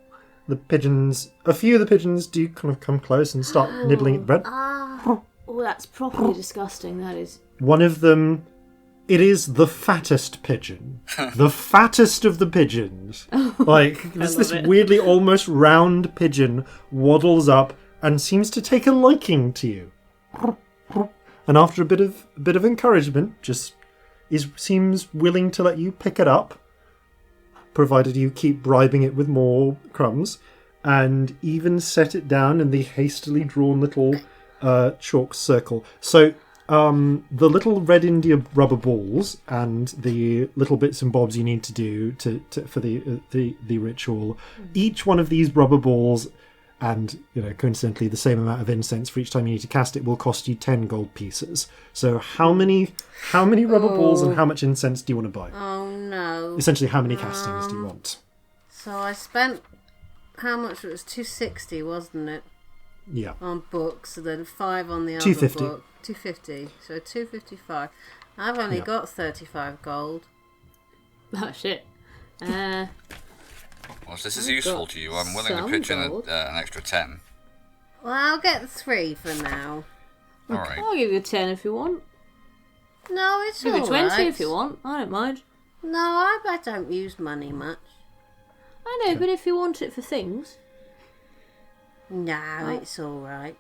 The pigeons, a few of the pigeons do kind of come close and start nibbling at bread. Oh, that's properly disgusting. That is. One of them, it is the fattest pigeon. The fattest of the pigeons. Like, this it. weirdly almost round pigeon waddles up and seems to take a liking to you. And after a bit of encouragement, just seems willing to let you pick it up, provided you keep bribing it with more crumbs, and even set it down in the hastily drawn little chalk circle. So the little red India rubber balls and the little bits and bobs you need to do for the ritual, each one of these rubber balls, and coincidentally the same amount of incense for each time you need to cast it, will cost you 10 gold pieces. So how many rubber balls and how much incense do you want to buy? Oh no. Essentially, how many castings do you want? So I spent, how much? It was 260, wasn't it? Yeah. On books, and then 5 on the other 250. book. 250. So 255. I've only got 35 gold. Oh shit. Well, if this is useful to you, I'm willing to pitch in an extra 10. Well, I'll get 3 for now. Alright. I'll give you 10 if you want. No, it's I'll give you 20 alright. if you want. I don't mind. No, I don't use money much. I know, but if you want it for things. No, it's alright.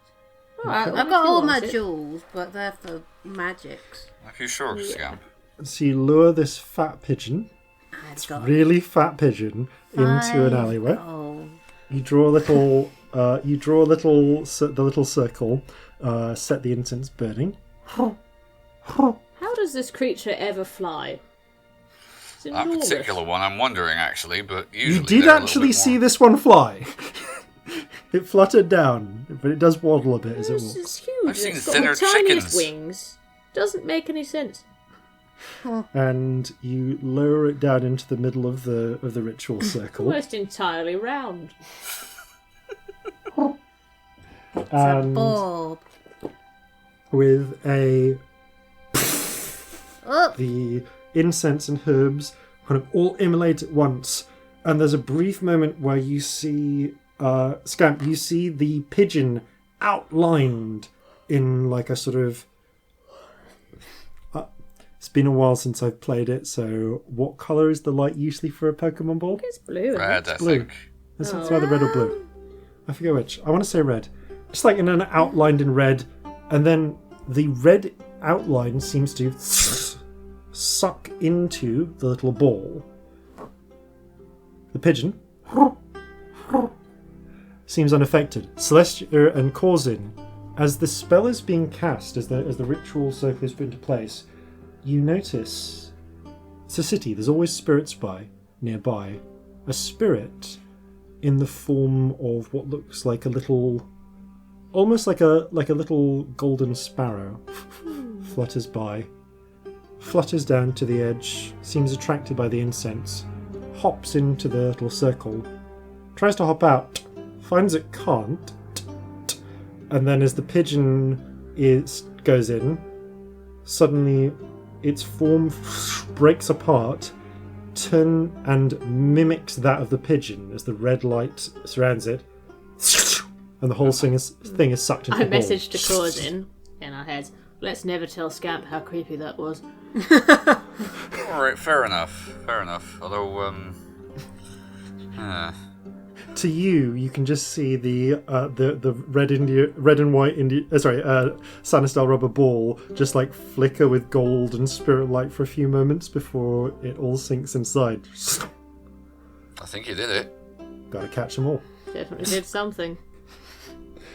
Alright, I've got all my jewels, but they're for magics. Are you sure, Scamp? So you lure this fat pigeon, really fat pigeon, into an alleyway. Oh. You draw a little, the little circle, set the incense burning. How does this creature ever fly? It's That enormous. particular one, I'm wondering actually, but usually You did they're a little actually bit see more- this one fly. It fluttered down, but it does waddle a bit as it This walks. is huge. I've seen It's got thinner the tiniest chickens. wings. Doesn't make any sense. And you lower it down into the middle of the ritual circle. Almost entirely round. And Bob. with a Oh. the incense and herbs kind of all immolate at once, and there's a brief moment where you see Scamp, you see the pigeon outlined in like a sort of it's been a while since I've played it, so what colour is the light usually for a Pokemon ball? It's blue. Red, I Blue. think. It's either red or blue. I forget which. I want to say red. Just like outlined in red, and then the red outline seems to suck into the little ball. The pigeon seems unaffected. Celestia and Corzin, as the spell is being cast, as the ritual circle is put into place, you notice it's a city. There's always spirits nearby. A spirit in the form of what looks like a little, almost like a little golden sparrow, flutters by, flutters down to the edge, seems attracted by the incense, hops into the little circle, tries to hop out, finds it can't, and then as the pigeon goes in, suddenly its form breaks apart, and mimics that of the pigeon as the red light surrounds it, and the whole thing is sucked into I the ball. messaged to Corzin in our heads. Let's never tell Scamp how creepy that was. Alright, fair enough. Although, To you can just see the red and white Sanistyle rubber ball just like flicker with gold and spirit light for a few moments before it all sinks inside. I think you did it. Gotta catch them all. Definitely did something.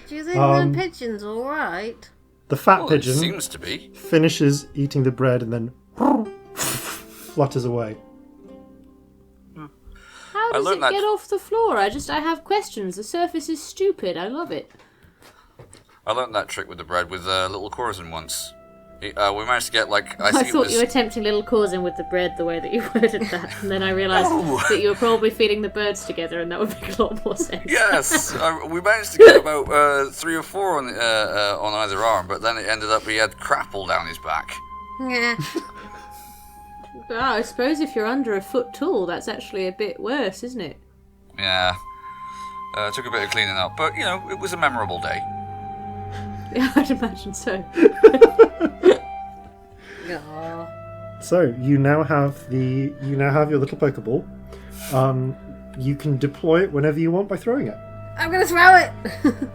Do you think the pigeon's alright? The fat Well, pigeon it seems to be. finishes eating the bread and then flutters away. How does it get off the floor? I have questions. The surface is stupid. I love it. I learned that trick with the bread with little Corzin once. We managed to get, like... I thought you were tempting little Corzin with the bread the way that you worded that, and then I realised that you were probably feeding the birds together, and that would make a lot more sense. Yes! We managed to get about 3 or 4 on either arm, but then it ended up he had crap all down his back. Yeah. Well, I suppose if you're under a foot tall, that's actually a bit worse, isn't it? Yeah. Took a bit of cleaning up, but, it was a memorable day. Yeah, I'd imagine so. So you now have your little Pokeball. You can deploy it whenever you want by throwing it. I'm gonna throw it!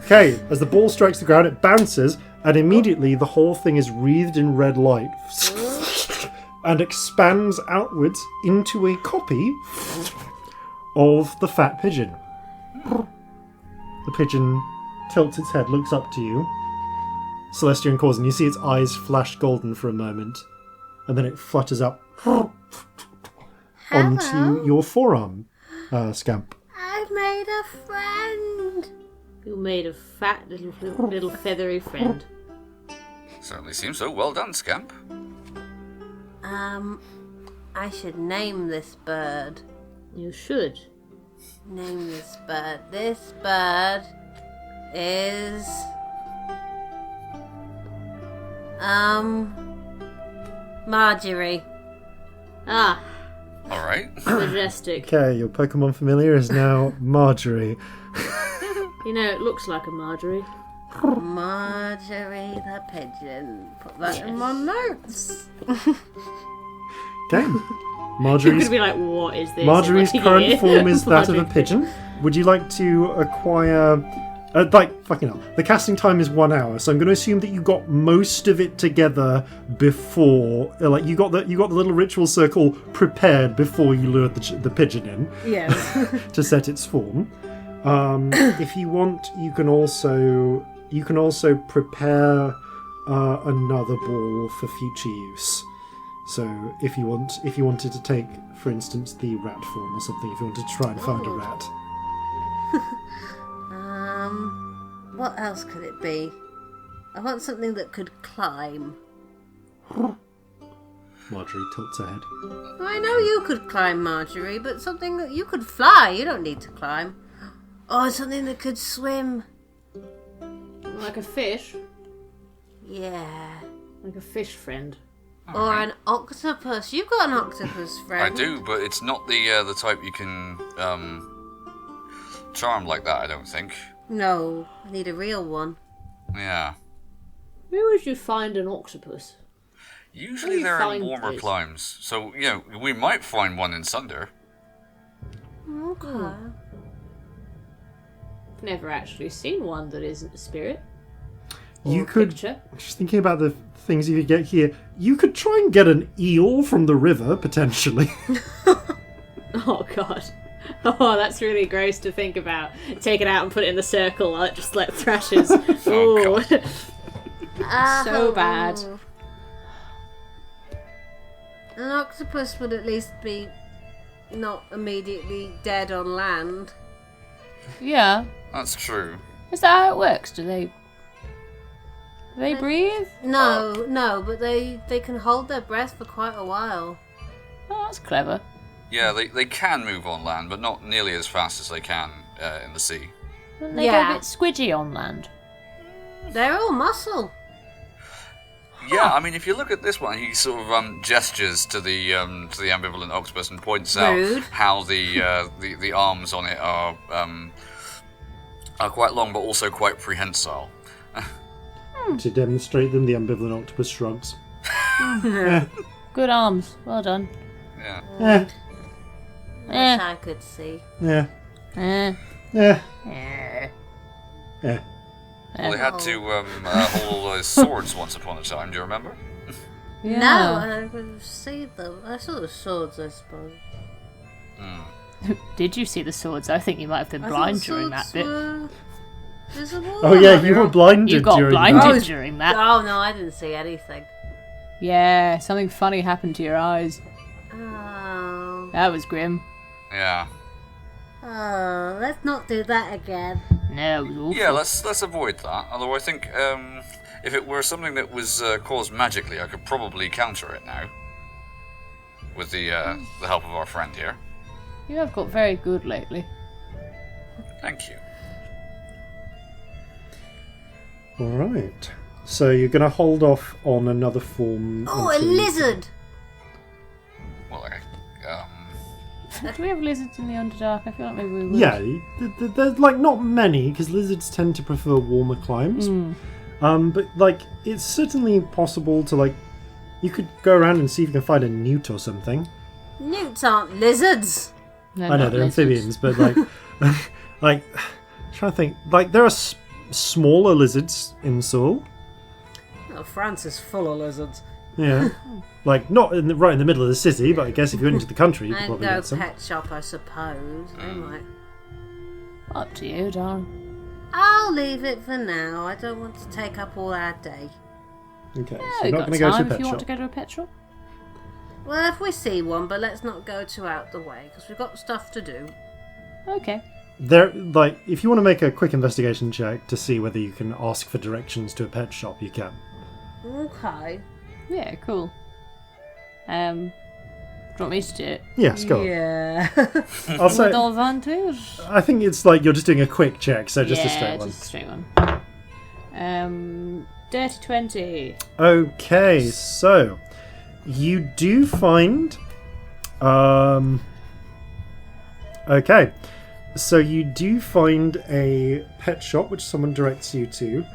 Okay, as the ball strikes the ground, it bounces, and immediately the whole thing is wreathed in red light and expands outwards into a copy of the fat pigeon. The pigeon tilts its head, looks up to you. Celestia and Corzin, you see its eyes flash golden for a moment, and then it flutters up onto your forearm, Scamp. I made a friend. You made a fat little feathery friend. Certainly seems so. Well done, Scamp. I should name this bird. You should. Name this bird. This bird is... Marjorie. Ah. Alright. Majestic. Okay, your Pokemon familiar is now Marjorie. It looks like a Marjorie. Marjorie the pigeon. Put that in my notes. Okay. You're going to be like, what is this? Marjorie's current form is that of a pigeon. Would you like to acquire... fucking hell. The casting time is 1 hour, so I'm going to assume that you got most of it together before... you got the little ritual circle prepared before you lured the pigeon in. Yes. To set its form. If you want, you can also prepare another ball for future use. So if you wanted to take, for instance, the rat form or something, if you wanted to try and find a rat. What else could it be? I want something that could climb. Marjorie tilts her head. I know you could climb, Marjorie, but something that you could fly. You don't need to climb. Oh, something that could swim. Like a fish? Yeah. Like a fish friend. Or an octopus. You've got an octopus friend. I do, but it's not the type you can charm like that, I don't think. No, I need a real one. Yeah. Where would you find an octopus? Usually they're in warmer climes, so, we might find one in Sunder. Okay. I've never actually seen one that isn't a spirit. You could, just thinking about the things you could get here, you could try and get an eel from the river, potentially. Oh, God. Oh, that's really gross to think about. Take it out and put it in the circle while it just thrashes. Oh, God. So bad. An octopus would at least be not immediately dead on land. Yeah. That's true. Is that how it works? Do they breathe? No, but they can hold their breath for quite a while. Oh, that's clever. Yeah, they can move on land, but not nearly as fast as they can in the sea. Don't they go a bit squidgy on land? They're all muscle. Yeah, I mean, if you look at this one, he sort of gestures to the ambivalent octopus and points out how the arms on it are quite long, but also quite prehensile. To demonstrate them, the ambivalent octopus shrugs. Good arms. Well done. Yeah. Wish I could see. Yeah. Yeah. Yeah. Yeah. Well, they had to hold all those swords once upon a time, do you remember? Yeah. No, I could see them. I saw the swords, I suppose. Did you see the swords? I think you might have been blind during that bit. visible? Oh yeah, you were blinded. You got during blinded that. during that. Oh no, I didn't see anything. Yeah, something funny happened to your eyes. Oh. That was grim. Yeah. Oh, let's not do that again. No, it was awful. Yeah, let's avoid that. Although I think if it were something that was caused magically, I could probably counter it now. With the help of our friend here. You have got very good lately. Thank you. Alright. So you're going to hold off on another form. Oh, a until you- lizard! Well, Do we have lizards in the Underdark? I feel like maybe we would. Yeah, there's like not many because lizards tend to prefer warmer climes. But like it's certainly possible to like you could go around and see if you can find a newt or something. Newts aren't lizards! No, I know not they're lizards. amphibians, but like like trying to think like there are smaller lizards in Seoul. Oh, France is full of lizards. Yeah, like not right in the middle of the city, but I guess if you're into the country, you could And probably go get some. pet shop, I suppose. They might. Up to you, darling. I'll leave it for now. I don't want to take up all our day. Okay, so Yeah, you're we've not got going to go to a time pet if you shop. want to go to a pet shop. Well, if we see one, but let's not go too out the way, because we've got stuff to do. Okay. There, like, if you want to make a quick investigation check to see whether you can ask for directions to a pet shop, you can. Okay. Yeah, cool. Do you want me to do it? Yes, go on. Yeah. I'll say. With advantage? I think it's like you're just doing a quick check, so just a straight one. Just a straight one. Dirty 20. Okay, so you do find. Okay, so you do find a pet shop which someone directs you to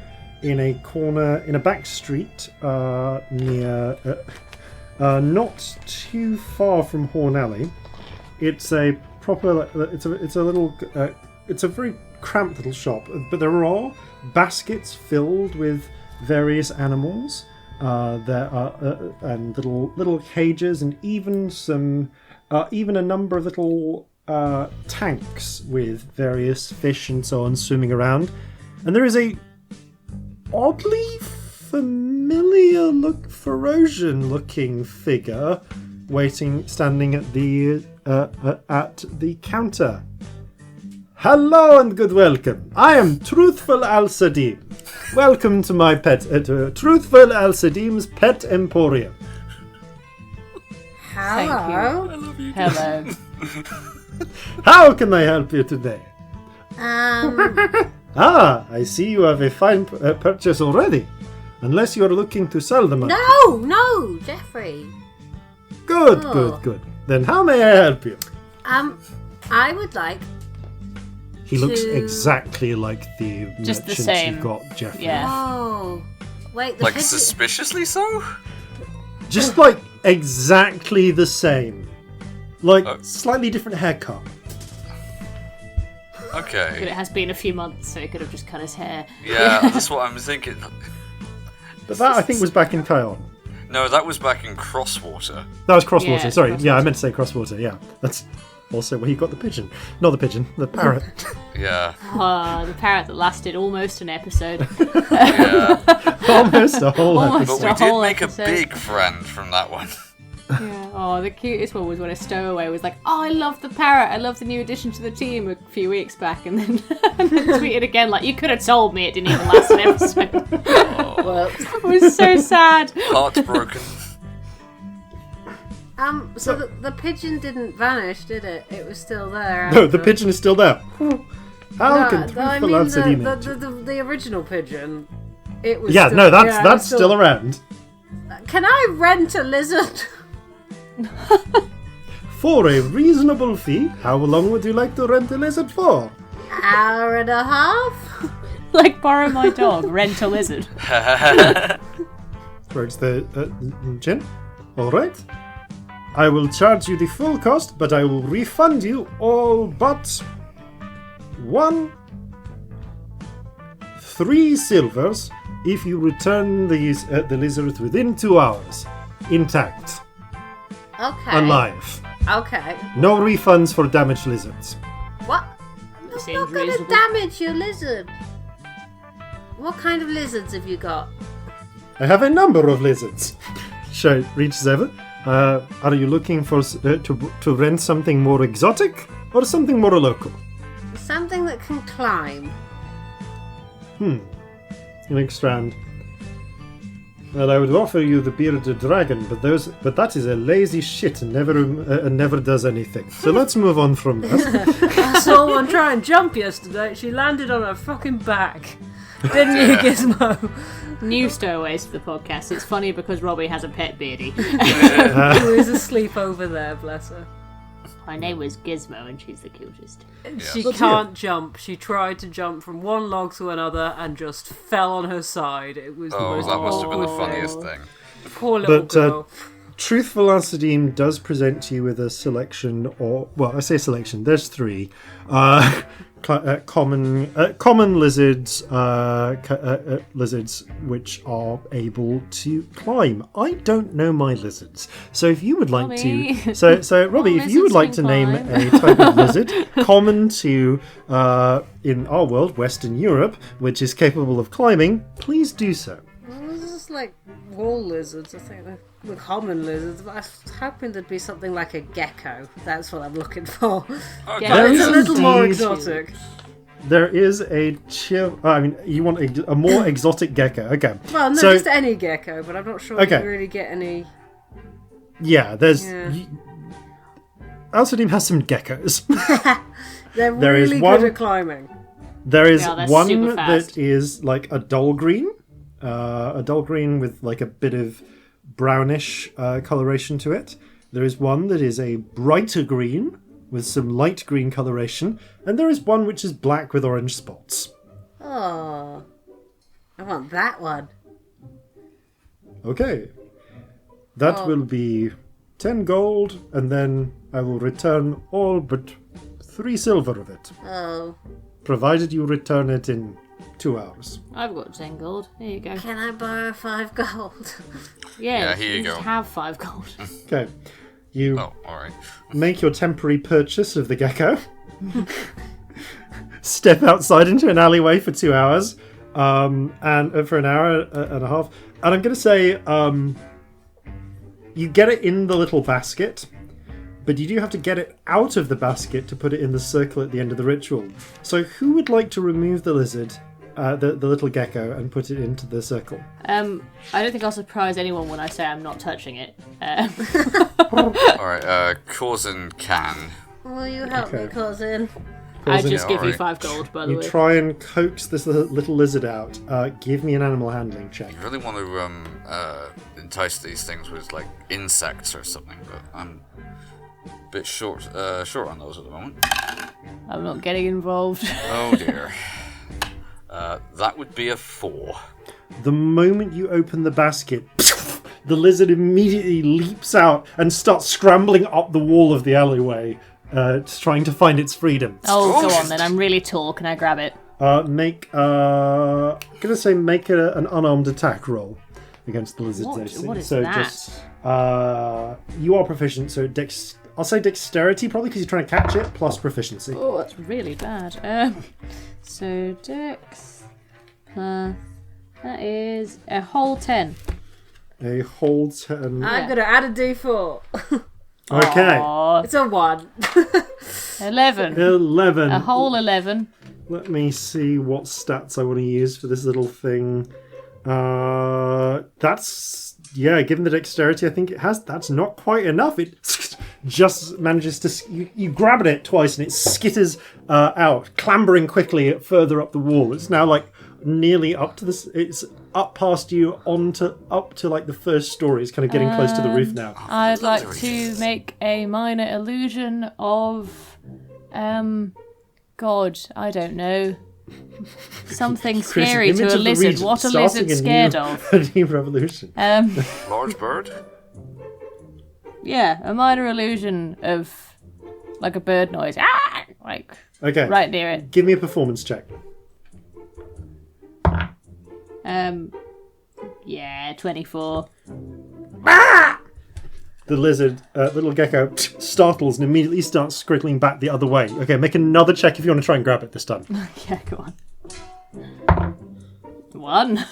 in a corner in a back street near. Not too far from Horn Alley. It's a proper. It's a little. It's a very cramped little shop, but there are baskets filled with various animals. There are and little cages, and even some, even a number of little tanks with various fish and so on swimming around. And there is a oddly familiar Ferocian looking figure standing at the counter. Hello and good welcome. I am Truthful Al-Sadim. Welcome to my Truthful Al-Sadim's Pet Emporium. Hello. Hello. How can I help you today? I see you have a fine purchase already. Unless you're looking to sell them. No, Jeffrey. Good. Then how may I help you? I would like. He looks exactly like the Just the merchant same. you've got, Jeffrey. Yeah. Oh, wait. Like suspiciously so? Just like exactly the same. Like slightly different haircut. Okay. But it has been a few months, so he could have just cut his hair. Yeah, that's what I'm thinking. But that I think was back in Kion. No, that was back in Crosswater. That was Crosswater. Yeah, Sorry, Crosswater. yeah, I meant to say Crosswater. Yeah, that's also where you got the pigeon. Not the pigeon, the parrot. Yeah. The parrot that lasted almost an episode. Yeah. Almost a whole Almost episode. But we a did whole make episode. a big friend from that one. Yeah. Oh, the cutest one was when a stowaway was like, "Oh, I love the parrot. I love the new addition to the team." A few weeks back, and then tweeted again like, "You could have told me it didn't even last an episode." Well, It was so sad. Heartbroken. so the pigeon didn't vanish, did it? It was still there. No, the pigeon is still there. How can I Truthful mean Al-Sadim the original pigeon. It was. Yeah, still, no, yeah, that's it's still around. Can I rent a lizard? For a reasonable fee, how long would you like to rent a lizard for? Hour and a half. Like borrow my dog, rent a lizard. Where's the gin? All right. I will charge you the full cost, but I will refund you all but 3 silvers if you return the lizard within 2 hours, intact, Okay. alive. Okay. No refunds for damaged lizards. What? That's Seems not going to reasonable. damage your lizard. What kind of lizards have you got? I have a number of lizards. She reaches over. Are you looking for to rent something more exotic or something more local? Something that can climb. Next round. Well, I would offer you the bearded dragon, but that is a lazy shit and never does anything. So let's move on from that. I saw one try and jump yesterday. She landed on her fucking back. Didn't you, Gizmo? New stowaways for the podcast. It's funny because Robbie has a pet beardie. Who is asleep over there, bless her. Her name was Gizmo and she's the cutest. She can't jump. She tried to jump from one log to another and just fell on her side. It was the most that must have been the awkward funniest thing. thing. Poor little girl. Truthful Acidim does present you with a selection, I say selection, there's 3. Common lizards, lizards which are able to climb. I don't know my lizards, so if you would like to, so Robbie, if you would like to name a type of lizard common to in our world, Western Europe, which is capable of climbing, please do so. Well, this is like wall lizards, I think. They're common lizards, but I was hoping there'd be something like a gecko. That's what I'm looking for. Yeah, it's a little more exotic. There is you want a more exotic gecko. Okay. Well, no, just any gecko, but I'm not sure you really get any. Yeah, there's. Al-Sadim has some geckos. They're really good at climbing. There is one that is like a dull green. A dull green with like a bit of brownish coloration to it. There is one that is a brighter green with some light green coloration, and there is one which is black with orange spots. Oh, I want that one. Okay. That will be 10 gold, and then I will return all but 3 silver of it. Oh. Provided you return it in 2 hours. I've got 10 gold. There you go. Can I borrow 5 gold? Yeah, here you go. Just have 5 gold. Okay. You all right. Make your temporary purchase of the gecko. Step outside into an alleyway for 2 hours, and for an hour and a half. And I'm going to say, you get it in the little basket, but you do have to get it out of the basket to put it in the circle at the end of the ritual. So who would like to remove the lizard, the little gecko, and put it into the circle? I don't think I'll surprise anyone when I say I'm not touching it. Alright, Corzin can. Will you help me, Corzin? I just give you 5 gold, by the way. You try and coax this little lizard out. Give me an animal handling check. You really want to entice these things with like insects or something, but I'm a bit short on those at the moment. I'm not getting involved. Oh dear. That would be a 4. The moment you open the basket, the lizard immediately leaps out and starts scrambling up the wall of the alleyway, trying to find its freedom. Oh, go on then. I'm really tall. Can I grab it? Make an unarmed attack roll against the lizard's AC. What is so that? Just you are proficient, so I'll say dexterity probably because you're trying to catch it plus proficiency. Oh, that's really bad. So dex plus that is a whole 10. A whole 10. I'm gonna add a d4. Okay. Aww. It's a 1. 11. 11. A whole 11. Let me see what stats I want to use for this little thing. Given the dexterity I think it has, that's not quite enough. It just manages to... You grab it twice and it skitters out, clambering quickly further up the wall. It's now like nearly up to this... It's up past you up to like the first story. It's kind of getting close to the roof now. I'd like to make a minor illusion of... God, I don't know. Something scary to a lizard. What a lizard scared of. A new revolution. Large bird? Yeah, a minor illusion of like a bird noise. Ah! Like right near it. Give me a performance check. Yeah, 24. The lizard, little gecko, startles and immediately starts scriggling back the other way. Okay, make another check if you want to try and grab it this time. Yeah, go on. 1.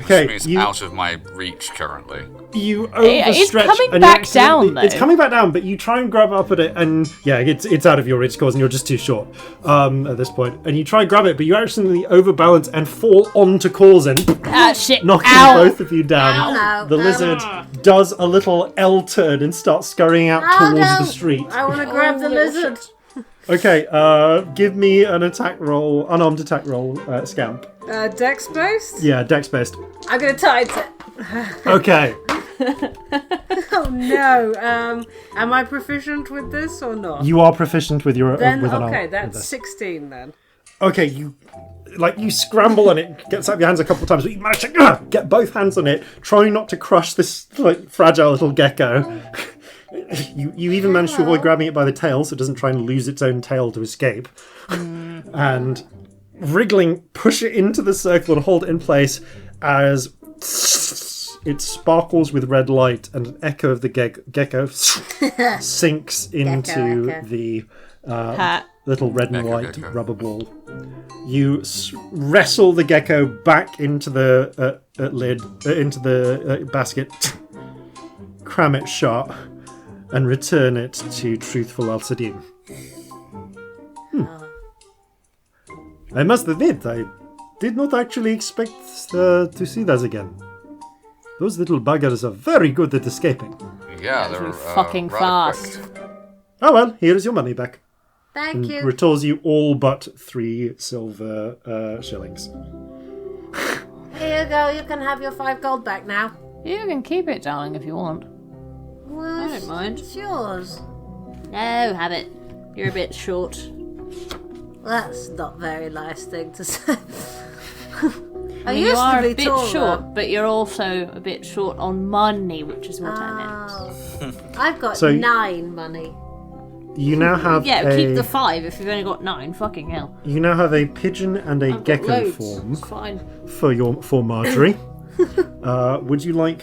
Okay, It's out of my reach currently. You overstretch. It's coming and back down, though. It's coming back down, but you try and grab up at it, and yeah, it's out of your reach, Corzin, and you're just too short at this point. And you try and grab it, but you accidentally overbalance and fall onto Corzin, Shit. knocking Ow. both of you down. Ow. The lizard does a little L turn and starts scurrying out towards the street. I want to grab the lizard. Okay, give me an unarmed attack roll, Scamp. Dex based? Yeah, dex based. I'm going to tight it. Okay. Oh no. Am I proficient with this or not? You are proficient with your Then with an okay, with that's this. 16 then. Okay, you scramble and it gets out of your hands a couple of times, but you manage to get both hands on it, trying not to crush this fragile little gecko. You even manage to avoid grabbing it by the tail, so it doesn't try and lose its own tail to escape. And wriggling, push it into the circle and hold it in place as it sparkles with red light, and an echo of the gecko sinks into the little red and white rubber ball. You wrestle the gecko back into the basket, cram it shut, and return it to truthful Al-Sadim. I must admit, I did not actually expect to see that again. Those little buggers are very good at escaping. Yeah, they're fucking fast. Oh well, here is your money back. Thank you. Restores you all but 3 silver shillings. Here you go. You can have your 5 gold back now. You can keep it, darling, if you want. Well, I don't mind. It's yours. No, have it. You're a bit short. That's not a very nice thing to say. I You used are to be a bit taller. short, but you're also a bit short on money, which is what I meant. I've got So- 9 money. You now have Keep the 5 if you've only got 9. Fucking hell. You now have a pigeon and a I've got gecko loads. form It's fine. for Marjorie. Would you like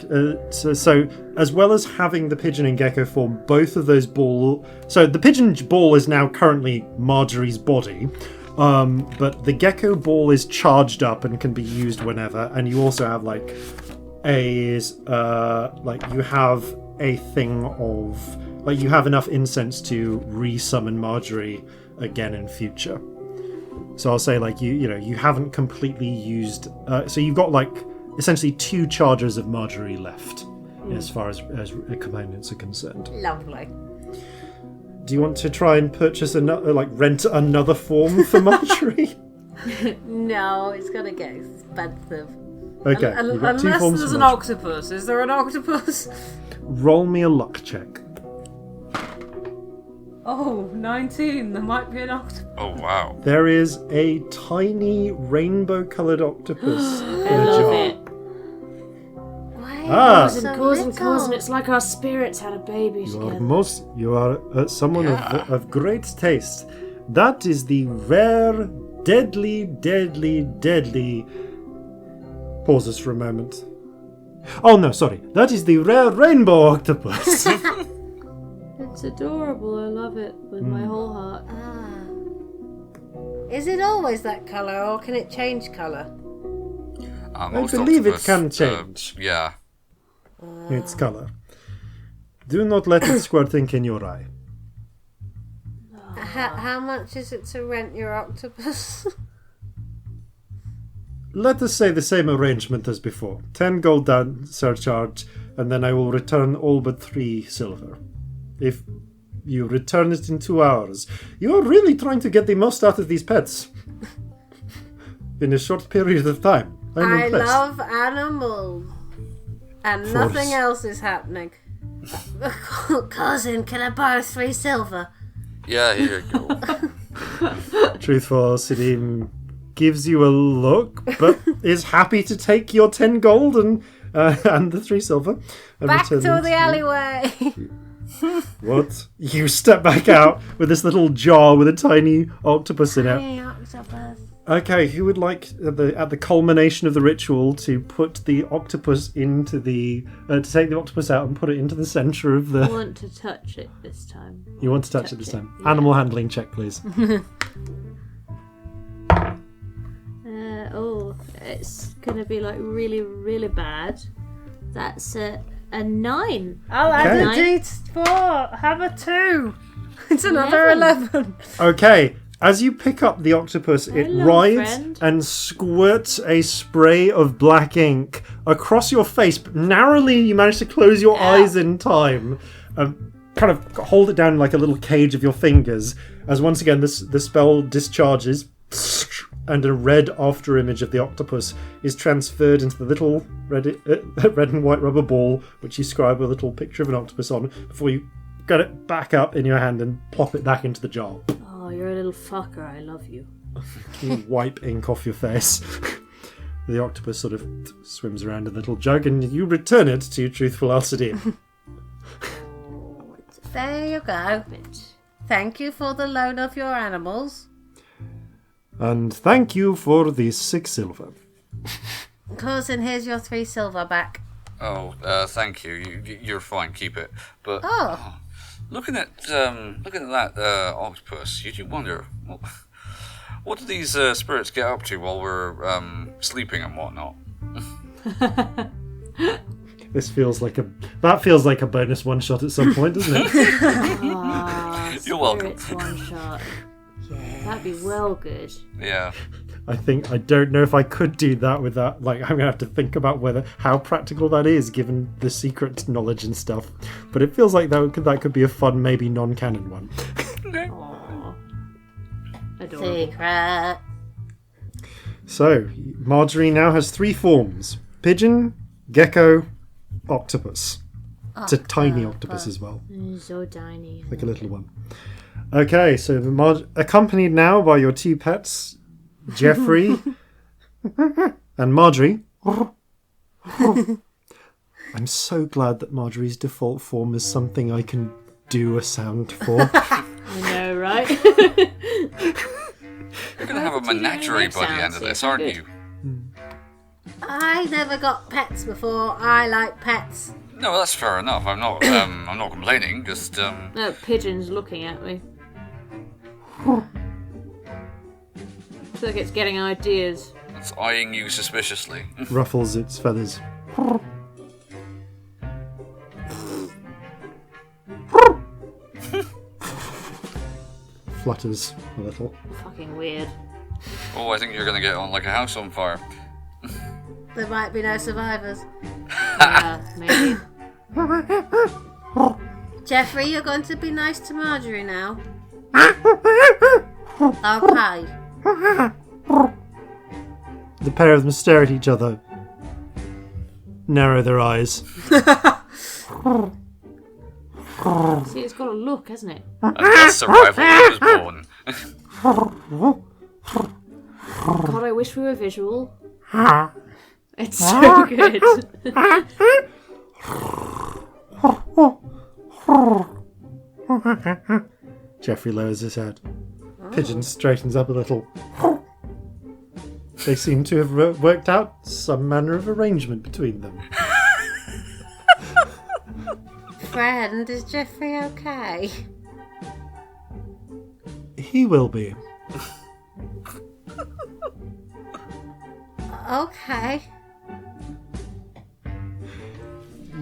so as well as having the pigeon and gecko form, both of those so the pigeon ball is now currently Marjorie's body, but the gecko ball is charged up and can be used whenever, and you also have you have a thing of you have enough incense to re-summon Marjorie again in future. So I'll say you haven't completely used so you've got essentially 2 charges of Marjorie left as far as companions are concerned. Lovely. Do you want to try and purchase rent another form for Marjorie? No, it's gonna get expensive. Okay, you've got 2 Unless forms there's for an Marjorie. octopus. Is there an octopus? Roll me a luck check. Oh, 19. There might be an octopus. Oh, wow. There is a tiny rainbow-coloured octopus in a love jar. it. Ah, Corzin, it's like our spirits had a baby together. you are someone of great taste. That is the rare, deadly. Pauses for a moment. Oh no, sorry. That is the rare rainbow octopus. It's adorable. I love it with my whole heart. Is it always that colour, or can it change colour? I Most believe it octopus, can change yeah. its colour. Do not let it squirt ink in your eye. How much is it to rent your octopus? Let us say the same arrangement as before. 10 gold down surcharge, and then I will return all but 3 silver. If you return it in 2 hours, you are really trying to get the most out of these pets. In a short period of time. I'm I impressed. love animals. And nothing else is happening. Cousin, can I borrow 3 silver? Yeah, here you go. Truthful Sidim gives you a look, but is happy to take your 10 gold and the 3 silver. And Back to return them the you. alleyway. What? You step back out with this little jar with a tiny octopus in it. Hey, octopus. Okay, who would like at the culmination of the ritual to put the octopus into the to take the octopus out and put it into the center of I the? want to touch it this time. You want to touch it this time? Yeah. Animal handling check, please. it's gonna be like really, really bad. That's a 9. I'll add a D4. Have a 2. It's another 11. Okay, as you pick up the octopus, it Hello, writhes friend. and squirts a spray of black ink across your face. But narrowly, you manage to close your eyes in time. Kind of hold it down like a little cage of your fingers. As once again, the spell discharges, and a red after image of the octopus is transferred into the little red and white rubber ball, which you scribe a little picture of an octopus on, before you get it back up in your hand and plop it back into the jar. Oh, you're a little fucker. I love you. You wipe ink off your face. The octopus sort of swims around in a little jug, and you return it to truthful Alcidia. There you go. Thank you for the loan of your animals. And thank you for the 6 silver. Corzin, here's your 3 silver back. Oh, thank you. You're fine. Keep it. But Oh. looking at that octopus, you do wonder what do these spirits get up to while we're sleeping and whatnot. This feels like a bonus one shot at some point, doesn't it? You're welcome. One shot. Yeah, that'd be well good. Yeah. I don't know if I could do that with that. Like, I'm gonna have to think about how practical that is, given the secret knowledge and stuff. But it feels like that could be a fun, maybe non-canon one. Okay. Adorable. Secret. So, Marjorie now has 3 forms: pigeon, gecko, octopus. It's a tiny octopus as well, So tiny. like a little one. Okay, so accompanied now by your 2 pets, Jeffrey and Marjorie. I'm so glad that Marjorie's default form is something I can do a sound for. I know, right? You're going to have a menagerie by the end of this, aren't you? I never got pets before. I like pets. No, that's fair enough. I'm not complaining. Just No, pigeon's looking at me. I feel like it's getting ideas. it's eyeing you suspiciously. Ruffles its feathers. Flutters a little. Fucking weird. Oh, I think you're going to get on like a house on fire. There might be no survivors. Yeah, maybe. Jeffrey, you're going to be nice to Marjorie now. Okay. The pair of them stare at each other, narrow their eyes. See, it's got a look, hasn't it? And that's survival was born. God, I wish we were visual. It's so good. Jeffrey lowers his head. Pigeon straightens up a little. They seem to have worked out some manner of arrangement between them. Friend, is Jeffrey okay? He will be. Okay.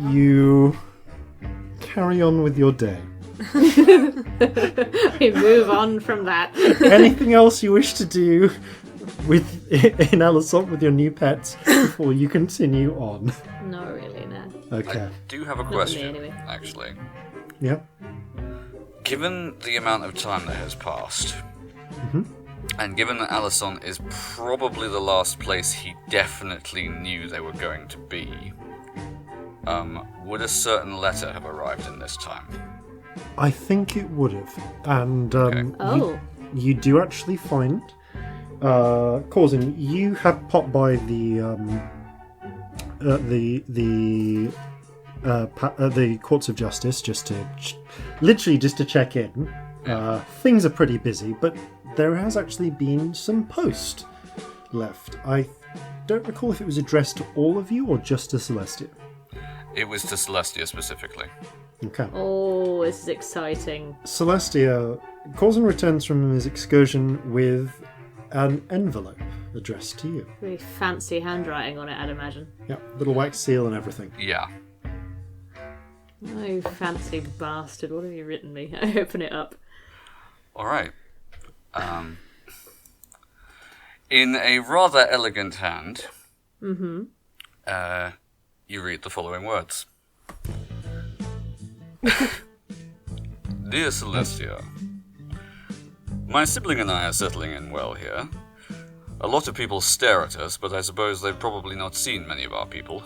You carry on with your day. We move on from that. Anything else you wish to do in Alisont with your new pets before you continue on? Not really, no. Okay. I do have a Not me, question, anyway. actually. Yep. Given the amount of time that has passed, and given that Alisont is probably the last place he definitely knew they were going to be, would a certain letter have arrived in this time? I think it would have. And you do actually find... Corzin, you have popped by the Courts of Justice just to check in. Things are pretty busy, but there has actually been some post left. I don't recall if it was addressed to all of you or just to Celestia. It was to Celestia specifically. Okay. Oh, this is exciting. Celestia, Corzin returns from his excursion with an envelope addressed to you. Really fancy handwriting on it, I'd imagine. Yep, little wax seal and everything. Yeah. Oh, fancy bastard. What have you written me? I open it up. All right. In a rather elegant hand, you read the following words. Dear Celestia, my sibling and I are settling in well here. A lot of people stare at us, but I suppose they've probably not seen many of our people.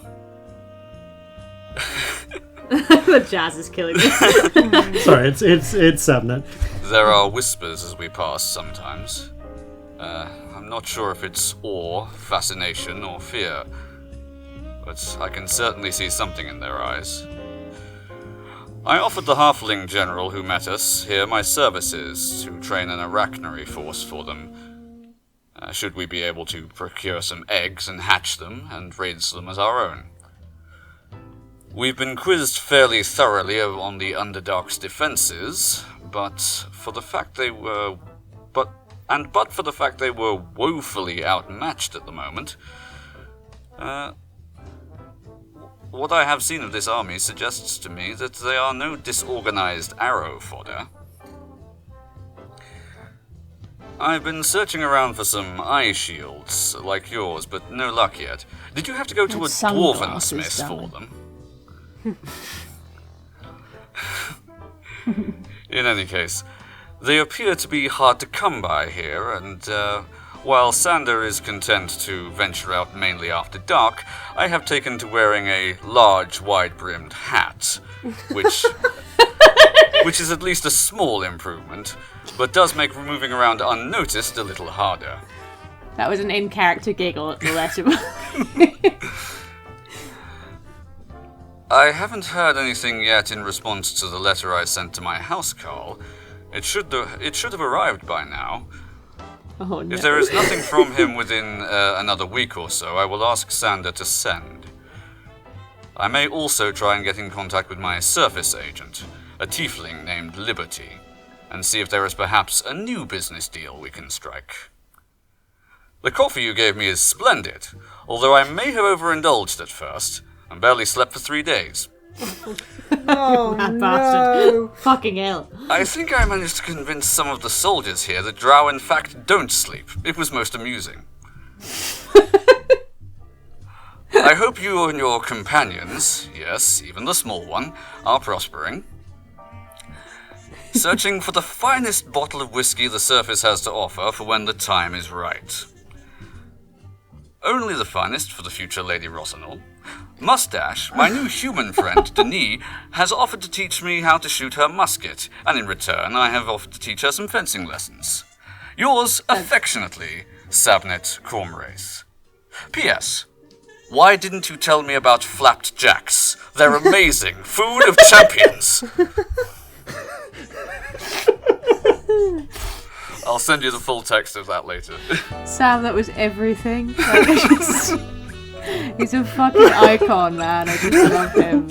The jazz is killing me. Sorry, it's Sabnet. There are whispers as we pass sometimes. I'm not sure if it's awe, fascination, or fear, but I can certainly see something in their eyes. I offered the halfling general who met us here my services to train an arachnery force for them. Should we be able to procure some eggs and hatch them and raise them as our own. We've been quizzed fairly thoroughly on the Underdark's defenses, but for the fact they were woefully outmatched at the moment, what I have seen of this army suggests to me that they are no disorganized arrow fodder. I've been searching around for some eye shields like yours, but no luck yet. Did you have to go to a dwarven smith for them? In any case, they appear to be hard to come by here, and while Sander is content to venture out mainly after dark, I have taken to wearing a large, wide-brimmed hat, which is at least a small improvement, but does make moving around unnoticed a little harder. That was an in-character giggle at the letter. I haven't heard anything yet in response to the letter I sent to my housecarl. It should have arrived by now. Oh, no. If there is nothing from him within another week or so, I will ask Sander to send. I may also try and get in contact with my surface agent, a tiefling named Liberty, and see if there is perhaps a new business deal we can strike. The coffee you gave me is splendid, although I may have overindulged at first, and barely slept for 3 days. Oh, no. Fucking hell. I think I managed to convince some of the soldiers here that drow in fact don't sleep. It was most amusing. I hope you and your companions, yes, even the small one, are prospering. Searching for the finest bottle of whiskey the surface has to offer for when the time is right. Only the finest for the future Lady Rosanel. Mustache, my new human friend, Denis, has offered to teach me how to shoot her musket, and in return I have offered to teach her some fencing lessons. Yours affectionately, Sabnet Horhace. P.S. Why didn't you tell me about flapped jacks? They're amazing. Food of champions. I'll send you the full text of that later. Sam, that was everything. He's a fucking icon, man. I just love him.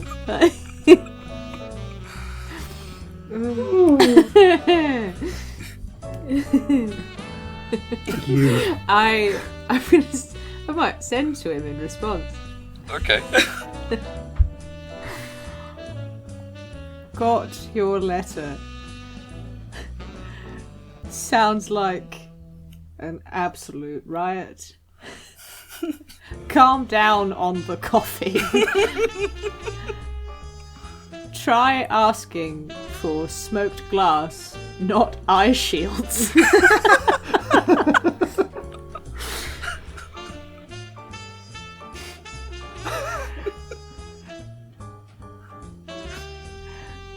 I might send to him in response. Okay. Got your letter. Sounds like an absolute riot. Calm down on the coffee. Try asking for smoked glass, not eye shields.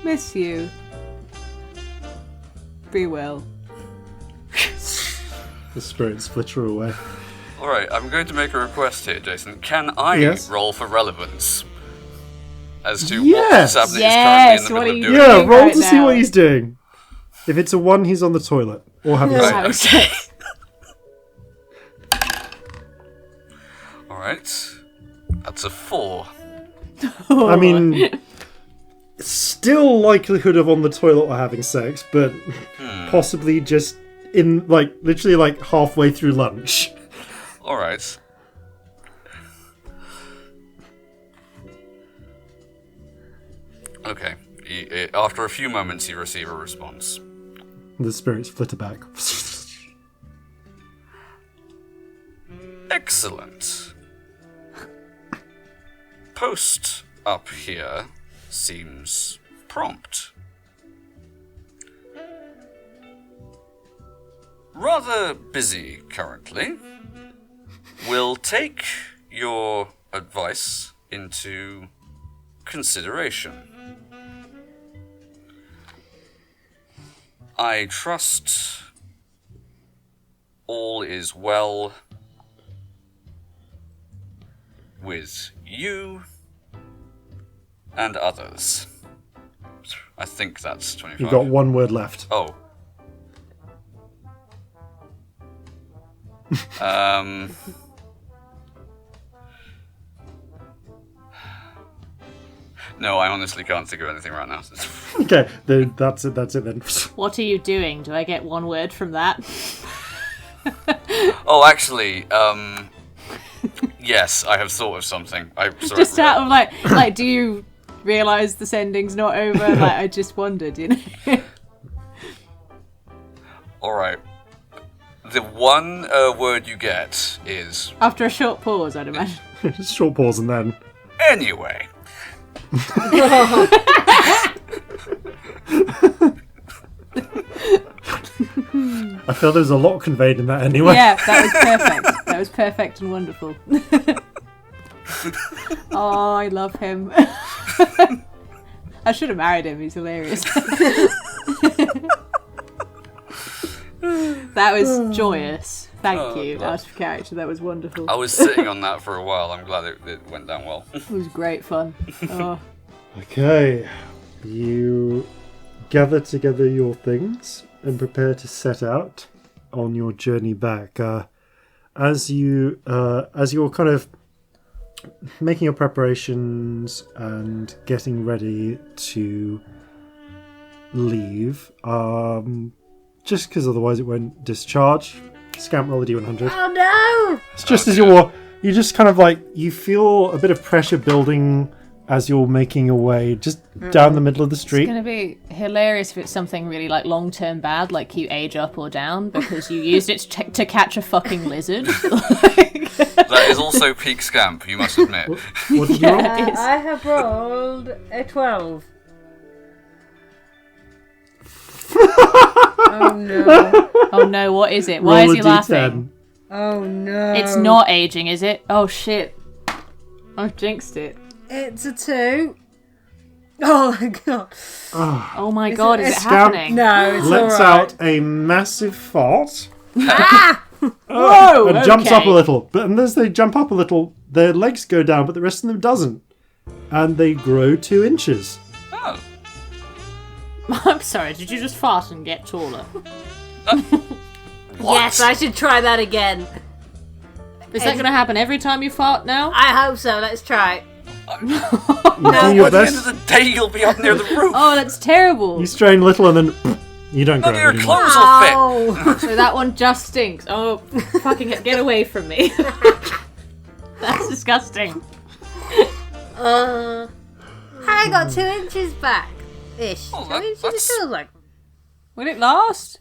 Miss you. Be well. The spirits flitter away. Alright, I'm going to make a request here, Jason. Can I roll for relevance? As to what Sabnet is currently in the middle of doing? Yeah, roll to see what he's doing. If it's a 1, he's on the toilet. Or having sex. Alright. That's a 4. I mean, still likelihood of on the toilet or having sex, but possibly just in, literally halfway through lunch. All right. Okay. After a few moments, you receive a response. The spirits flitter back. Excellent. Post up here seems prompt. Rather busy currently. Will take your advice into consideration. I trust all is well with you and others. I think that's 25. You've got one word left. Oh. No, I honestly can't think of anything right now. Okay, that's it then. What are you doing? Do I get one word from that? Oh, actually, yes, I have thought of something. Just out of like, do you realise the sending's not over? Like, I just wondered, you know. Alright. The one word you get is... After a short pause, I'd imagine. Just short pause and then... Anyway. I feel there's a lot conveyed in that anyway. Yeah, that was perfect. That was perfect and wonderful. Oh, I love him. I should have married him. He's hilarious. That was joyous. Thank you. Out of character. That was wonderful. I was sitting on that for a while. I'm glad it went down well. It was great fun. Oh. Okay. You gather together your things and prepare to set out on your journey back. As you're kind of making your preparations and getting ready to leave, just because otherwise it won't discharge, Scamp, roll a D100. Oh no! It's just as you just kind of like, you feel a bit of pressure building as you're making your way just down the middle of the street. It's going to be hilarious if it's something really like long-term bad, like you age up or down because you used it to catch a fucking lizard. That is also peak Scamp, you must admit. What did you roll? I have rolled a 12. Oh no. Oh no, what is it? Why Roll is he a laughing? Oh no. It's not aging, is it? Oh shit. I've jinxed it. It's a 2. Oh my god. Oh my god, is it Scamp happening? No, it's lets alright. out a massive fart. Ah! Whoa! And jumps up a Okay. little. But as they jump up a little, their legs go down, but the rest of them doesn't. And they grow 2 inches. Oh. I'm sorry, did you just fart and get taller? Yes, I should try that again. Is that going to happen every time you fart now? I hope so. Let's try. You do By your the end best. of the day, you'll be up near the roof. Oh, that's terrible. You strain a little and then you don't grow None of your anymore. clothes will fit. Oh. So that one just stinks. Oh, fucking get away from me. That's disgusting. I got 2 inches back. Ish. Oh, 2 inches, it that's- feels like. Will it last?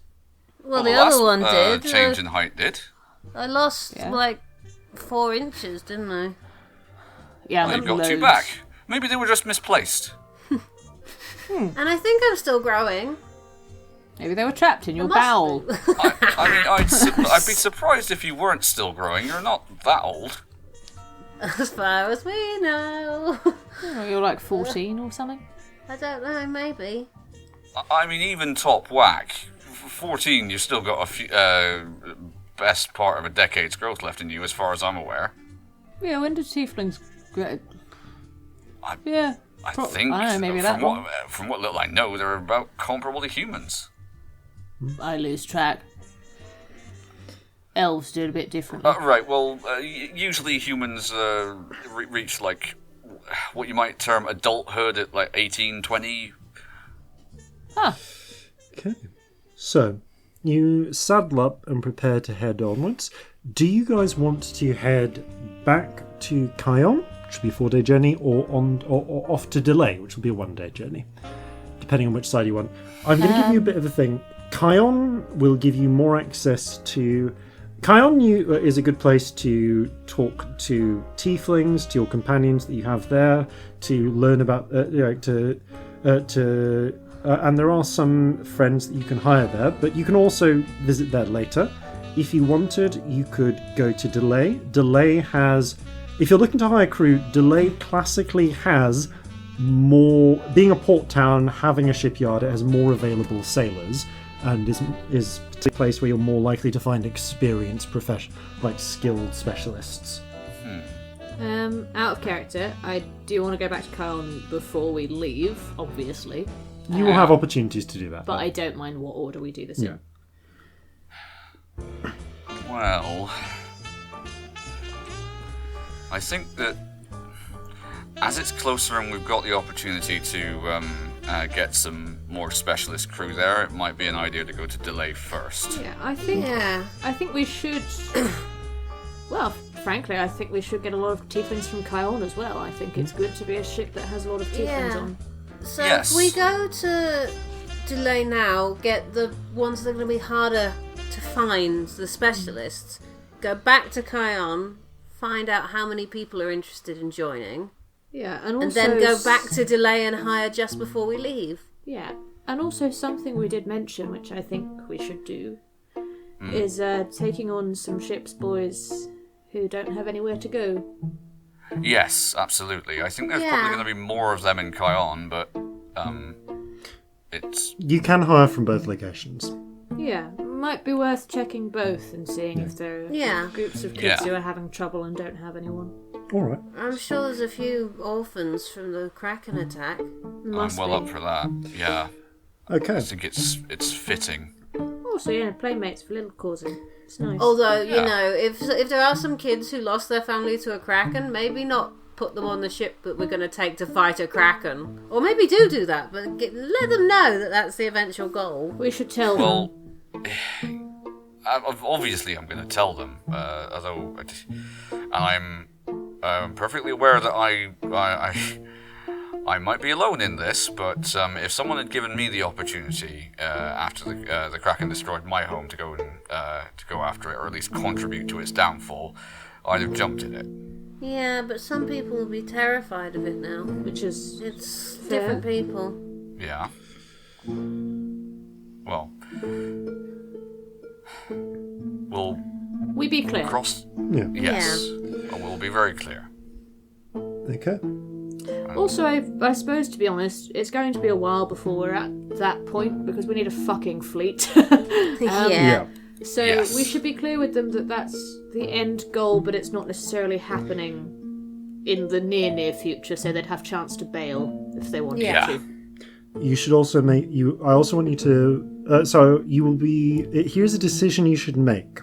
Well, the the other last, one did. change in height did. I lost Yeah. like 4 inches, didn't I? Yeah, Well, you've got loads. 2 back. Maybe they were just misplaced. And I think I'm still growing. Maybe they were trapped in your must bowel. be. I mean, I'd be surprised if you weren't still growing. You're not that old. As far as we know. Oh, you're like 14 or something. I don't know, maybe. I mean, even top whack, 14, you've still got a few, best part of a decade's growth left in you, as far as I'm aware. Yeah, when did tieflings grow? I think, I don't know, maybe that long. from what little I know, they're about comparable to humans. I lose track. Elves do it a bit differently. Right, well, usually humans reach, like, what you might term adulthood at, like, 18, 20. Huh. Okay. So, you saddle up and prepare to head onwards. Do you guys want to head back to Kion, which will be a 4-day journey, or off to Delay, which will be a 1-day journey, depending on which side you want? I'm going to give you a bit of a thing. Kion will give you more access to... Kion is a good place to talk to tieflings, to your companions that you have there, to learn about... and there are some friends that you can hire there, but you can also visit there later. If you wanted, you could go to Delay. Delay has... If you're looking to hire crew, Delay classically has more... Being a port town, having a shipyard, it has more available sailors, and is a place where you're more likely to find experienced skilled specialists. Out of character, I do want to go back to Kion before we leave, obviously. You will have opportunities to do that. But I don't mind what order we do this in. Well, I think that as it's closer and we've got the opportunity to get some more specialist crew there, it might be an idea to go to Delay first. Yeah, I think we should... Well, frankly, I think we should get a lot of tieflings from Kion as well. I think it's good to be a ship that has a lot of tieflings on. So if we go to Delay now, get the ones that are going to be harder to find, the specialists, go back to Kion, find out how many people are interested in joining. Yeah, and also... then go back to Delay and hire just before we leave. Yeah, and also something we did mention, which I think we should do, is taking on some ship's boys who don't have anywhere to go. Yes, absolutely. I think there's probably going to be more of them in Kion, but it's... You can hire from both locations. Yeah, might be worth checking both and seeing if there are groups of kids who are having trouble and don't have anyone. All right. I'm sure there's a few orphans from the Kraken attack. I'm well up for that, yeah. Okay. I think it's fitting. Also, playmates for little Corzin. It's nice. Although, if there are some kids who lost their family to a Kraken, maybe not put them on the ship that we're going to take to fight a Kraken. Or maybe do that, but let them know that that's the eventual goal. We should tell them. Obviously I'm going to tell them, although I'm perfectly aware that I might be alone in this, but if someone had given me the opportunity after the Kraken destroyed my home to go after it, or at least contribute to its downfall, I'd have jumped at it. Yeah, but some people will be terrified of it now. It's fair. Different people. Yeah. Well, we be clear. Yes. We'll be very clear. Okay. Also, I suppose, to be honest, it's going to be a while before we're at that point, because we need a fucking fleet. So we should be clear with them that that's the end goal, but it's not necessarily happening in the near future, so they'd have chance to bail if they wanted to. You should also I also want you to... so you will be... Here's a decision you should make.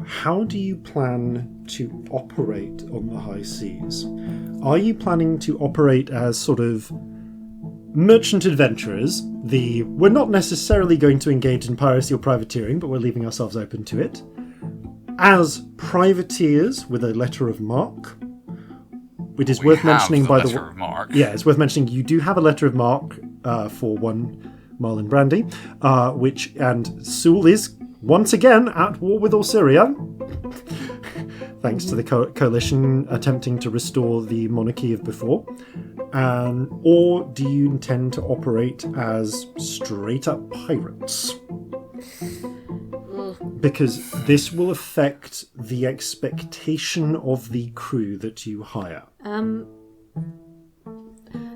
How do you plan to operate on the high seas? Are you planning to operate as sort of merchant adventurers? We're not necessarily going to engage in piracy or privateering, but we're leaving ourselves open to it. As privateers with a letter of marque. It is worth mentioning, by the way. Yeah, it's worth mentioning you do have a letter of marque for 1 Marlin Brandy, and Sewell is once again at war with Orsyria, thanks to the coalition attempting to restore the monarchy of before. Or do you intend to operate as straight up pirates? Because this will affect the expectation of the crew that you hire.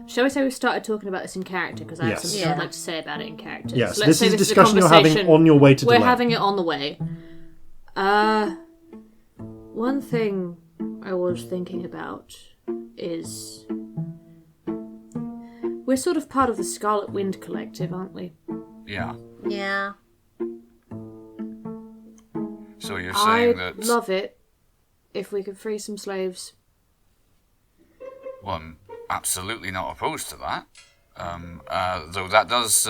Shall we say we started talking about this in character? Because I have something I'd like to say about it in character. Yes, so this is a discussion you're having on your way to Delay. We're having it on the way. One thing I was thinking about is... We're sort of part of the Scarlet Wind Collective, aren't we? Yeah. Yeah. So you're saying I'd love it if we could free some slaves. Well, I'm absolutely not opposed to that. Though that does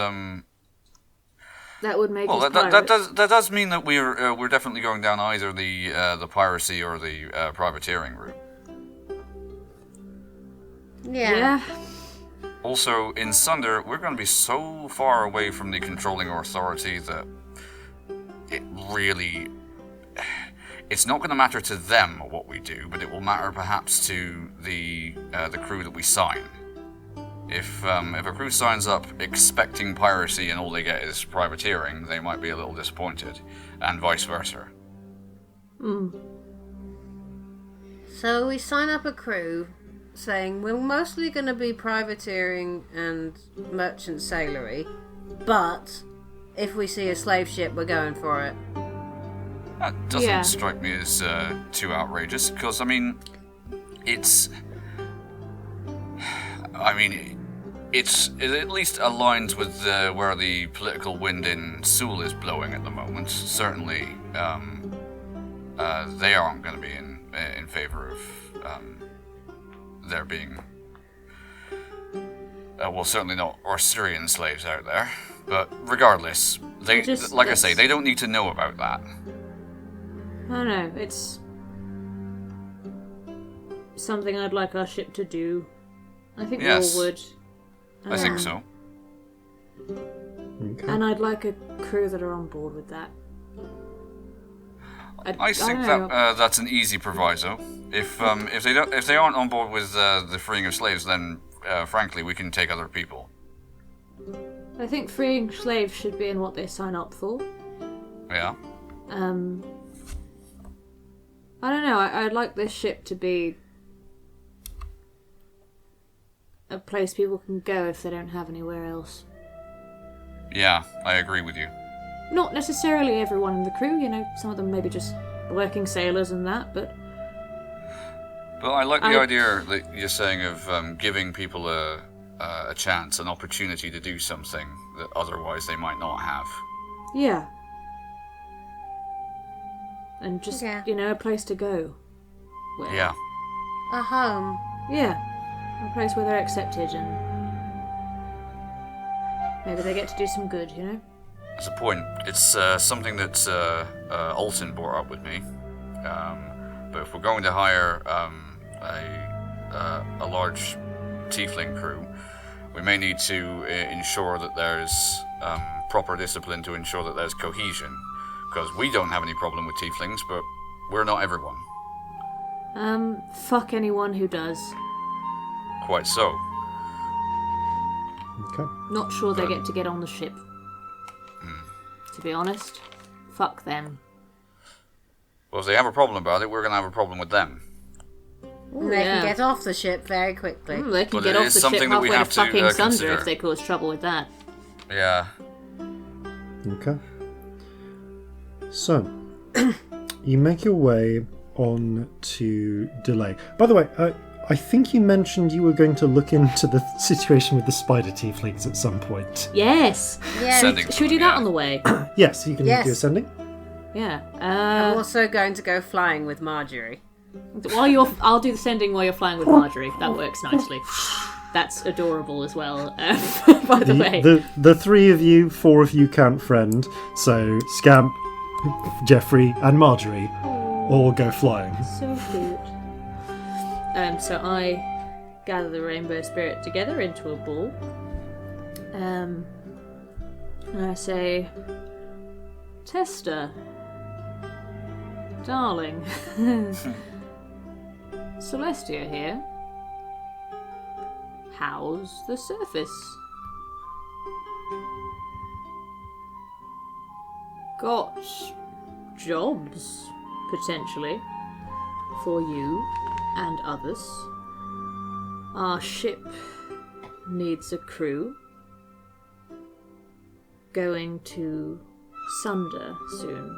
That would make well, us that does mean that we're definitely going down either the piracy or the privateering route. Yeah. Also, in Sunder, we're going to be so far away from the controlling authority that it's not going to matter to them what we do, but it will matter perhaps to the crew that we sign. If a crew signs up expecting piracy and all they get is privateering, they might be a little disappointed, and vice versa. So we sign up a crew saying we're mostly going to be privateering and merchant sailory, but if we see a slave ship, we're going for it. That doesn't strike me as too outrageous, because, it at least aligns with where the political wind in Seoul is blowing at the moment. Certainly, they aren't going to be in favor of there being, certainly not Syrian slaves out there. But regardless, I say, they don't need to know about that. I don't know. It's something I'd like our ship to do. I think we all would. I think so. Okay. And I'd like a crew that are on board with that. I think that's an easy proviso. If they aren't on board with the freeing of slaves, then frankly we can take other people. I think freeing slaves should be in what they sign up for. Yeah. I don't know. I'd like this ship to be a place people can go if they don't have anywhere else. Yeah, I agree with you. Not necessarily everyone in the crew, some of them maybe just working sailors and that, but... But I like the idea that you're saying of giving people a chance, an opportunity to do something that otherwise they might not have. Yeah. And just, a place to go. Yeah. A home. Yeah. A place where they're accepted and maybe they get to do some good, That's a point. It's something that Alton brought up with me. But if we're going to hire a large tiefling crew, we may need to ensure that there's proper discipline to ensure that there's cohesion. Because we don't have any problem with tieflings, but we're not everyone. Fuck anyone who does. Quite so. Okay. Not sure they get on the ship. To be honest, fuck them. Well, if they have a problem about it, we're going to have a problem with them. They can get off the ship very quickly. They can get off the ship halfway to fucking Sunder if they cause trouble with that. Yeah. Okay. So, you make your way on to Delay. By the way, I think you mentioned you were going to look into the situation with the spider tieflings at some point. Yes. Should we do that on the way? Yes, you can do ascending. Yeah. I'm also going to go flying with Marjorie. I'll do the sending while you're flying with Marjorie. That works nicely. That's adorable as well. By the way, the three of you, four of you count friend. So Scamp, Jeffrey, and Marjorie all go flying. So cute. So I gather the rainbow spirit together into a ball. And I say, Tester, darling, Celestia here. How's the surface? Got jobs, potentially, for you and others. Our ship needs a crew. Going to Sunder soon.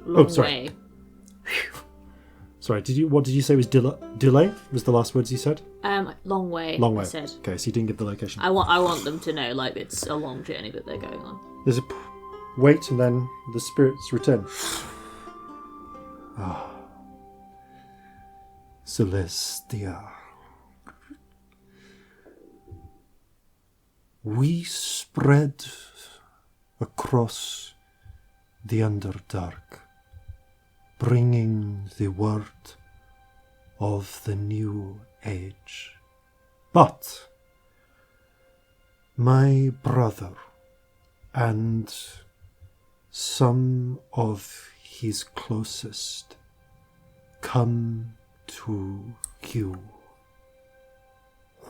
Long sorry. way. Sorry, what did you say was delay? Was the last words you said? Long way. Long way. I said. Okay, so you didn't give the location. I want them to know, like, it's a long journey that they're going on. There's a wait, and then the spirits return. Celestia. We spread across the Underdark, bringing the word of the new age. But my brother and some of his closest come to you.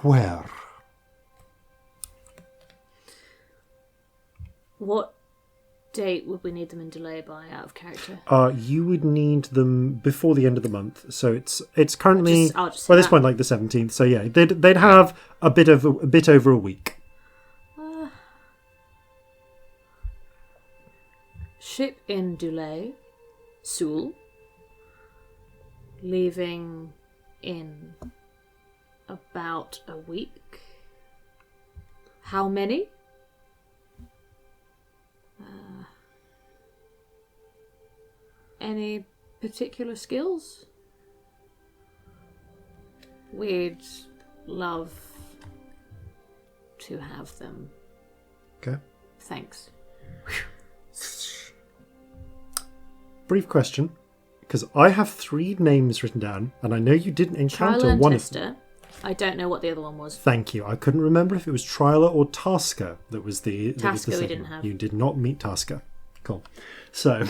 Where? What date would we need them in delay by, out of character? You would need them before the end of the month. So it's currently I'll just by this point like the 17th. So yeah, they'd have a bit over a week. Ship in Dulé, Sul, leaving in about a week. How many? Any particular skills? We'd love to have them. Okay. Thanks. Brief question, because I have 3 names written down, and I know you didn't encounter Tryla and one Tester. of them. I don't know what the other one was. Thank you. I couldn't remember if it was Tryla or Tasker that was the... Tasker we second didn't one. have. You did not meet Tasker. Cool. So,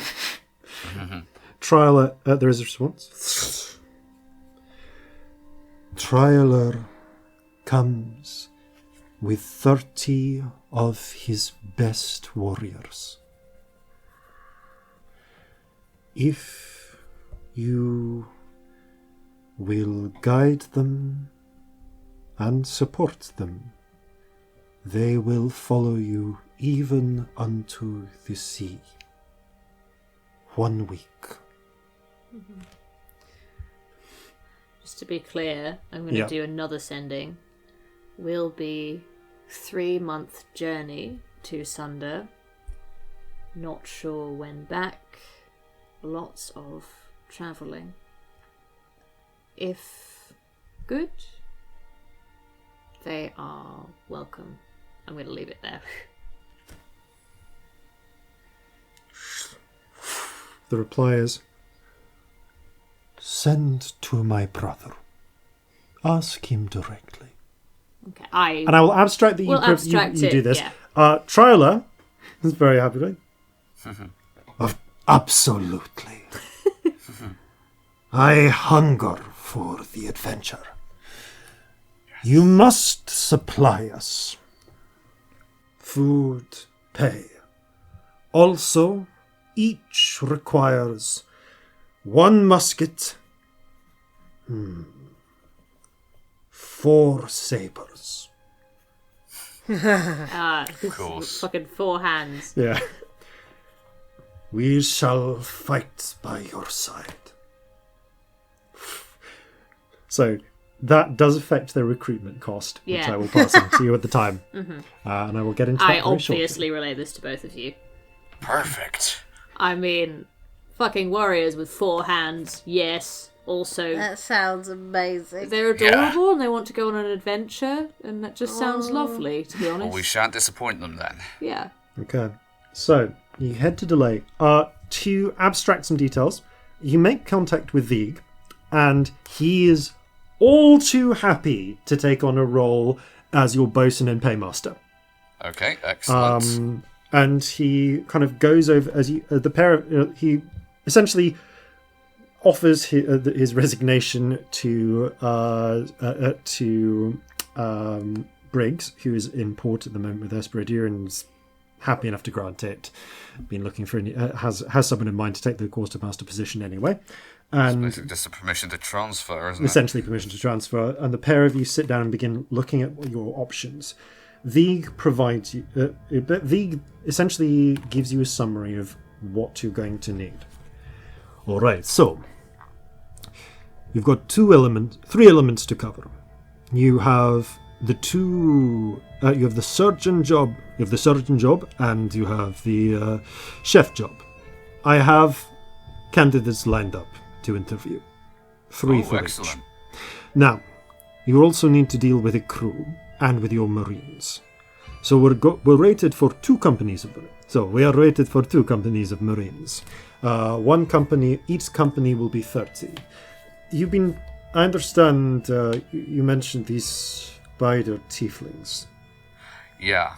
Tryla... there is a response. Tryla comes with 30 of his best warriors. If you will guide them and support them, they will follow you even unto the sea. 1 week. Just to be clear, I'm going to do another sending. Will be 3-month journey to Sunder. Not sure when back. Lots of travelling. If good, they are welcome. I'm going to leave it there. The reply is, send to my brother. Ask him directly. Okay, and I will abstract that you do this. Yeah. Tryla is very happy. Absolutely. I hunger for the adventure. You must supply us food, pay. Also, each requires 1 musket, 4 sabers. Of course. Fucking 4 hands. Yeah. We shall fight by your side. So that does affect their recruitment cost, which I will pass on to you at the time. And I will get into that I very shortly. obviously relay this to both of you. Perfect. I mean, fucking warriors with 4 hands, yes. Also, That sounds amazing. they're adorable and they want to go on an adventure, and that just sounds lovely, to be honest. Well, we shan't disappoint them then. Yeah. Okay. So you head to Delay. To abstract some details, you make contact with Vig, and he is all too happy to take on a role as your bosun and paymaster. Okay, excellent. And he kind of goes over as the pair of he essentially offers his resignation to Briggs, who is in port at the moment with Esperidia and is happy enough to grant it. Been looking for has someone in mind to take the quartermaster position anyway. And it's basically just a permission to transfer, isn't essentially permission to transfer. And the pair of you sit down and begin looking at your options. Vig provides you. Vig essentially gives you a summary of what you're going to need. All right, so you've got 3 elements to cover. You have the you have the surgeon job. You have the surgeon job, and you have the chef job. I have candidates lined up to interview. 3 for excellent. each. Now, you also need to deal with a crew and with your marines. So we're rated for 2 companies of Marines. So we are rated for 2 companies of Marines. One company, each company will be 30. I understand you mentioned these spider tieflings. Yeah.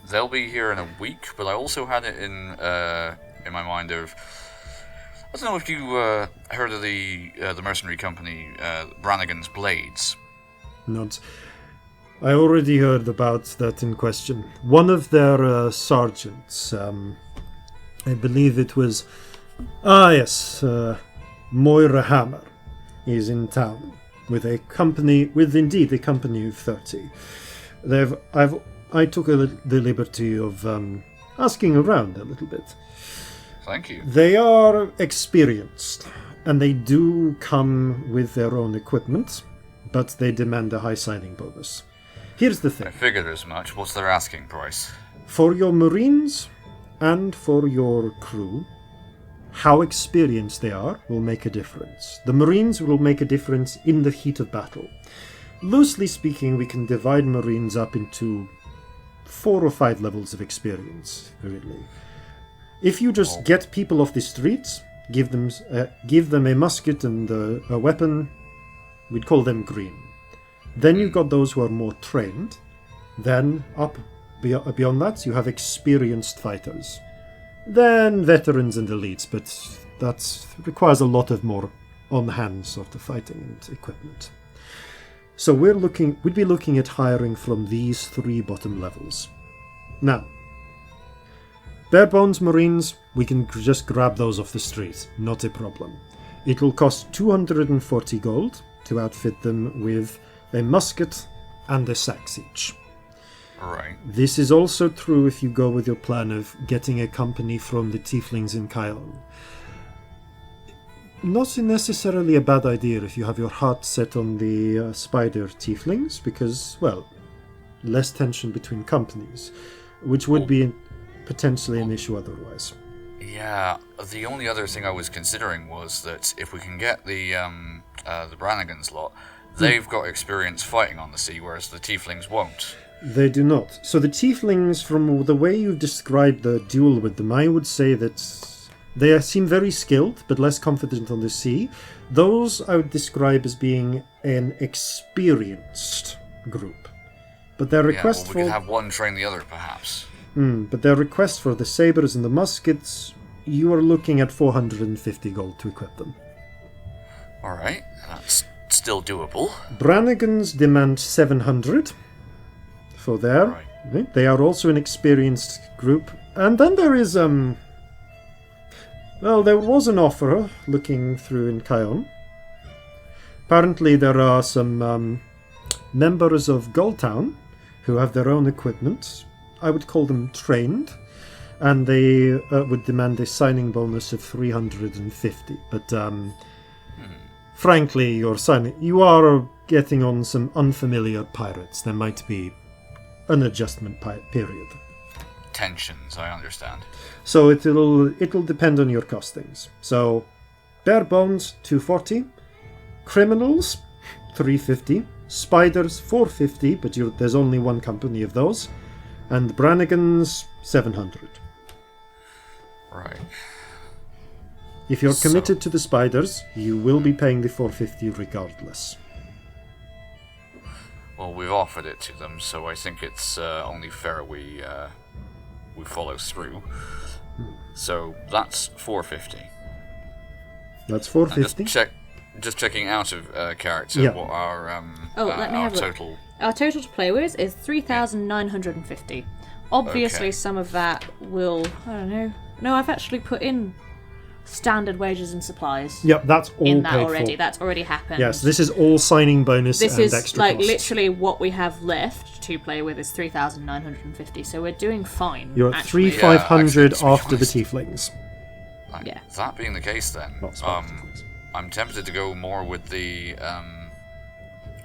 They'll be here in a week, but I also had it in my mind of... I don't know if you heard of the mercenary company, Brannigan's Blades. Not. I already heard about that in question. One of their sergeants, I believe it was... yes, Moira Hammer, is in town with a company, with indeed a company of 30. I took the liberty of asking around a little bit. Thank you. They are experienced, and they do come with their own equipment, but they demand a high signing bonus. Here's the thing. I figured as much. What's their asking price? For your Marines and for your crew, how experienced they are will make a difference. The Marines will make a difference in the heat of battle. Loosely speaking, we can divide Marines up into 4 or 5 levels of experience, really. If you just get people off the streets, give them a musket and a weapon, we'd call them green. Then you've got those who are more trained. Then, up beyond that, you have experienced fighters. Then veterans and elites, but that requires a lot of more on-hand sort of fighting and equipment. So we'd be looking at hiring from these 3 bottom levels. Now, bare bones Marines, we can just grab those off the street, not a problem. It will cost 240 gold to outfit them with a musket and a sax each. Right. This is also true if you go with your plan of getting a company from the Tieflings in Kion. Not necessarily a bad idea if you have your heart set on the spider Tieflings, because, well, less tension between companies, which would be potentially an issue otherwise. Yeah, the only other thing I was considering was that if we can get the Brannigans lot, they've got experience fighting on the sea, whereas the Tieflings won't. They do not. So the Tieflings, from the way you've described the duel with them, I would say that they seem very skilled, but less confident on the sea. Those I would describe as being an experienced group. But their request we could have one train the other, perhaps. But their request for the sabres and the muskets, you are looking at 450 gold to equip them. Alright, that's still doable. Brannigans demand 700 for their... Right. They are also an experienced group. And then there is... Well, there was an offer looking through in Kion. Apparently there are some members of Goldtown who have their own equipment. I would call them trained, and they would demand a signing bonus of 350. But frankly, you are getting on some unfamiliar pirates. There might be an adjustment period. Tensions, I understand. So it'll depend on your costings. So bare bones 240, criminals 350, spiders 450, but there's only one company of those. And Brannigans, 700. Right. If you're committed to the spiders, you will be paying the 450 regardless. Well, we've offered it to them, so I think it's only fair we follow through. So that's 450. That's 450. Just checking out of character what our let me have total. Our total to play with is 3,950. Obviously, some of that will, I don't know. No, I've actually put in standard wages and supplies. Yep, that's all in that paid already. for. That's already happened. Yes, this is all signing bonus this and is extra like costs. literally what we have left to play with is 3,950. So we're doing fine. You're at actually. 3,500 after the tieflings. Yeah. That being the case, then I'm tempted to go more with the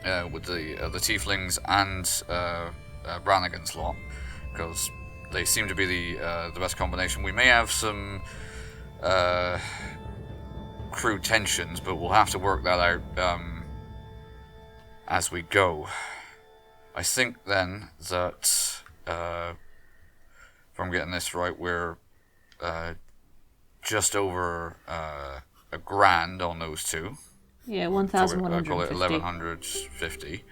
tieflings and Brannigans lot, because they seem to be the best combination. We may have some crew tensions, but we'll have to work that out as we go. I think then that if I'm getting this right, we're just over $1,000 on those two. Yeah, Call it 1,150. 1,150.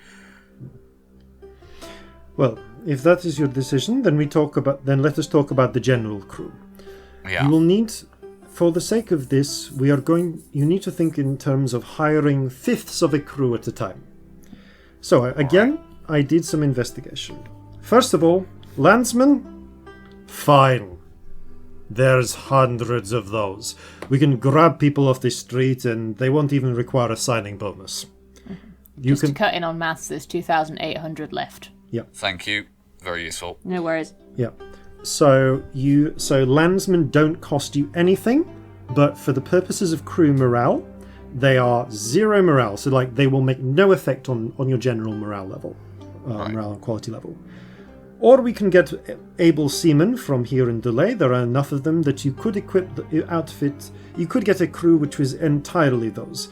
Well, if that is your decision, then let us talk about the general crew. Yeah. You will need, for the sake of this, you need to think in terms of hiring fifths of a crew at a time. So, again, I did some investigation. First of all, landsmen, fine. There's hundreds of those. We can grab people off the street and they won't even require a signing bonus. To cut in on maths, there's 2,800 left. Yeah. Thank you. Very useful. No worries. Yeah. So landsmen don't cost you anything, but for the purposes of crew morale, they are 0 morale. So they will make no effect on your general morale level, morale and quality level. Or we can get able seamen from here in Delay. There are enough of them that you could equip the outfit. You could get a crew which was entirely those.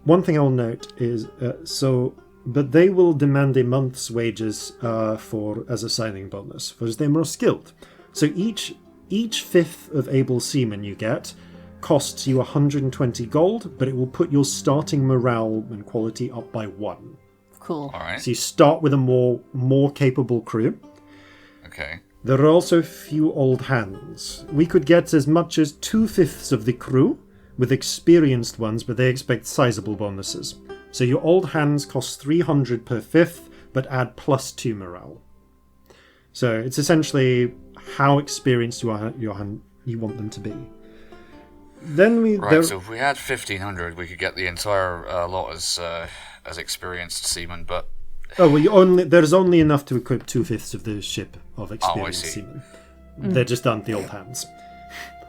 One thing I'll note is but they will demand a month's wages as a signing bonus because they're more skilled. So each fifth of able seamen you get costs you 120 gold, but it will put your starting morale and quality up by 1. Cool. All right. So you start with a more capable crew. Okay. There are also few old hands. We could get as much as 2/5 of the crew with experienced ones, but they expect sizable bonuses. So your old hands cost 300 per fifth, but add +2 morale. So it's essentially how experienced you want them to be. Then so if we had 1,500, we could get the entire lot as experienced seamen, but... there's only enough to equip 2/5 of the ship of experienced seamen. They just aren't the old hands.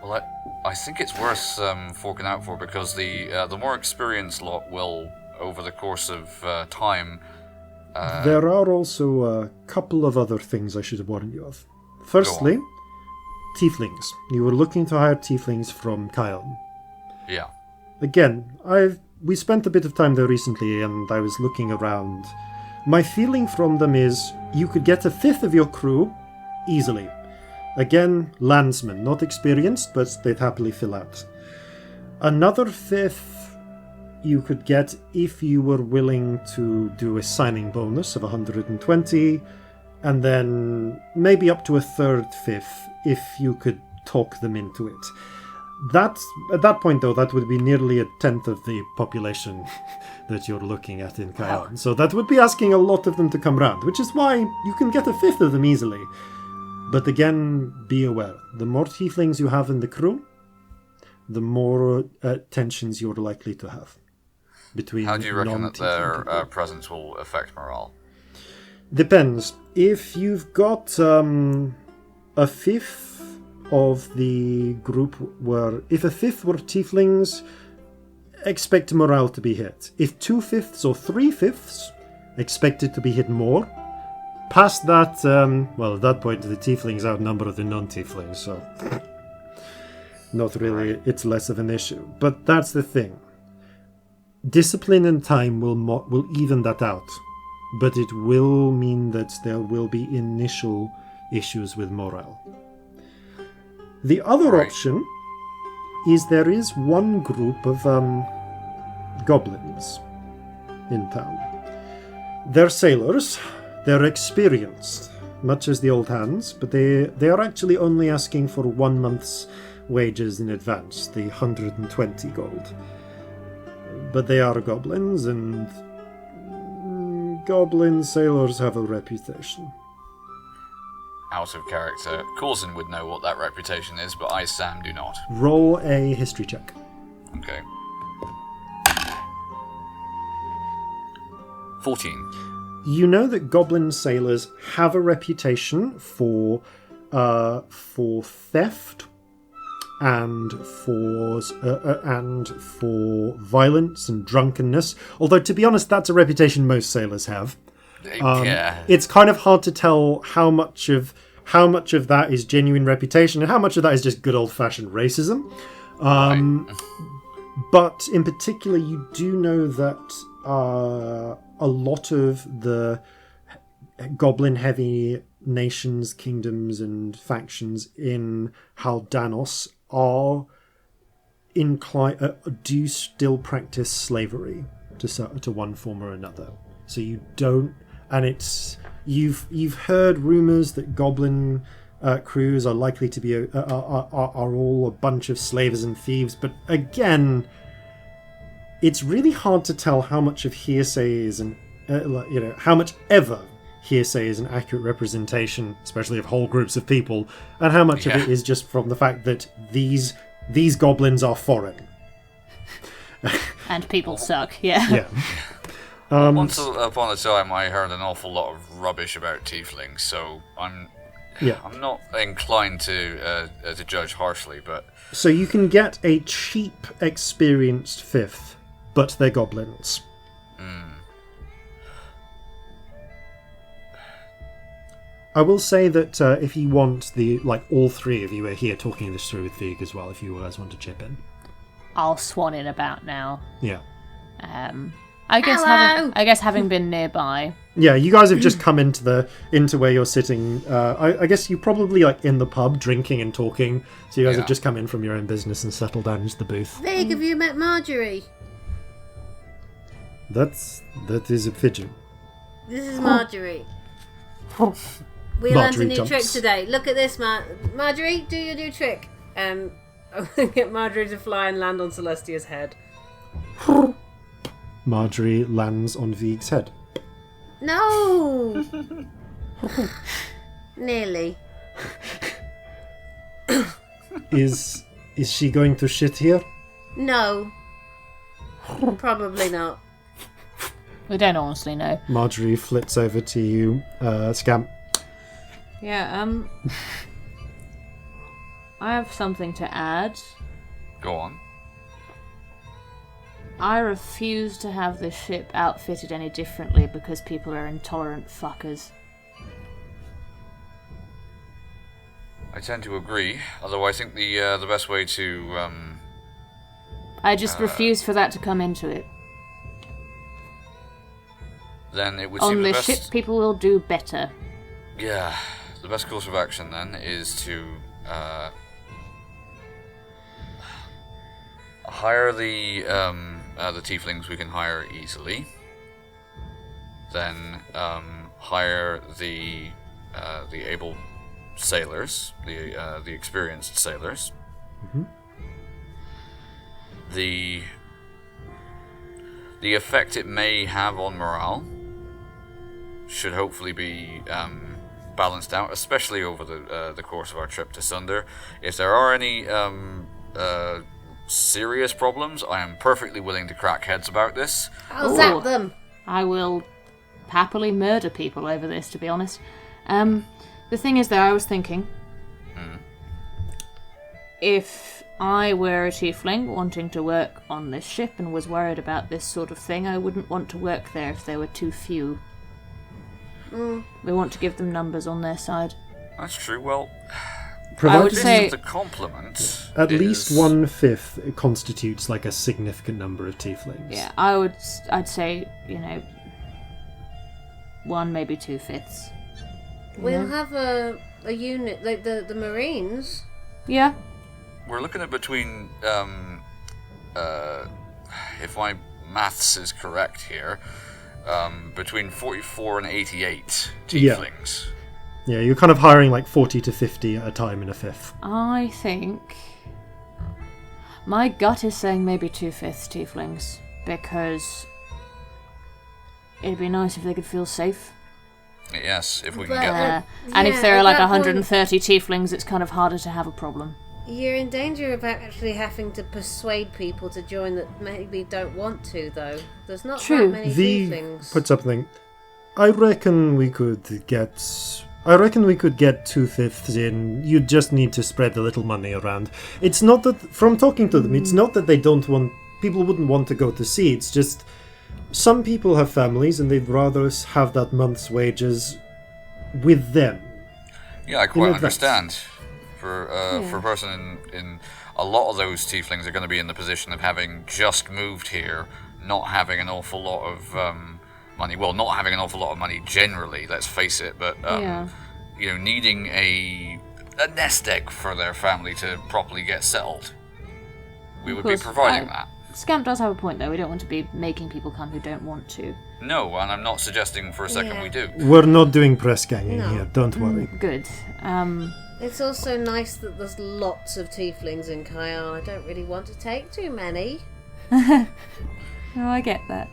Well, I think it's worth forking out for, because the more experienced lot will, over the course of time... There are also a couple of other things I should have warned you of. Firstly, tieflings. You were looking to hire tieflings from Kion. Yeah. Again, we spent a bit of time there recently, and I was looking around. My feeling from them is you could get 1/5 of your crew easily. Again, landsmen, not experienced, but they'd happily fill out. Another 1/5 you could get if you were willing to do a signing bonus of 120, and then maybe up to a 1/3 if you could talk them into it. At that point, though, that would be nearly 1/10 of the population that you're looking at in Kion. So that would be asking a lot of them to come round, which is why you can get 1/5 of them easily. But again, be aware, the more tieflings you have in the crew, the more tensions you're likely to have between. How do you reckon that their people. presence will affect morale? Depends. If you've got a 1/5 of the group if a 1/5 were tieflings, expect morale to be hit. If 2/5 or 3/5, expect it to be hit more. Past that, at that point the tieflings outnumber the non-tieflings, so not really, it's less of an issue. But that's the thing. Discipline and time will even that out, but it will mean that there will be initial issues with morale. The other option is there is one group of goblins in town. They're sailors, they're experienced, much as the old hands, but they are actually only asking for 1 month's wages in advance, the 120 gold. But they are goblins, and goblin sailors have a reputation. Out of character. Corzin would know what that reputation is, but I, Sam, do not. Roll a history check. Okay. 14. You know that goblin sailors have a reputation for theft and for violence and drunkenness. Although, to be honest, that's a reputation most sailors have. Yeah. It's kind of hard to tell how much of that is genuine reputation and how much of that is just good old-fashioned racism. But in particular, you do know that a lot of the goblin-heavy nations, kingdoms, and factions in Haldanos are do still practice slavery to one form or another. So you don't, and it's you've heard rumors that goblin crews are likely to be are all a bunch of slavers and thieves, but again, it's really hard to tell how much of hearsay is how much ever hearsay is an accurate representation, especially of whole groups of people, and how much of it is just from the fact that these goblins are foreign. And people suck, yeah. Once upon a time, I heard an awful lot of rubbish about tieflings, so I'm not inclined to judge harshly, but... So you can get a cheap, experienced fifth, but they're goblins. I will say that if you want all three of you are here talking this through with Vig as well, if you guys want to chip in. I'll swan in about now. Yeah. I guess having been nearby. Yeah, you guys have just come into where you're sitting. I guess you probably in the pub drinking and talking. So you guys have just come in from your own business and settled down into the booth. Vig, have you met Marjorie? That is a pigeon. This is Marjorie. We learned a new trick today. Look at this, Marjorie. Do your new trick. I'm gonna get Marjorie to fly and land on Celestia's head. Marjorie lands on Vig's head. No. Nearly. Is she going to shit here? No. Probably not. We don't honestly know. Marjorie flits over to you, Scamp. Yeah, I have something to add. Go on. I refuse to have this ship outfitted any differently because people are intolerant fuckers. I tend to agree, although I think the best way to... I just refuse for that to come into it. Then it would seem on the best... ship, people will do better. Yeah, the best course of action then is to hire the tieflings we can hire easily. Then hire the able sailors, the experienced sailors. Mm-hmm. The effect it may have on morale should hopefully be balanced out, especially over the course of our trip to Sunder. If there are any serious problems, I am perfectly willing to crack heads about this. I'll zap them. I will happily murder people over this, to be honest. The thing is, though, I was thinking, if I were a tiefling wanting to work on this ship and was worried about this sort of thing, I wouldn't want to work there if there were too few. We want to give them numbers on their side. That's true. Well, I would say the compliment. At least 1/5 constitutes a significant number of tieflings. Yeah, I'd say 1, maybe 2/5. We'll have a unit like the Marines. Yeah. We're looking at between, if my maths is correct here, between 44 and 88 tieflings. Yeah, you're kind of hiring 40 to 50 at a time in a fifth. I think my gut is saying maybe 2/5 tieflings, because it'd be nice if they could feel safe. Yes, if we can get them. And if there are 130 tieflings, it's kind of harder to have a problem. You're in danger of actually having to persuade people to join that maybe don't want to, though. There's not that many tieflings. Put something. I reckon we could get 2/5 in. You just need to spread a little money around. It's not that, from talking to them, it's not that they don't want, people wouldn't want to go to sea. It's just some people have families and they'd rather have that month's wages with them. Yeah, I quite understand. For a person in a lot of those tieflings are going to be in the position of having just moved here, not having an awful lot of money. Well, not having an awful lot of money generally, let's face it, but needing a nest egg for their family to properly get settled. We would be providing that. Scamp does have a point, though. We don't want to be making people come who don't want to. No, and I'm not suggesting for a second we do. We're not doing press ganging here, don't worry. Good. It's also nice that there's lots of tieflings in Kion. I don't really want to take too many. No, I get that.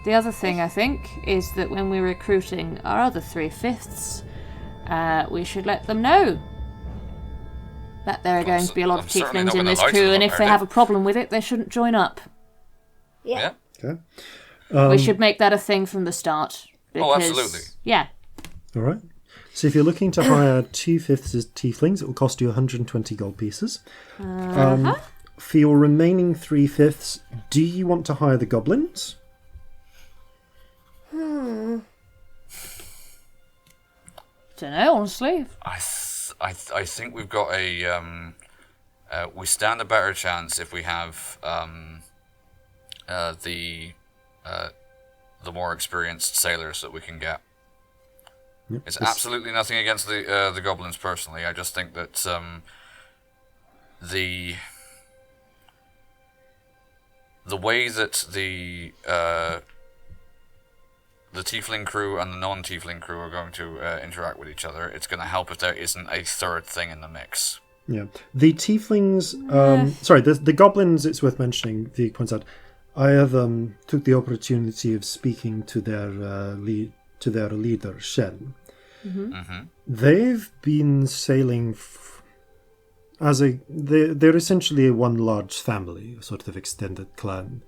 The other thing, I think, is that when we're recruiting our other 3/5, we should let them know that there are going to be a lot of tieflings in this crew, and if they have a problem with it, they shouldn't join up. Yeah. Okay. We should make that a thing from the start. Because, absolutely. Yeah. All right. So if you're looking to hire 2/5 as tieflings, it will cost you 120 gold pieces. For your remaining 3/5, do you want to hire the goblins? Don't know, honestly. I think we've got a we stand a better chance if we have the more experienced sailors that we can get. Yep. It's absolutely nothing against the goblins personally. I just think that the way that the tiefling crew and the non-tiefling crew are going to interact with each other, it's going to help if there isn't a third thing in the mix. Yeah. The tieflings... sorry, the goblins, it's worth mentioning, the points out, I have took the opportunity of speaking to their leader, Shen. They've been sailing they're essentially one large family, a sort of extended clan.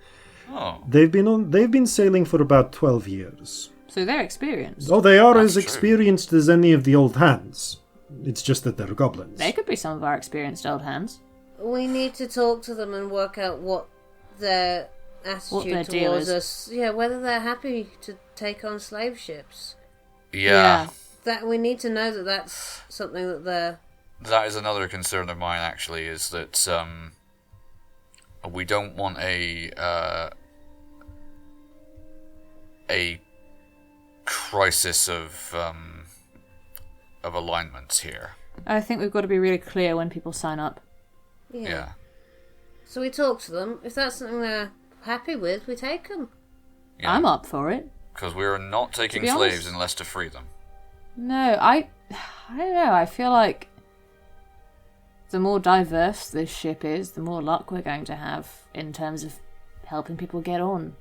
Oh. They've been sailing for about 12 years. So they're experienced. Oh, they are as experienced as any of the old hands. It's just that they're goblins. They could be some of our experienced old hands. We need to talk to them and work out what their attitude towards us. Yeah, whether they're happy to take on slave ships. Yeah. That we need to know that that's something that they're... That is another concern of mine, actually, is that we don't want a crisis of alignments here. I think we've got to be really clear when people sign up. Yeah. So we talk to them. If that's something they're happy with, we take them. Yeah. I'm up for it. Because we are not taking slaves unless to free them. No, I don't know. I feel like the more diverse this ship is, the more luck we're going to have in terms of helping people get on.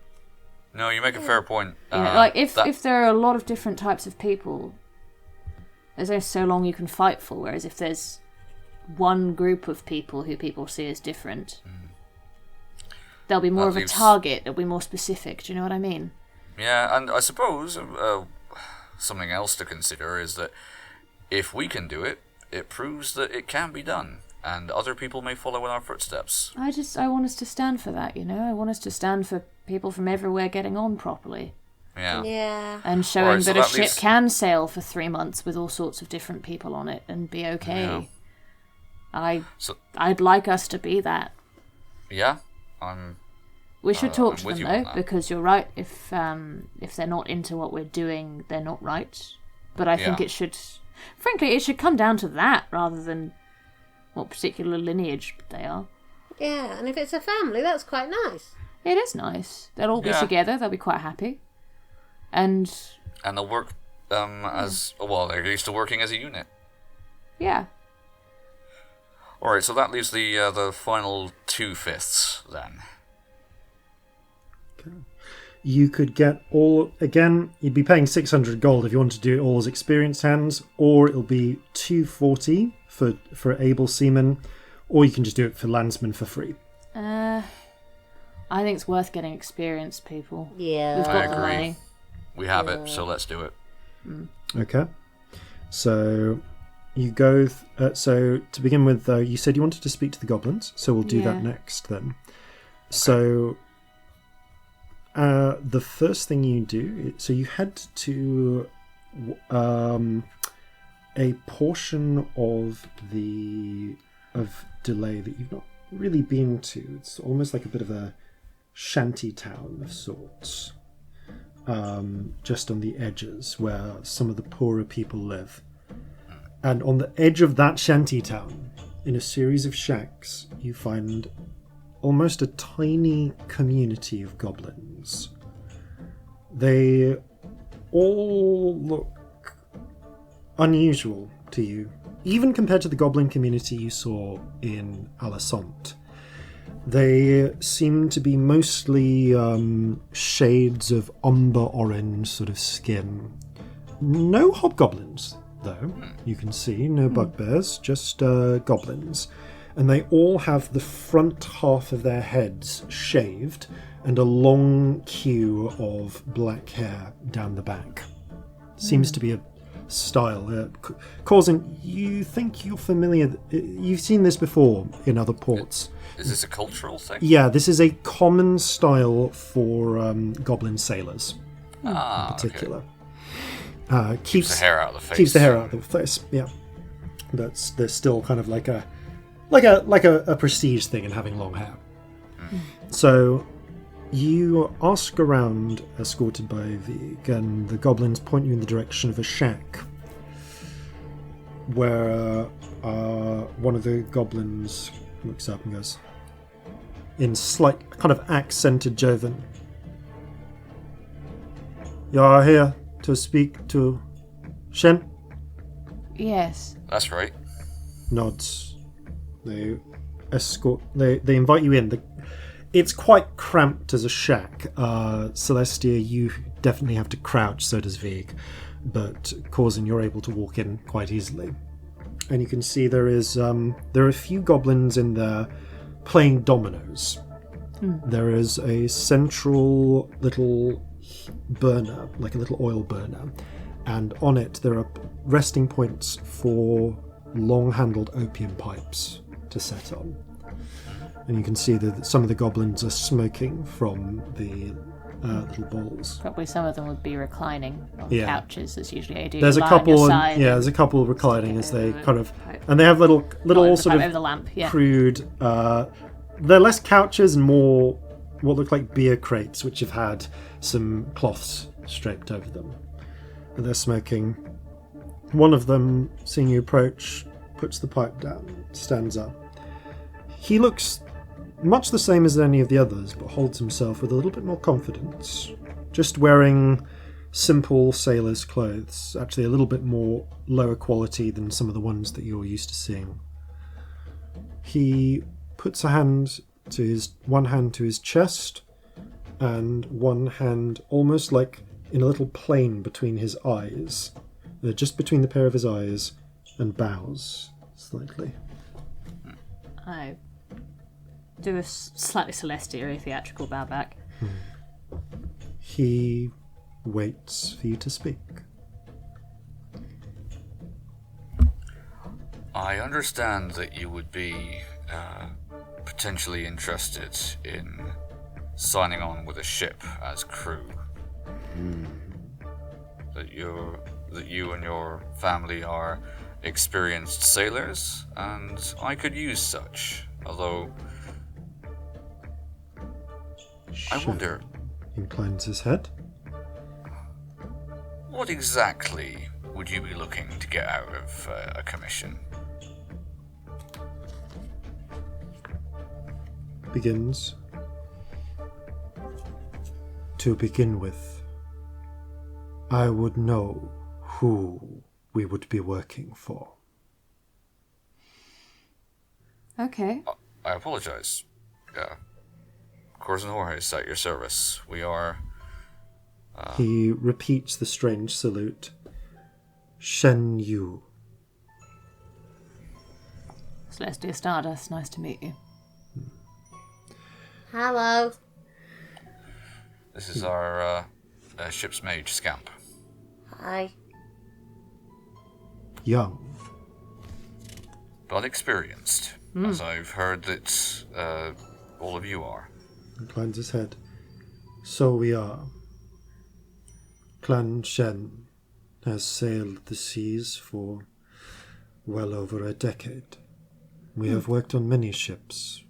No, you make a fair point. Like if there are a lot of different types of people, there's only so long you can fight for. Whereas if there's one group of people who people see as different, there'll be more of a target. It'll be more specific. Do you know what I mean? Yeah, and I suppose something else to consider is that if we can do it, it proves that it can be done, and other people may follow in our footsteps. I want us to stand for that, I want us to stand for people from everywhere getting on properly. Yeah. And showing that a ship can sail for 3 months with all sorts of different people on it and be okay. Yeah. I'd like us to be that. Yeah, we should talk to them, though, because you're right. If they're not into what we're doing, they're not right. But I think it should... Frankly, it should come down to that rather than what particular lineage they are. Yeah, and if it's a family, that's quite nice. It is nice. They'll all be together. They'll be quite happy. And they'll work as... Well, they're used to working as a unit. Yeah. Alright, so that leaves the final 2/5 then. Okay. You could get all... Again, you'd be paying 600 gold if you want to do it all as experienced hands, or it'll be 240 for able seamen, or you can just do it for landsmen for free. I think it's worth getting experienced people. Yeah. We've got I the agree. money. We have it, so let's do it. Okay. So you go... so to begin with, you said you wanted to speak to the goblins, so we'll do that next then. Okay. So... the first thing you do, so you head to a portion of Delay that you've not really been to. It's almost like a bit of a shanty town of sorts, just on the edges where some of the poorer people live. And on the edge of that shanty town, in a series of shacks, you find almost a tiny community of goblins. They all look unusual to you, even compared to the goblin community you saw in Alicent. They seem to be mostly shades of umber orange sort of skin. No hobgoblins, though, you can see. No bugbears, just goblins. And they all have the front half of their heads shaved and a long queue of black hair down the back. Seems to be a style. Corzin, you think you're familiar... You've seen this before in other ports. Is this a cultural thing? Yeah, this is a common style for goblin sailors in particular. Okay. Keeps the hair out of the face. Keeps the hair out of the face, yeah. There's still kind of like a prestige thing in having long hair. So you ask around, escorted by Vig, and the goblins point you in the direction of a shack where one of the goblins looks up and goes, in slight kind of accented Jovan, "You are here to speak to Shen?" Yes. That's right. Nods. They escort. They invite you in. It's quite cramped as a shack. Celestia, you definitely have to crouch. So does Vig, but Corzin, you're able to walk in quite easily. And you can see there are a few goblins in there playing dominoes. There is a central little burner, like a little oil burner, and on it there are resting points for long-handled opium pipes to set on. And you can see that some of the goblins are smoking from the little bowls. Probably some of them would be reclining on couches, as usually I do. There's a couple, there's a couple reclining as they kind of, and they have little sort of over the lamp, crude. They're less couches and more what look like beer crates, which have had some cloths draped over them. And they're smoking. One of them, seeing you approach, puts the pipe down, stands up. He looks much the same as any of the others, but holds himself with a little bit more confidence. Just wearing simple sailor's clothes, actually a little bit more lower quality than some of the ones that you're used to seeing. He puts one hand to his chest, and one hand almost like in a little plane between his eyes, just between the pair of his eyes, and bows slightly. I do a slightly Celestia theatrical bow back. He waits for you to speak. I understand that you would be potentially interested in signing on with a ship as crew. That you and your family are experienced sailors, and I could use such. Although, I wonder... Inclines his head. What exactly would you be looking to get out of a commission? Begins. To begin with, I would know who we would be working for. Okay. I apologize. Corzin Horhace at your service. We are... He repeats the strange salute. Shen Yu. Celestia Stardust, nice to meet you. Hello. This is our ship's mage, Scamp. Hi. Young. But experienced, as I've heard that all of you are. Inclines his head. So we are. Clan Shen has sailed the seas for well over a decade. We have worked on many ships.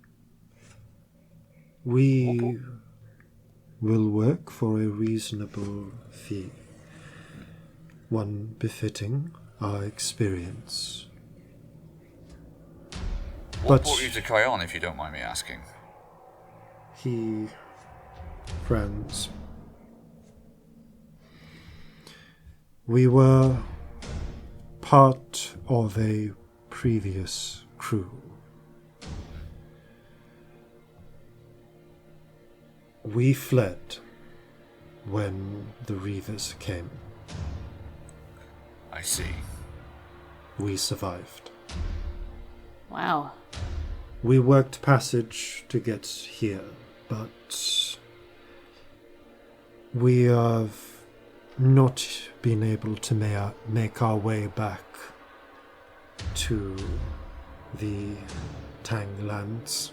We will work for a reasonable fee, one befitting our experience. What brought you to Kion, if you don't mind me asking? He... friends. We were part of a previous crew. We fled when the Reavers came. I see. We survived. Wow. We worked passage to get here, but we have not been able to make our way back to the Tanglands.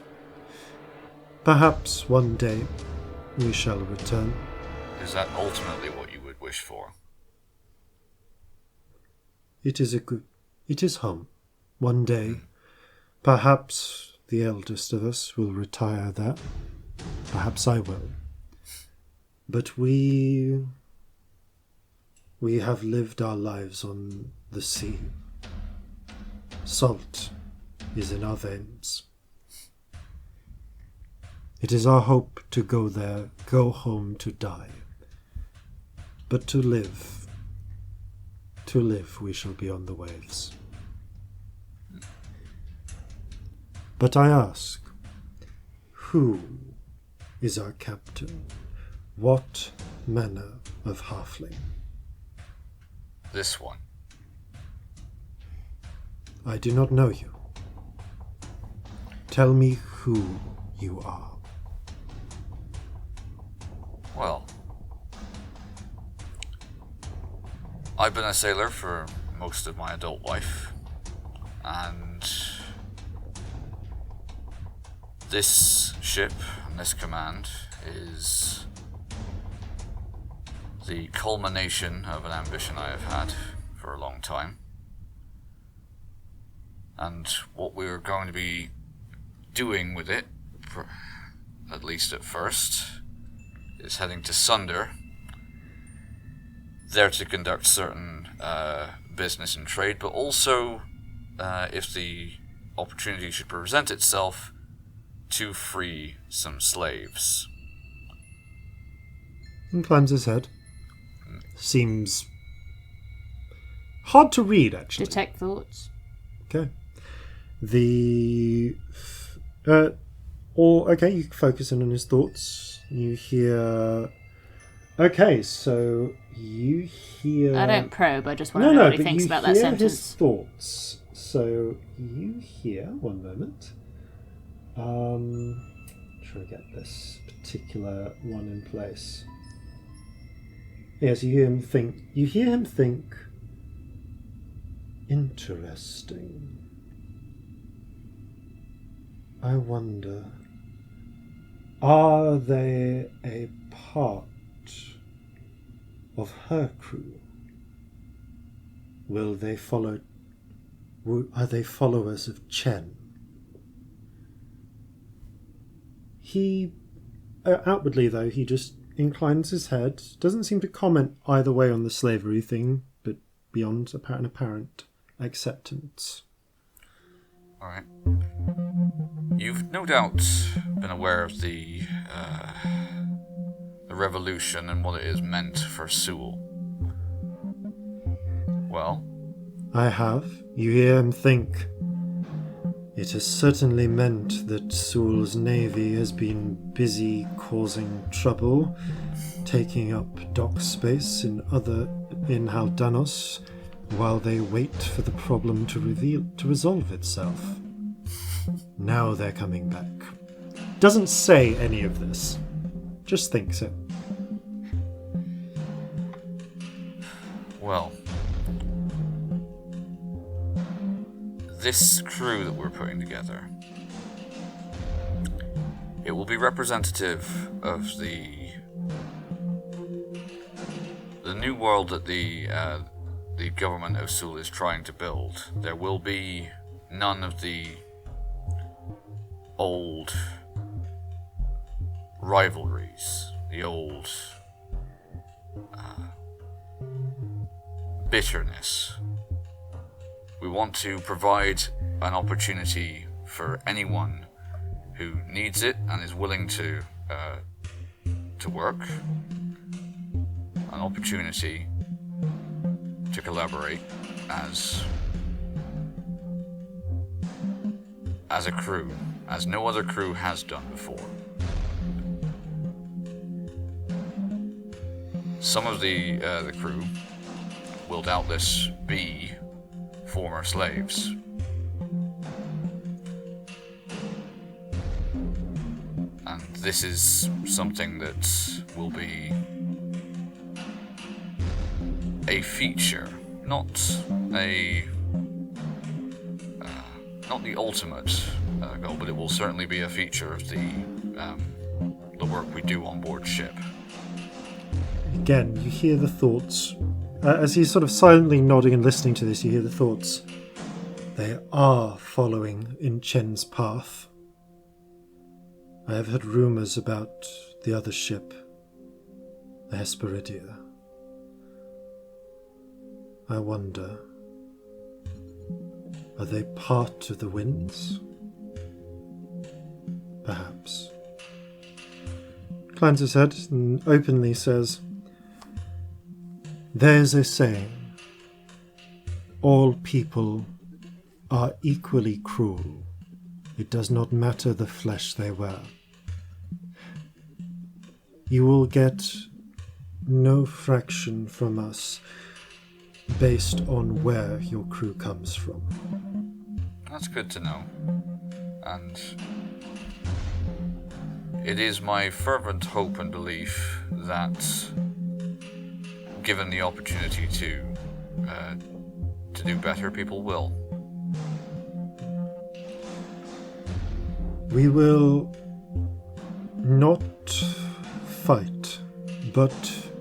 Perhaps one day we shall return. Is that ultimately what you would wish for? It is home. One day, perhaps the eldest of us will retire there. Perhaps I will. But we have lived our lives on the sea. Salt is in our veins. It is our hope to go there, go home to die. But to live we shall be on the waves. But I ask, who is our captain? What manner of halfling? This one. I do not know you. Tell me who you are. Well, I've been a sailor for most of my adult life, and this ship and this command is the culmination of an ambition I have had for a long time. And what we're going to be doing with it, at least at first, is heading to Sunder, there to conduct certain business and trade, but also, if the opportunity should present itself, to free some slaves. Inclines his head. Seems hard to read, actually. Detect thoughts. Okay. Okay, you focus in on his thoughts. You hear... Okay, so you hear... I don't probe, I just want to know what he thinks about that sentence. His thoughts. So you hear... One moment. Try to get this particular one in place. Yes, you hear him think... Interesting. I wonder... Are they a part of her crew? Will they follow... Are they followers of Chen? He... outwardly, though, he just inclines his head. Doesn't seem to comment either way on the slavery thing, but beyond apparent acceptance. Alright. You've no doubt been aware of the revolution and what it has meant for Sewell. Well? I have. You hear him think. It has certainly meant that Sewell's navy has been busy causing trouble, taking up dock space in Haldanos, while they wait for the problem to resolve itself. Now they're coming back. Doesn't say any of this. Just thinks it. Well, this crew that we're putting together, it will be representative of the new world that the government of Sewell is trying to build. There will be none of the old rivalries, the old bitterness. We want to provide an opportunity for anyone who needs it and is willing to work, an opportunity to collaborate as a crew, as no other crew has done before. Some of the crew will doubtless be former slaves. And this is something that will be a feature, not the ultimate goal, but it will certainly be a feature of the work we do on board ship. Again, you hear the thoughts. As he's sort of silently nodding and listening to this, you hear the thoughts. They are following in Chen's path. I have heard rumours about the other ship, the Hesperidia. I wonder, are they part of the winds? Perhaps. Clans his head and openly says, there's a saying, all people are equally cruel. It does not matter the flesh they wear. You will get no fraction from us based on where your crew comes from. That's good to know. And it is my fervent hope and belief that, given the opportunity to do better, people will. We will not fight, but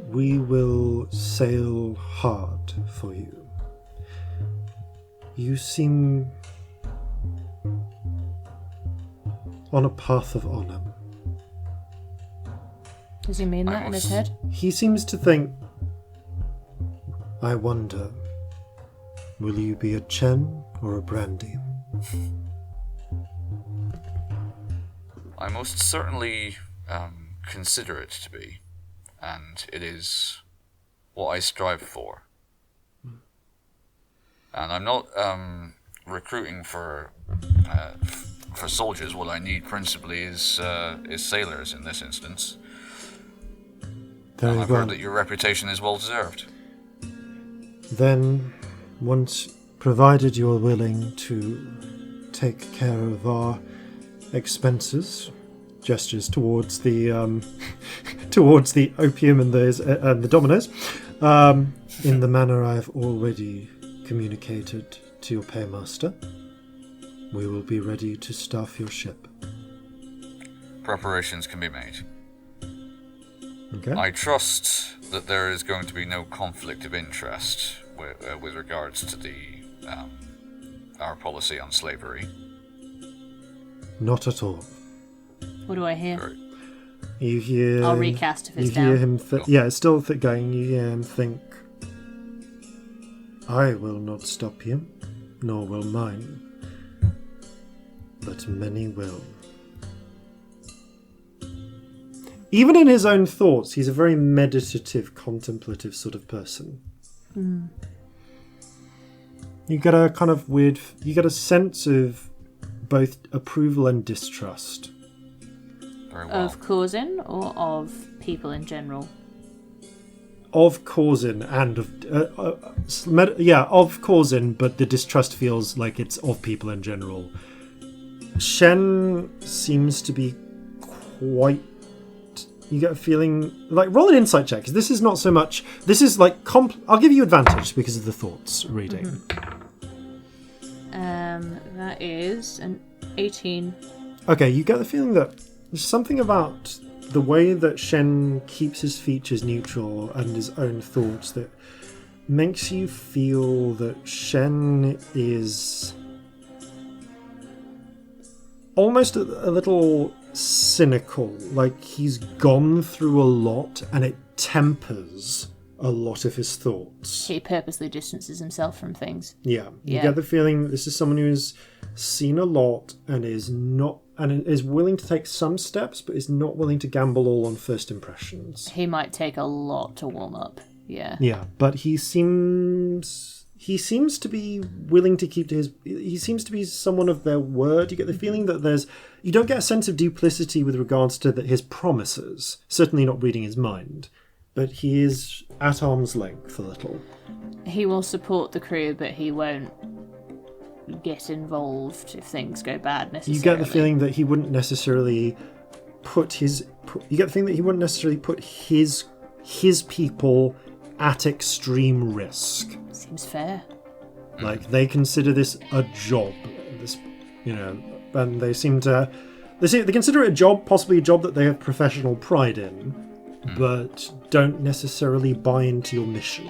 we will sail hard for you. You seem on a path of honor. Does he mean that in his head? He seems to think, I wonder, will you be a Chen or a Brandy? I most certainly consider it to be, and it is what I strive for. And I'm not recruiting for soldiers. What I need principally is sailors in this instance. Very I've well. heard that your reputation is well deserved. Then, once provided you're willing to take care of our expenses, gestures towards the towards the opium and the dominoes, in the manner I've already communicated to your paymaster, we will be ready to staff your ship. Preparations can be made. Okay. I trust that there is going to be no conflict of interest with regards to the our policy on slavery. Not at all. What do I hear? You hear... I'll recast if it's you hear down. him... yeah, it's still going. You hear him think, I will not stop you, nor will mine. But many will. Even in his own thoughts, he's a very meditative, contemplative sort of person. Mm. You get a kind of weird... You get a sense of both approval and distrust. Very well. Of Corzin or of people in general? Of Corzin and of... of Corzin, but the distrust feels like it's of people in general. Shen seems to be quite... You get a feeling... Like, roll an insight check, because this is not so much... This is like... I'll give you advantage because of the thoughts reading. Mm-hmm. That is an 18. Okay, you get the feeling that there's something about the way that Shen keeps his features neutral and his own thoughts that makes you feel that Shen is almost a little cynical, like he's gone through a lot and it tempers a lot of his thoughts. He purposely distances himself from things. Yeah. You Yeah. get the feeling this is someone who's seen a lot and is willing to take some steps, but is not willing to gamble all on first impressions. He might take a lot to warm up. Yeah. Yeah, but he seems to be willing to keep to his... He seems to be someone of their word. You get the feeling that you don't get a sense of duplicity with regards to his promises. Certainly not reading his mind. But he is at arm's length a little. He will support the crew, but he won't get involved if things go bad necessarily. You get the feeling that he wouldn't necessarily put his people at extreme risk. Seems fair. Like, they consider this a job. This, and they consider it a job, possibly a job that they have professional pride in, but don't necessarily buy into your mission.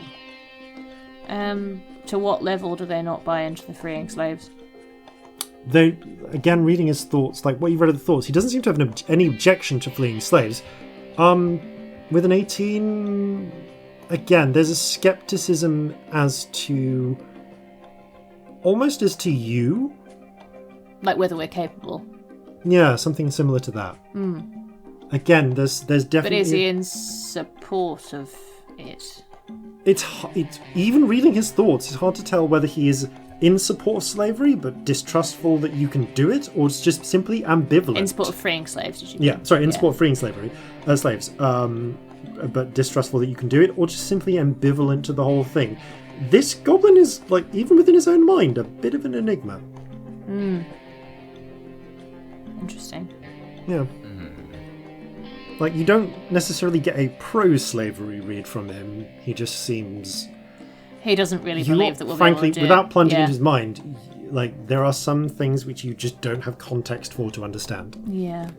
To what level do they not buy into the freeing slaves? They, again, reading his thoughts, like what you've read of the thoughts, he doesn't seem to have any objection to fleeing slaves. With an 18, again, there's a skepticism almost as to you. Like whether we're capable. Yeah, something similar to that. Again, there's definitely... But is he in support of it? It's even reading his thoughts, it's hard to tell whether he is in support of slavery, but distrustful that you can do it, or it's just simply ambivalent. In support of freeing slaves, did you Yeah, mean? sorry, in support of freeing slaves. But distrustful that you can do it, or just simply ambivalent to the whole thing. This goblin is, like, even within his own mind, a bit of an enigma. Interesting. Yeah. Like, you don't necessarily get a pro-slavery read from him. He just seems... He doesn't really believe that we'll frankly, be able to do without it. plunging Yeah. into his mind, like, there are some things which you just don't have context for to understand. Yeah.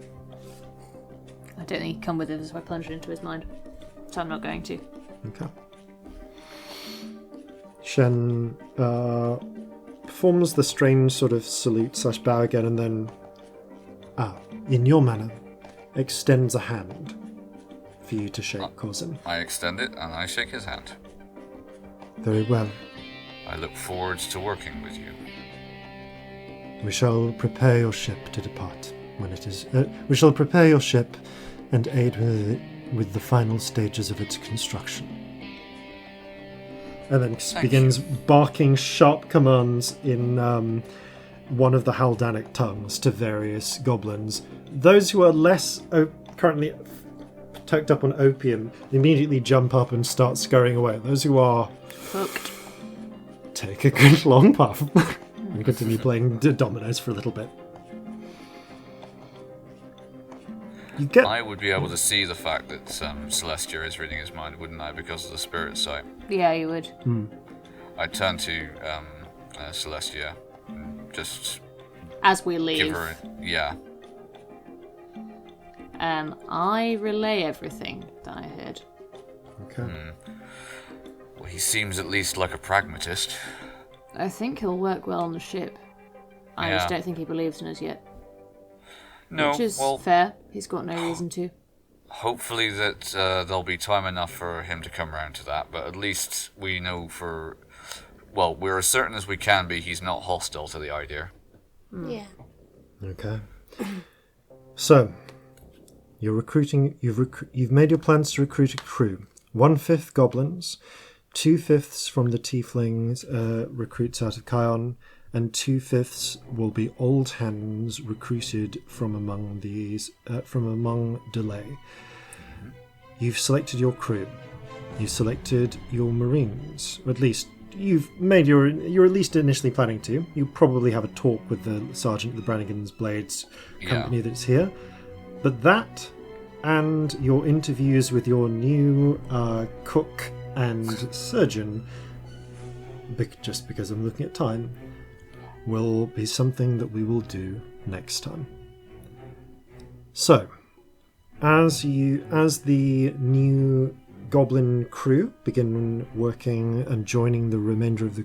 I don't think he'd come with us if I plunged into his mind. So I'm not going to. Okay. Shen performs the strange sort of salute/bow again, and then, in your manner, extends a hand for you to shake, Corzin. I extend it and I shake his hand. Very well. I look forward to working with you. We shall prepare your ship to depart when it is... we shall prepare your ship and aid with the final stages of its construction. And then begins barking sharp commands in one of the Haldanic tongues to various goblins. Those who are less currently tucked up on opium immediately jump up and start scurrying away. Those who are hooked take a good long puff and continue playing dominoes for a little bit. I would be able to see the fact that Celestia is reading his mind, wouldn't I, because of the spirit sight? Yeah, you would. I'd turn to Celestia and just... As we leave. Give her yeah. I relay everything that I heard. Okay. Well, he seems at least like a pragmatist. I think he'll work well on the ship. I just don't think he believes in us yet. No, which is well, fair. He's got no reason to. Hopefully that there'll be time enough for him to come around to that, but at least we know we're as certain as we can be he's not hostile to the idea. Yeah. Okay. So, you're recruiting. You've made your plans to recruit a crew. 1/5 goblins, 2/5 from the tieflings recruits out of Kion, and 2/5 will be old hands recruited from among Delay. You've selected your crew. You've selected your marines, or at least you've made you're at least initially planning to. You probably have a talk with the sergeant of the Brannigan's Blades company that's here. But that and your interviews with your new cook and surgeon, just because I'm looking at time, will be something that we will do next time. So, as the new goblin crew begin working and joining the remainder of the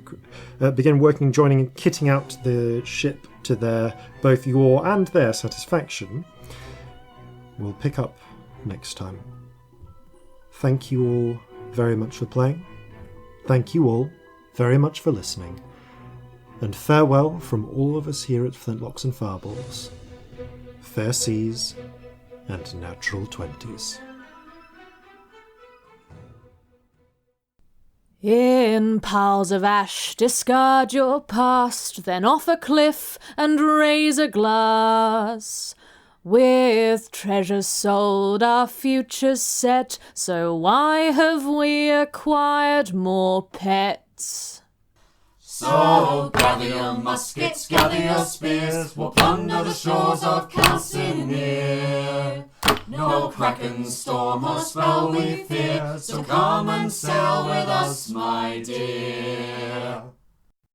joining and kitting out the ship to both your and their satisfaction, we'll pick up next time. Thank you all very much for playing. Thank you all very much for listening. And farewell from all of us here at Flintlocks and Fireballs. Fair seas and natural 20s. In piles of ash, discard your past, then off a cliff and raise a glass. With treasures sold, our future's set, so why have we acquired more pets? So gather your muskets, gather your spears, we'll plunder the shores of Calcinea. No kraken, storm or spell we fear, so come and sail with us, my dear.